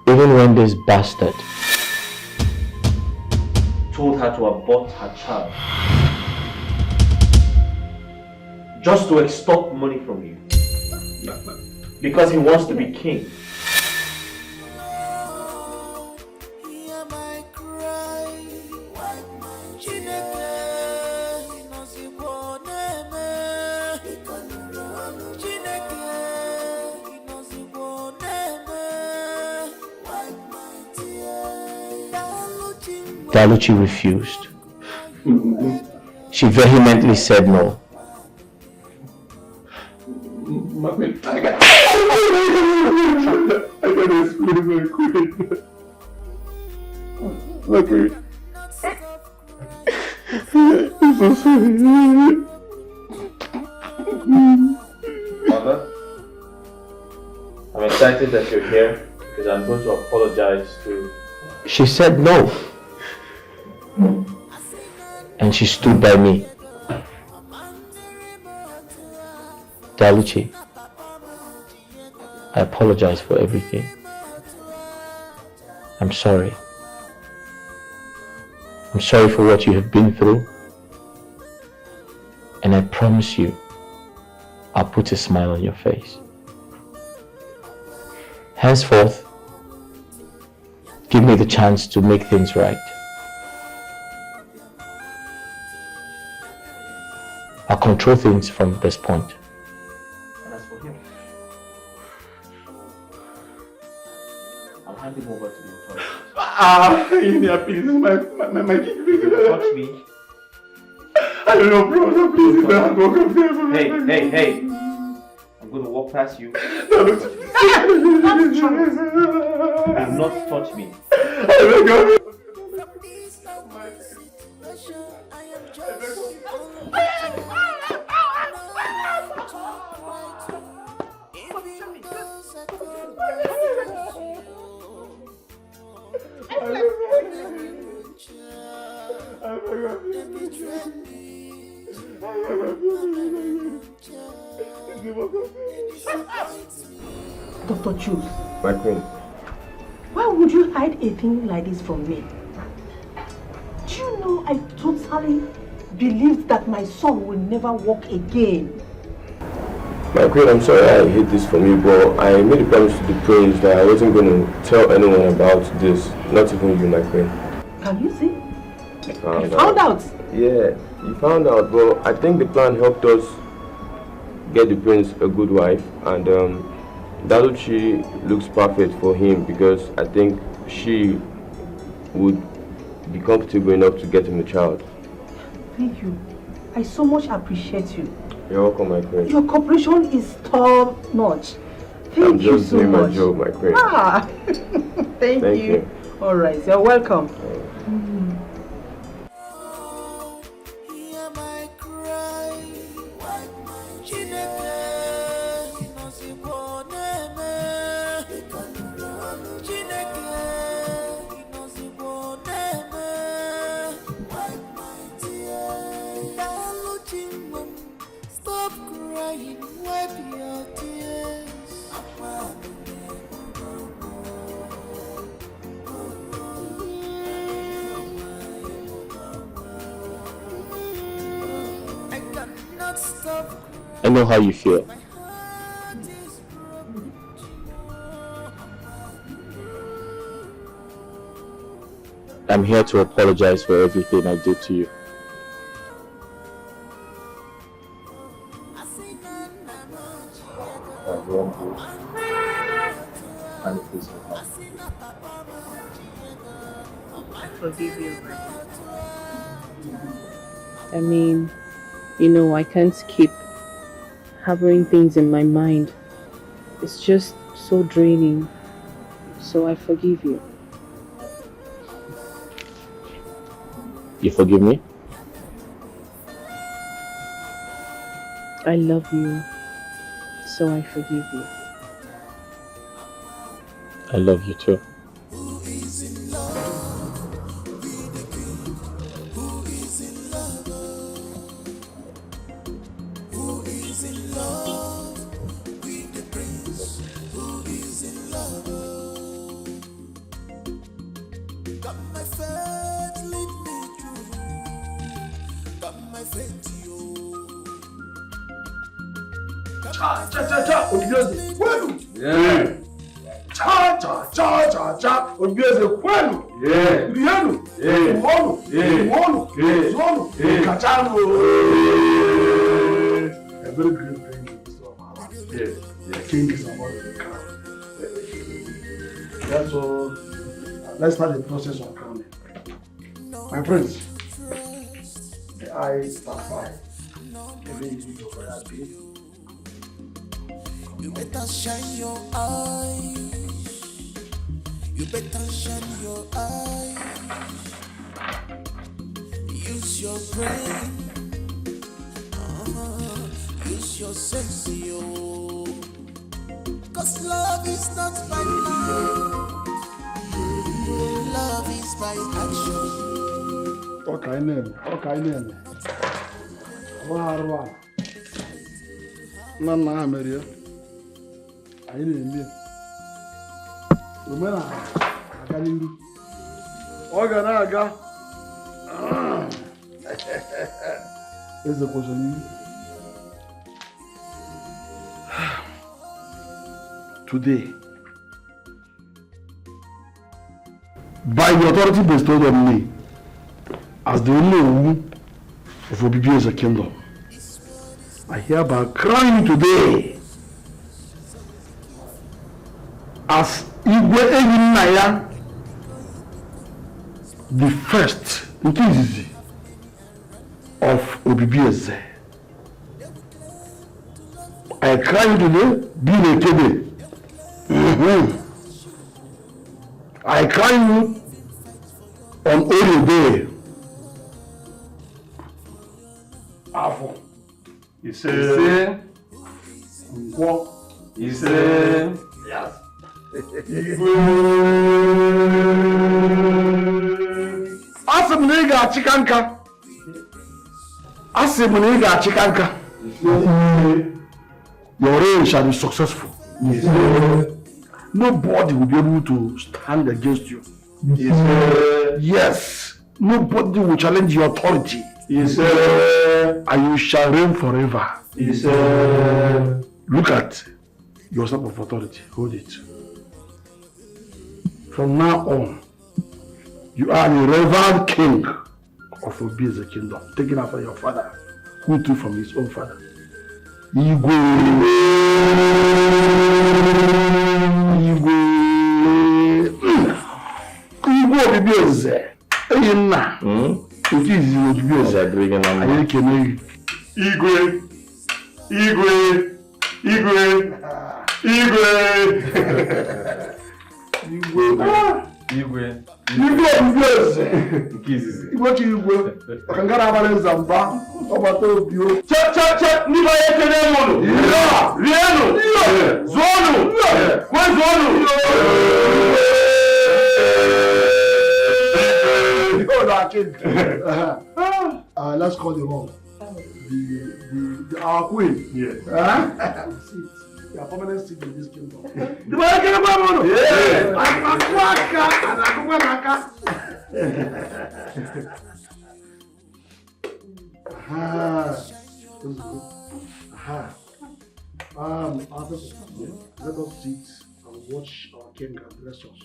Even when this bastard told her to abort her child just to extort money from you because he wants to be king. Daluchi refused. She vehemently said no. I gotta explain very quick. Okay. I'm so sorry. Mother, I'm excited that you're here because I'm going to apologize to... She said no. And she stood by me. Daluchi, I apologize for everything. I'm sorry. I'm sorry for what you have been through. And I promise you, I'll put a smile on your face. Henceforth, give me the chance to make things right. I'll control things from this point. And as for him, I'll hand him over to the authorities. India, please, my kid, please. Touch me. I don't know, brother, please. Don't walk up there. Hey. I'm going to walk past you. Do not touch me. Dr. Chus, My queen. why would you hide a thing like this from me? Do you know I totally believed that my son will never walk again? My queen, I'm sorry I hid this from you, but I made a promise to the prince that I wasn't going to tell anyone about this, not even you, my queen. Can you see? I found out. Yeah, you found out, but I think the plan helped us get the prince a good wife, and Daluchi looks perfect for him because I think she would be comfortable enough to get him a child. Thank you. I so much appreciate you. You're welcome, my queen. Your cooperation is top notch. I'm Thank you just so doing much. my job, my queen. Ah, thank you. All right, you're welcome. I know how you feel. I'm here to apologize for everything I did to you. I forgive you. I mean, I can't keep harboring things in my mind. It's just so draining. So I forgive you. You forgive me? I love you. So I forgive you. I love you too. Obieze kwenu. Rienu. Umono. Zonu. Kachano. A very great thing is about our life. The king is about to come. That's all. Let's start the process of crowning. My friends, the eyes are fine. Even if you go happy. You better shine your eyes. You better shine your eyes. Use your brain. Use your sense, yo. Cause love is not by mind. Love is by action. Okay, name. Wow. Nana Maria. I didn't Umena agalindu. Oga na aga. Eze kwosoni. Today, by the authority bestowed on me as the only woman of Obibi as a kingdom, I hereby crown you today as Igwe Naya, the first Nkizizi of Obibieze. I crown you today, being a Kebe. I crown you on Ori Day. Afo. Ise. Nkwo. Ise. Yes. Asem na ị ga-achịka nka. Asem na ị ga-achịka nka. Your reign shall be successful. Nobody will be able to stand against you. Yes. Nobody will challenge your authority. And you shall reign forever. Look at your step of authority. Hold it. From now on, you are the revered king of Obieze kingdom, taken after your father, who took from his own father. Igwe Obieze. Eyina. Ikizi Obieze. Aye kene. Igwe. Obieze. Igwe. Akangara abale zamba. Obato obio. Che. Niba yekene mono. Rieno. Zonu. Kwa zonu. Let's call the home. Our queen. Yes. You are permanent seat in this kingdom. The boy can have yeah. Let us sit and watch our king bless us.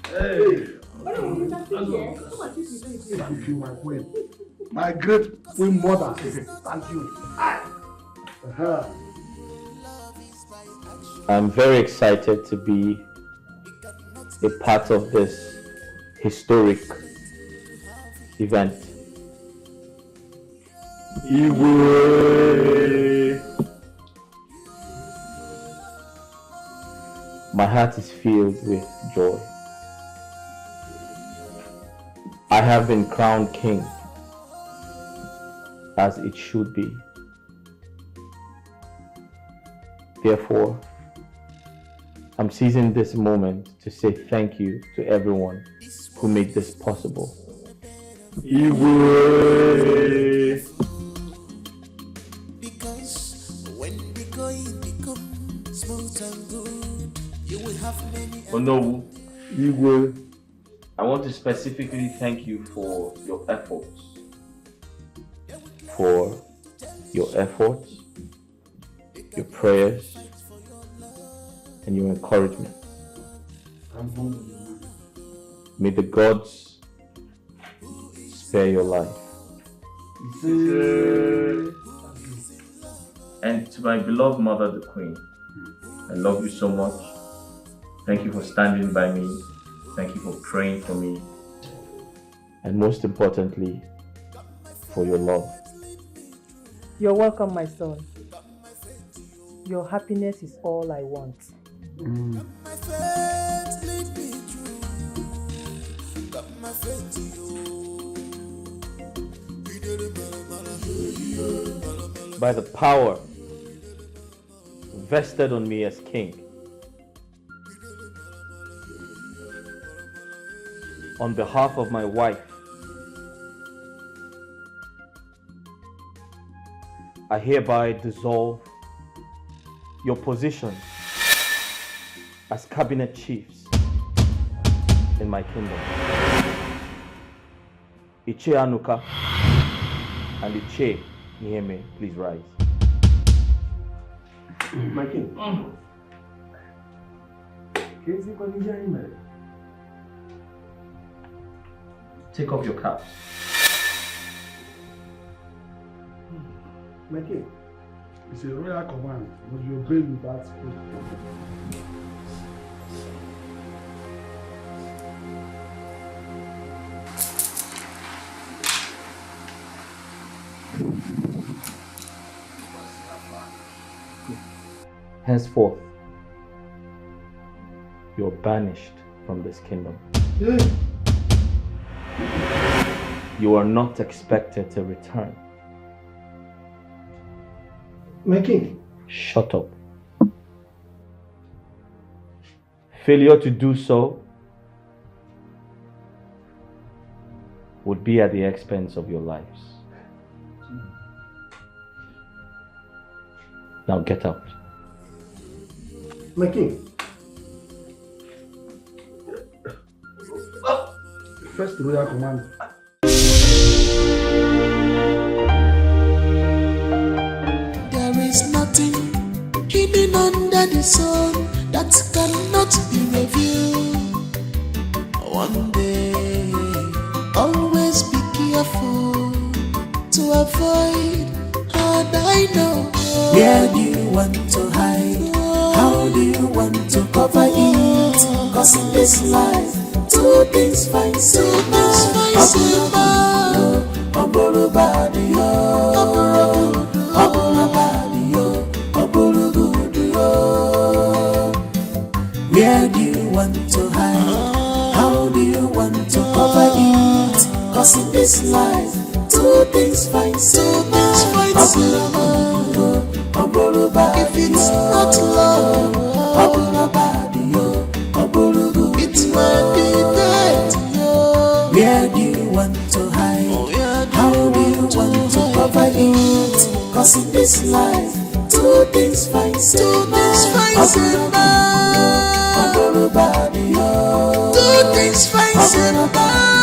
Hey! Thank you, my queen. My great queen mother. Thank you. I'm very excited to be a part of this historic event. My heart is filled with joy. I have been crowned king, as it should be. Therefore, I'm seizing this moment to say thank you to everyone who made this possible. Because when the going becomes smooth and good, you will have many. Onowu, I want to specifically thank you for your efforts. Your prayers, and your encouragement. May the gods spare your life. And to my beloved mother, the Queen, I love you so much. Thank you for standing by me. Thank you for praying for me. And most importantly, for your love. You're welcome, my son. Your happiness is all I want. My friends lead me through. Got my friend to you. By the power vested on me as king, on behalf of my wife, I hereby dissolve your position as cabinet chiefs in my kingdom. Iche Anuka and Iche Niheme, please rise. My king. Take off your caps. My king, it's a royal command. Must you obey without Henceforth, you're banished from this kingdom. You are not expected to return. My king. Shut up. Failure to do so would be at the expense of your lives. Now get out. My king. First royal command. There is nothing hidden under the sun that cannot be revealed. One day, always be careful to avoid hard I know. Where do you want to hide? How do you want to cover it? Cause in this life, two things find so much. Where do you want to hide? How do you want to cover it? Cause in this life, two things find so much. If it's not love, it might be that. Where do you want to hide? How do you want to cover it? Cause in this life, two things find so much. Two things find so much.